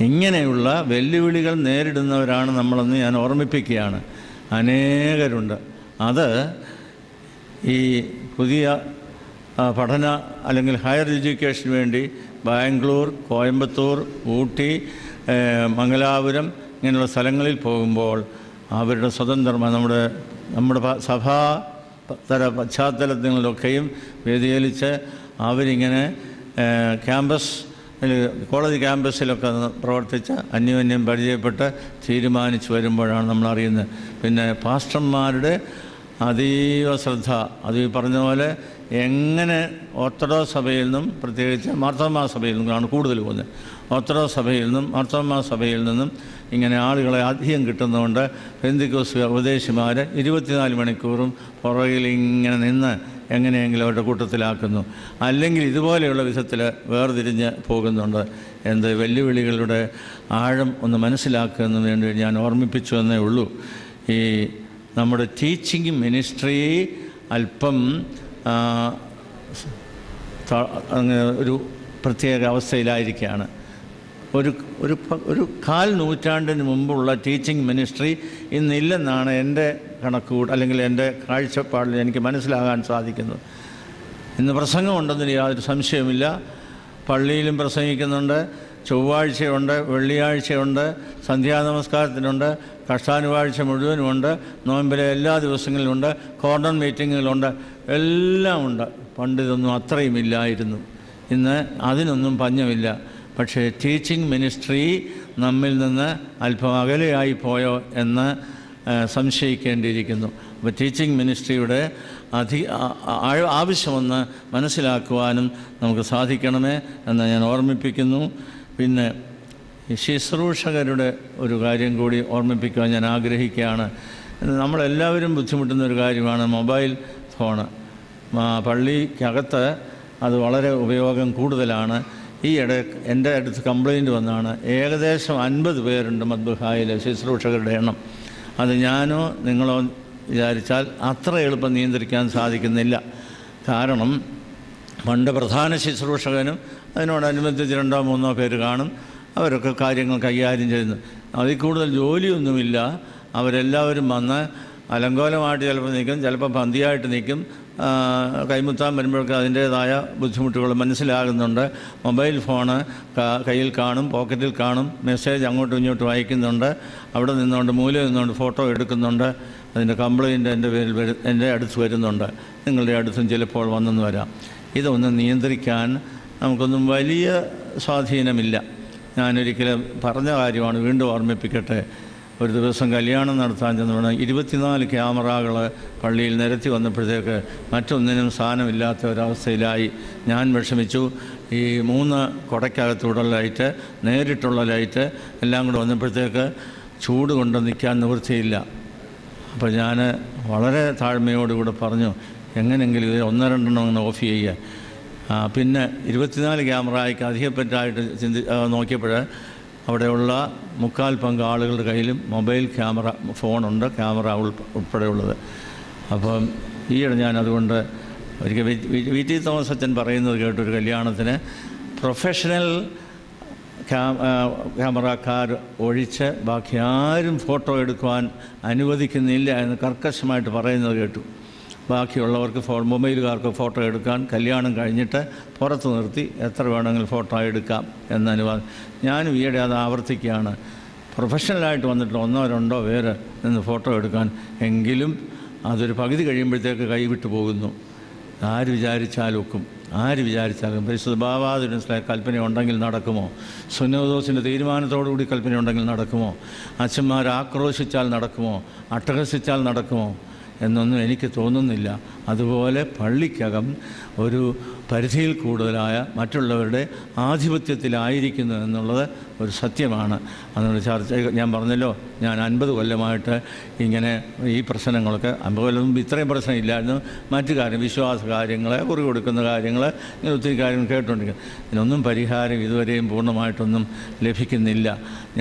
ഇങ്ങനെയുള്ള വെല്ലുവിളികൾ നേരിടുന്നവരാണ് നമ്മളെന്ന് ഞാൻ ഓർമ്മിപ്പിക്കുകയാണ്. അനേകരുണ്ട്. അത് ഈ പുതിയ പഠന അല്ലെങ്കിൽ ഹയർ എഡ്യൂക്കേഷന് വേണ്ടി ബാംഗ്ലൂർ, കോയമ്പത്തൂർ, ഊട്ടി, മംഗലാപുരം ഇങ്ങനെയുള്ള സ്ഥലങ്ങളിൽ പോകുമ്പോൾ അവരുടെ സ്വതന്ത്രമായ നമ്മുടെ സഭാ തര പശ്ചാത്തലങ്ങളിലൊക്കെയും വ്യതിചലിച്ച് അവരിങ്ങനെ കോളേജ് ക്യാമ്പസിലൊക്കെ പ്രവർത്തിച്ച് അന്യോന്യം പരിചയപ്പെട്ട് തീരുമാനിച്ച് വരുമ്പോഴാണ് നമ്മളറിയുന്നത്. പിന്നെ പാസ്റ്റർമാരുടെ അതീവ ശ്രദ്ധ, അത് ഈ പറഞ്ഞ പോലെ എങ്ങനെ ഓർത്തഡോക്സ് സഭയിൽ നിന്നും, പ്രത്യേകിച്ച് മാർത്തോമാ സഭയിൽ നിന്നുമാണ് കൂടുതൽ പോകുന്നത്. ഓർത്തഡോക്സ് സഭയിൽ നിന്നും മാർത്തോമാ സഭയിൽ നിന്നും ഇങ്ങനെ ആളുകളെ അധികം കിട്ടുന്നതുകൊണ്ട് പെന്തിക്കോസ് ഉപദേശിമാർ 24 മണിക്കൂറും പുറകിൽ ഇങ്ങനെ നിന്ന് എങ്ങനെയെങ്കിലും അവരുടെ കൂട്ടത്തിലാക്കുന്നു. അല്ലെങ്കിൽ ഇതുപോലെയുള്ള വിധത്തിൽ വേർതിരിഞ്ഞ് പോകുന്നുണ്ട്. എന്ത് വെല്ലുവിളികളുടെ ആഴം ഒന്ന് മനസ്സിലാക്കുന്നതിന് വേണ്ടി ഞാൻ ഓർമ്മിപ്പിച്ചു എന്നേ ഉള്ളൂ. ഈ നമ്മുടെ ടീച്ചിങ് മിനിസ്ട്രി അല്പം ഒരു പ്രത്യേക അവസ്ഥയിലായിരിക്കുകയാണ്. ഒരു 1/4 നൂറ്റാണ്ടിന് മുമ്പുള്ള ടീച്ചിങ് മിനിസ്ട്രി ഇന്നില്ലെന്നാണ് എൻ്റെ കണക്കുകൂട്ട് അല്ലെങ്കിൽ എൻ്റെ കാഴ്ചപ്പാടിൽ എനിക്ക് മനസ്സിലാകാൻ സാധിക്കുന്നത്. ഇന്ന് പ്രസംഗമുണ്ടെന്ന് യാതൊരു സംശയമില്ല. പള്ളിയിലും പ്രസംഗിക്കുന്നുണ്ട്, ചൊവ്വാഴ്ചയുണ്ട്, വെള്ളിയാഴ്ചയുണ്ട്, സന്ധ്യാനമസ്കാരത്തിനുണ്ട്, കഷ്ടാനുവാഴ്ച മുഴുവനുമുണ്ട്, നോയമ്പിലെ എല്ലാ ദിവസങ്ങളിലുമുണ്ട്, കോർണർ മീറ്റിങ്ങുകളുണ്ട്, എല്ലാം ഉണ്ട്. പണ്ട് ഇതൊന്നും അത്രയും ഇല്ലായിരുന്നു. ഇന്ന് അതിനൊന്നും പഞ്ഞമില്ല. പക്ഷേ ടീച്ചിങ് മിനിസ്ട്രി നമ്മിൽ നിന്ന് അല്പം അകലെയായി പോയോ എന്ന് സംശയിക്കേണ്ടിയിരിക്കുന്നു. അപ്പോൾ ടീച്ചിങ് മിനിസ്ട്രിയുടെ ആവശ്യമെന്ന് മനസ്സിലാക്കുവാനും നമുക്ക് സാധിക്കണമേ എന്ന് ഞാൻ ഓർമ്മിപ്പിക്കുന്നു. പിന്നെ ശുശ്രൂഷകരുടെ ഒരു കാര്യം കൂടി ഓർമ്മിപ്പിക്കുവാൻ ഞാൻ ആഗ്രഹിക്കുകയാണ്. നമ്മളെല്ലാവരും ബുദ്ധിമുട്ടുന്ന ഒരു കാര്യമാണ് മൊബൈൽ ഫോണ്. പള്ളിക്കകത്ത് അത് വളരെ ഉപയോഗം കൂടുതലാണ്. ഈയിടെ എൻ്റെ അടുത്ത് കംപ്ലയിൻറ്റ് വന്നാണ്. ഏകദേശം 50 പേരുണ്ട് മദ്ബഹായിൽ ശുശ്രൂഷകരുടെ എണ്ണം. അത് ഞാനോ നിങ്ങളോ വിചാരിച്ചാൽ അത്ര എളുപ്പം നിയന്ത്രിക്കാൻ സാധിക്കുന്നില്ല. കാരണം പണ്ട് പ്രധാന ശുശ്രൂഷകനും അതിനോടനുബന്ധിച്ച് 2-3 പേര് കാണും. അവരൊക്കെ കാര്യങ്ങൾ കൈകാര്യം ചെയ്യുന്നു. അതിൽ കൂടുതൽ ജോലിയൊന്നുമില്ല. അവരെല്ലാവരും വന്ന് അലങ്കോലമായിട്ട് ചിലപ്പോൾ നിൽക്കും, ചിലപ്പോൾ പന്തിയായിട്ട് നിൽക്കും. കൈമുത്താൻ വരുമ്പോഴൊക്കെ അതിൻ്റേതായ ബുദ്ധിമുട്ടുകൾ മനസ്സിലാകുന്നുണ്ട്. മൊബൈൽ ഫോണ് കയ്യിൽ കാണും, പോക്കറ്റിൽ കാണും, മെസ്സേജ് അങ്ങോട്ടും ഇങ്ങോട്ടും അയക്കുന്നുണ്ട്. അവിടെ നിന്നുകൊണ്ട് മൂലയിൽ നിന്നുകൊണ്ട് ഫോട്ടോ എടുക്കുന്നുണ്ട്. അതിൻ്റെ കംപ്ലയിൻ്റ് എൻ്റെ അടുത്ത് വരുന്നുണ്ട്. നിങ്ങളുടെ അടുത്തും ചിലപ്പോൾ വന്നെന്ന് വരാം. ഇതൊന്നും നിയന്ത്രിക്കാൻ നമുക്കൊന്നും വലിയ സ്വാധീനമില്ല. ഞാനൊരിക്കലും പറഞ്ഞ കാര്യമാണ്, വീണ്ടും ഓർമ്മിപ്പിക്കട്ടെ. ഒരു ദിവസം കല്യാണം നടത്താൻ ചെന്ന് 24 ക്യാമറകൾ പള്ളിയിൽ നിരത്തി വന്നപ്പോഴത്തേക്ക് മറ്റൊന്നിനും സ്ഥാനമില്ലാത്ത ഒരവസ്ഥയിലായി. ഞാൻ വിഷമിച്ചു. ഈ 3 കുടയ്ക്കകത്തൂടെ ലൈറ്റ്, നേരിട്ടുള്ള ലൈറ്റ് എല്ലാം കൂടെ വന്നപ്പോഴത്തേക്ക് ചൂട് കൊണ്ട് നിൽക്കാൻ നിവൃത്തിയില്ല. അപ്പോൾ ഞാൻ വളരെ താഴ്മയോടുകൂടെ പറഞ്ഞു, എങ്ങനെയെങ്കിലും ഇത് 1-2 ഒന്ന് ഓഫ് ചെയ്യുക. പിന്നെ 24 ക്യാമറയ്ക്ക് അധികപ്പറ്റായിട്ട് നോക്കിയപ്പോൾ അവിടെയുള്ള 3/4 പങ്ക് ആളുകളുടെ കയ്യിലും മൊബൈൽ ക്യാമറ ഫോണുണ്ട്, ക്യാമറ ഉൾപ്പെടെയുള്ളത്. അപ്പം ഈയിടെ ഞാൻ അതുകൊണ്ട് ഒരിക്കൽ VT തോമസ് അച്ഛൻ പറയുന്നത് കേട്ടൊരു കല്യാണത്തിന് പ്രൊഫഷണൽ ക്യാമറക്കാർ ഒഴിച്ച് ബാക്കി ആരും ഫോട്ടോ എടുക്കുവാൻ അനുവദിക്കുന്നില്ല എന്ന് കർക്കശമായിട്ട് പറയുന്നത് കേട്ടു. ബാക്കിയുള്ളവർക്ക് മൊബൈലുകാർക്ക് ഫോട്ടോ എടുക്കാൻ കല്യാണം കഴിഞ്ഞിട്ട് പുറത്ത് നിർത്തി എത്ര വേണമെങ്കിലും ഫോട്ടോ എടുക്കാം എന്ന അനുവാദം. ഞാനും ഈയിടെ അത് ആവർത്തിക്കുകയാണ്. പ്രൊഫഷണലായിട്ട് വന്നിട്ട് 1-2 പേര് നിന്ന് ഫോട്ടോ എടുക്കാൻ, എങ്കിലും അതൊരു പകുതി കഴിയുമ്പോഴത്തേക്ക് കൈവിട്ടു പോകുന്നു. ആര് വിചാരിച്ചാലും ഒക്കും, ആര് വിചാരിച്ചാലും. പരിശുദ്ധ ബാവാതിരുന്ന കൽപ്പന ഉണ്ടെങ്കിൽ നടക്കുമോ? സുന്നോദോസിൻ്റെ തീരുമാനത്തോടുകൂടി കൽപ്പന ഉണ്ടെങ്കിൽ നടക്കുമോ? അച്ഛന്മാർ ആക്രോശിച്ചാൽ നടക്കുമോ? അട്ടഹസിച്ചാൽ നടക്കുമോ എന്നൊന്നും എനിക്ക് തോന്നുന്നില്ല. അതുപോലെ പള്ളിക്കകം ഒരു പരിധിയിൽ കൂടുതലായ മറ്റുള്ളവരുടെ ആധിപത്യത്തിലായിരിക്കുന്നു എന്നുള്ളത് ഒരു സത്യമാണ്. അതുകൊണ്ട് ചർച്ച ഞാൻ പറഞ്ഞല്ലോ, ഞാൻ 50 കൊല്ലമായിട്ട് ഇങ്ങനെ ഈ പ്രശ്നങ്ങളൊക്കെ 50 കൊല്ലം മുമ്പ് ഇത്രയും പ്രശ്നമില്ലായിരുന്നു. മറ്റു കാര്യം, വിശ്വാസ കാര്യങ്ങൾ, കുറി കൊടുക്കുന്ന കാര്യങ്ങൾ, ഇങ്ങനെ ഒത്തിരി കാര്യങ്ങൾ കേട്ടുകൊണ്ടിരിക്കുക. ഇതിനൊന്നും പരിഹാരം ഇതുവരെയും പൂർണ്ണമായിട്ടൊന്നും ലഭിക്കുന്നില്ല.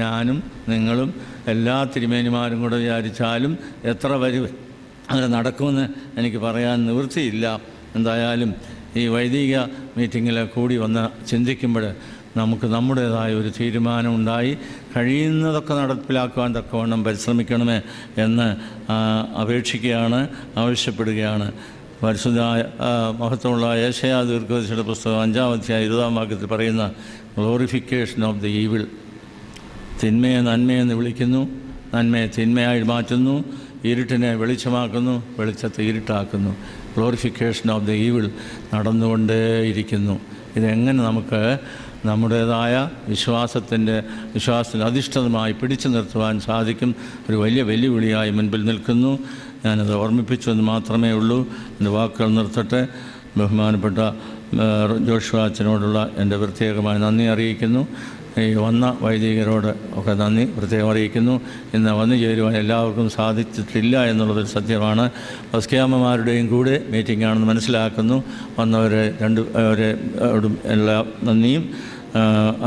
ഞാനും നിങ്ങളും എല്ലാ തിരുമേനിമാരും കൂടെ വിചാരിച്ചാലും എത്ര അങ്ങനെ നടക്കുമെന്ന് എനിക്ക് പറയാൻ നിവൃത്തിയില്ല. എന്തായാലും ഈ വൈദിക മീറ്റിങ്ങിൽ കൂടി വന്ന് ചിന്തിക്കുമ്പോൾ നമുക്ക് നമ്മുടേതായ ഒരു തീരുമാനമുണ്ടായി കഴിയുന്നതൊക്കെ നടപ്പിലാക്കുവാൻ തക്കവണ്ണം പരിശ്രമിക്കണമേ എന്ന് അപേക്ഷിക്കുകയാണ്, ആവശ്യപ്പെടുകയാണ്. പരിശുദ്ധമായ മഹത്വമുള്ള യേശയ്യാ ദീർഘദർശിയുടെ പുസ്തകം 5-ാം അധ്യായം 20-ാം വാക്യത്തിൽ പറയുന്ന ഗ്ലോറിഫിക്കേഷൻ ഓഫ് ദി ഈവിൾ. തിന്മയെ നന്മയെന്ന് വിളിക്കുന്നു, നന്മയെ തിന്മയായി മാറ്റുന്നു, ഇരുട്ടിനെ വെളിച്ചമാക്കുന്നു, വെളിച്ചത്തെ ഇരുട്ടാക്കുന്നു. ഗ്ലോറിഫിക്കേഷൻ ഓഫ് ദ ഈവിൾ നടന്നുകൊണ്ടേയിരിക്കുന്നു. ഇതെങ്ങനെ നമുക്ക് നമ്മുടേതായ വിശ്വാസത്തിൽ അധിഷ്ഠിതമായി പിടിച്ചു നിർത്തുവാൻ സാധിക്കും? ഒരു വലിയ വെല്ലുവിളിയായി മുൻപിൽ നിൽക്കുന്നു. ഞാനത് ഓർമ്മിപ്പിച്ചു എന്ന് മാത്രമേ ഉള്ളൂ. എൻ്റെ വാക്കുകൾ നിർത്തട്ടെ. ബഹുമാനപ്പെട്ട ജോഷുവ അച്ഛനോടുള്ള എൻ്റെ പ്രത്യേകമായ നന്ദി അറിയിക്കുന്നു. ഈ വന്ന വൈദികരോട് ഒക്കെ നന്ദി പ്രത്യേകം അറിയിക്കുന്നു. ഇന്ന് വന്നു ചേരുവാൻ എല്ലാവർക്കും സാധിച്ചിട്ടില്ല എന്നുള്ളതൊരു സത്യമാണ്. ബസ്ക്യാമ്മമാരുടെയും കൂടെ മീറ്റിംഗ് ആണെന്ന് മനസ്സിലാക്കുന്നു. വന്നവരെ രണ്ടുപേരോടും എല്ലാ നന്ദിയും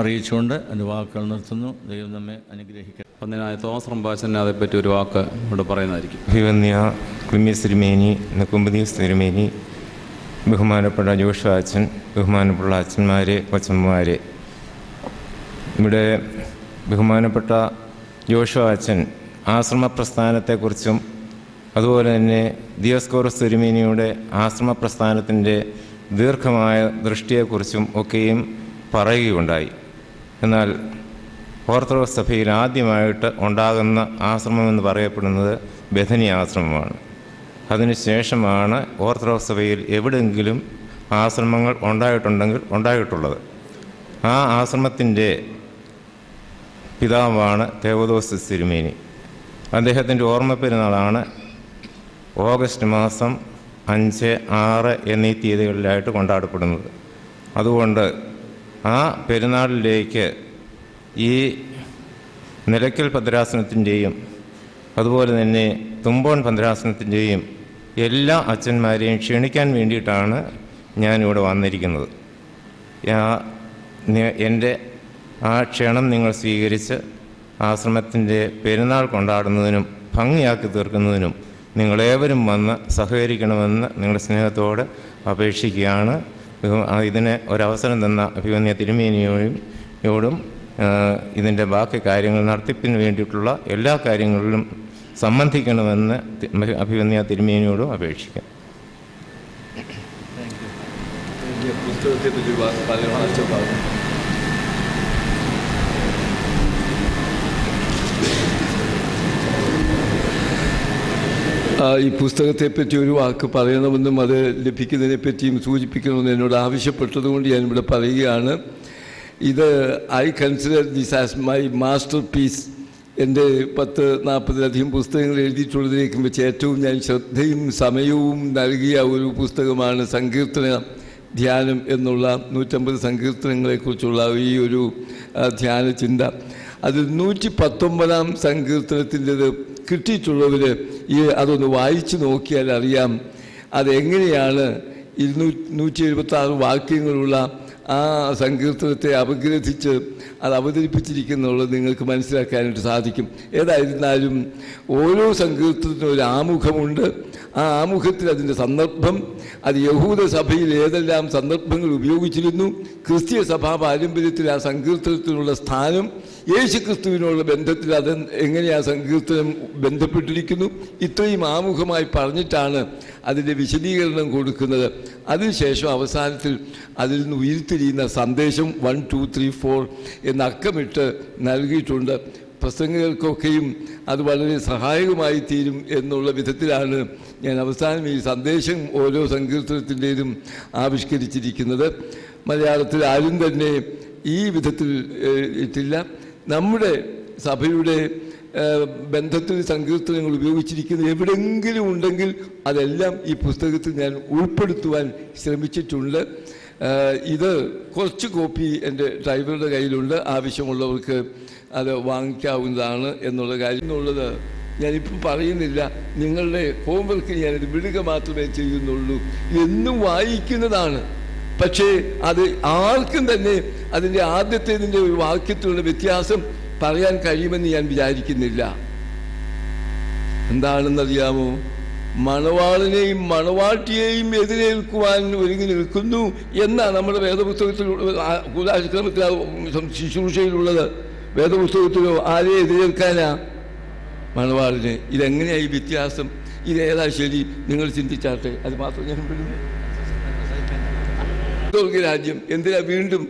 അറിയിച്ചുകൊണ്ട് എൻ്റെ വാക്കുകൾ നിർത്തുന്നു. ദൈവം നമ്മെ അനുഗ്രഹിക്കട്ടെ. ഒന്നിനായ തോമസ് റമ്പാച്ചനെ അതേപ്പറ്റി ഒരു വാക്ക് ഇവിടെ പറയുന്നതായിരിക്കും. അഭിവന്യ ക്ലിമീസ് തിരുമേനി, നെക്കുമ്പതീസ് തിരുമേനി, ബഹുമാനപ്പെട്ട ജോഷുവ അച്ഛൻ, ബഹുമാനപ്പെട്ട അച്ഛന്മാരെ, കൊച്ചമ്മമാരെ, ഇവിടെ ബഹുമാനപ്പെട്ട ജോഷുവ അച്ഛൻ ആശ്രമപ്രസ്ഥാനത്തെക്കുറിച്ചും അതുപോലെ തന്നെ ദിയോസ്കോറസ് തിരുമേനിയുടെ ആശ്രമപ്രസ്ഥാനത്തിൻ്റെ ദീർഘമായ ദൃഷ്ടിയെക്കുറിച്ചും ഒക്കെയും പറയുകയുണ്ടായി. എന്നാൽ ഓർത്തഡോക്സ് സഭയിൽ ആദ്യമായിട്ട് ഉണ്ടാകുന്ന ആശ്രമമെന്ന് പറയപ്പെടുന്നത് ബഥനി ആശ്രമമാണ്. അതിനുശേഷമാണ് ഓർത്തഡോക്സ് സഭയിൽ എവിടെയെങ്കിലും ആശ്രമങ്ങൾ ഉണ്ടായിട്ടുള്ളത്. ആ ആശ്രമത്തിൻ്റെ പിതാവാണ് തേവദോസ് തിരുമേനി. അദ്ദേഹത്തിൻ്റെ ഓർമ്മ പെരുന്നാളാണ് ഓഗസ്റ്റ് മാസം 5, 6 എന്നീ തീയതികളിലായിട്ട് കൊണ്ടാടപ്പെടുന്നത്. അതുകൊണ്ട് ആ പെരുന്നാളിലേക്ക് ഈ നിലയ്ക്കൽ ഭദ്രാസനത്തിൻ്റെയും അതുപോലെ തന്നെ തുമ്പോൺ ഭദ്രാസനത്തിൻ്റെയും എല്ലാ അച്ഛന്മാരെയും ക്ഷണിക്കാൻ വേണ്ടിയിട്ടാണ് ഞാനിവിടെ വന്നിരിക്കുന്നത്. എൻ്റെ ആ ക്ഷണം നിങ്ങൾ സ്വീകരിച്ച് ആശ്രമത്തിൻ്റെ പെരുന്നാൾ കൊണ്ടാടുന്നതിനും ഭംഗിയാക്കി തീർക്കുന്നതിനും നിങ്ങളേവരും വന്ന് സഹകരിക്കണമെന്ന് നിങ്ങളുടെ സ്നേഹത്തോട് അപേക്ഷിക്കുകയാണ്. ഇതിന് ഒരവസരം തന്ന അഭിമന്യ തിരുമേനിയോടും ഇതിൻ്റെ ബാക്കി കാര്യങ്ങൾ നടത്തിപ്പിന് വേണ്ടിയിട്ടുള്ള എല്ലാ കാര്യങ്ങളിലും സംബന്ധിക്കണമെന്ന് അഭിമന്യ തിരുമേനിയോടും അപേക്ഷിക്കാം. ഈ പുസ്തകത്തെപ്പറ്റി ഒരു വാക്ക് പറയണമെന്നും അത് ലഭിക്കുന്നതിനെപ്പറ്റിയും സൂചിപ്പിക്കണമെന്ന് എന്നോട് ആവശ്യപ്പെട്ടതുകൊണ്ട് ഞാനിവിടെ പറയുകയാണ്. ഇത് I consider this as my masterpiece. എൻ്റെ 40-40 പുസ്തകങ്ങൾ എഴുതിയിട്ടുള്ളതിലേക്കും വെച്ച് ഏറ്റവും ഞാൻ ശ്രദ്ധയും സമയവും നൽകിയ ഒരു പുസ്തകമാണ് സങ്കീർത്തന ധ്യാനം എന്നുള്ള 150 സങ്കീർത്തനങ്ങളെക്കുറിച്ചുള്ള ഈ ഒരു ധ്യാന ചിന്ത. അതിൽ 119-ാം സങ്കീർത്തനത്തിൻ്റെത് കിട്ടിയിട്ടുള്ളവർ അതൊന്ന് വായിച്ചു നോക്കിയാൽ അറിയാം അതെങ്ങനെയാണ് 176 വാക്യങ്ങളുള്ള ആ സങ്കീർത്തനത്തെ അപഗ്രഥിച്ച് അത് അവതരിപ്പിച്ചിരിക്കുന്നുള്ളത് നിങ്ങൾക്ക് മനസ്സിലാക്കാനായിട്ട് സാധിക്കും. ഏതായിരുന്നാലും ഓരോ സങ്കീർത്തനത്തിനും ഒരു ആമുഖമുണ്ട്. ആ ആമുഖത്തിൽ അതിൻ്റെ സന്ദർഭം, അത് യഹൂദ സഭയിൽ ഏതെല്ലാം സന്ദർഭങ്ങൾ ഉപയോഗിച്ചിരുന്നു, ക്രിസ്തീയ സഭാ പാരമ്പര്യത്തിൽ ആ സങ്കീർത്തനത്തിനുള്ള സ്ഥാനം, യേശുക്രിസ്തുവിനുള്ള ബന്ധത്തിൽ അത് എങ്ങനെ ആ സങ്കീർത്തനം ബന്ധപ്പെട്ടിരിക്കുന്നു, ഇത്രയും ആമുഖമായി പറഞ്ഞിട്ടാണ് അതിൻ്റെ വിശദീകരണം കൊടുക്കുന്നത്. അതിനുശേഷം അവസാനത്തിൽ അതിൽ നിന്ന് ഉയർത്തിരിയുന്ന സന്ദേശം 1, 2, 3, 4 എന്ന അക്കമിട്ട് നൽകിയിട്ടുണ്ട്. പ്രസംഗങ്ങൾക്കൊക്കെയും അത് വളരെ സഹായകമായി തീരും എന്നുള്ള വിധത്തിലാണ് ഞാൻ അവസാനം ഈ സന്ദേശം ഓരോ സങ്കീർത്തനത്തിൻ്റേതും ആവിഷ്കരിച്ചിരിക്കുന്നത്. മലയാളത്തിൽ ആരും തന്നെ ഈ വിധത്തിൽ ഇട്ടില്ല. നമ്മുടെ സഭയുടെ ബന്ധത്തിൽ സങ്കീർത്തനങ്ങൾ ഉപയോഗിച്ചിരിക്കുന്നത് എവിടെയെങ്കിലും ഉണ്ടെങ്കിൽ അതെല്ലാം ഈ പുസ്തകത്തിൽ ഞാൻ ഉൾപ്പെടുത്തുവാൻ ശ്രമിച്ചിട്ടുണ്ട്. ഇത് കുറച്ച് കോപ്പി എൻ്റെ ഡ്രൈവറുടെ കയ്യിലുണ്ട്. ആവശ്യമുള്ളവർക്ക് അത് വാങ്ങിക്കാവുന്നതാണ് എന്നുള്ള കാര്യം എന്നുള്ളത് ഞാനിപ്പോൾ പറയുന്നില്ല. നിങ്ങളുടെ ഹോംവർക്ക് ഞാനത് വിടുക മാത്രമേ ചെയ്യുന്നുള്ളൂ. എന്നും വായിക്കുന്നതാണ്. പക്ഷേ അത് ആർക്കും തന്നെ അതിൻ്റെ ആദ്യത്തേതിൻ്റെ ഒരു വാക്യത്തിലുള്ള വ്യത്യാസം പറയാൻ കഴിയുമെന്ന് ഞാൻ വിചാരിക്കുന്നില്ല. എന്താണെന്നറിയാമോ? മണവാളനെയും മണവാട്ടിയെയും എതിരേൽക്കുവാൻ ഒരുങ്ങി നിൽക്കുന്നു എന്നാണ് നമ്മുടെ വേദപുസ്തകത്തിൽ ശുശ്രൂഷയിലുള്ളത്. വേദപുസ്തകത്തിലോ ആരെ എതിരേൽക്കാനാ? മണവാളിനെ. ഇതെങ്ങനെയായി വ്യത്യാസം? ഇതേതാ ശരി? നിങ്ങൾ ചിന്തിച്ചാട്ടെ. അത് മാത്രം ഞാൻ രാജ്യം എന്തിനാ വീണ്ടും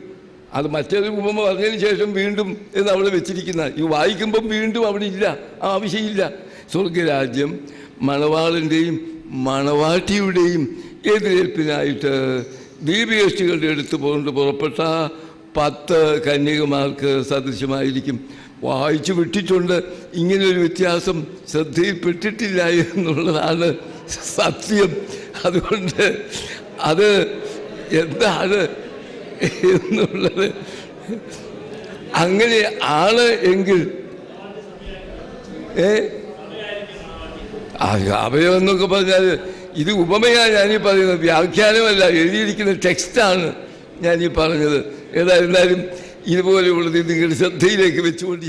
അത് മറ്റൊരു ഉപമ പറഞ്ഞതിന് ശേഷം വീണ്ടും എന്ന് അവിടെ വെച്ചിരിക്കുന്ന ഈ വായിക്കുമ്പം വീണ്ടും അവിടെ ഇല്ല, ആവശ്യമില്ല. സ്വർഗരാജ്യം മണവാളൻ്റെയും മണവാട്ടിയുടെയും എതിരേൽപ്പിനായിട്ട് ദീപകേഷ്ടികളുടെ അടുത്ത് പുറപ്പെട്ട 10 കന്യകമാർക്ക് സദൃശമായിരിക്കും. വായിച്ചു വിട്ടിട്ടുണ്ട്. ഇങ്ങനെയൊരു വ്യത്യാസം ശ്രദ്ധയിൽപ്പെട്ടിട്ടില്ല എന്നുള്ളതാണ് സത്യം. അതുകൊണ്ട് അത് എന്താണ് എന്നുള്ളത് അങ്ങനെ ആണ് എങ്കിൽ അവയം എന്നൊക്കെ പറഞ്ഞാൽ ഇത് ഉപമയാണ് ഞാനീ പറയുന്നത്, വ്യാഖ്യാനമല്ല, എഴുതിയിരിക്കുന്ന ടെക്സ്റ്റാണ് ഞാനീ പറഞ്ഞത്. ഏതായിരുന്നാലും ഇതുപോലെയുള്ളത് നിങ്ങളുടെ ശ്രദ്ധയിലേക്ക് വെച്ചുകൊണ്ട്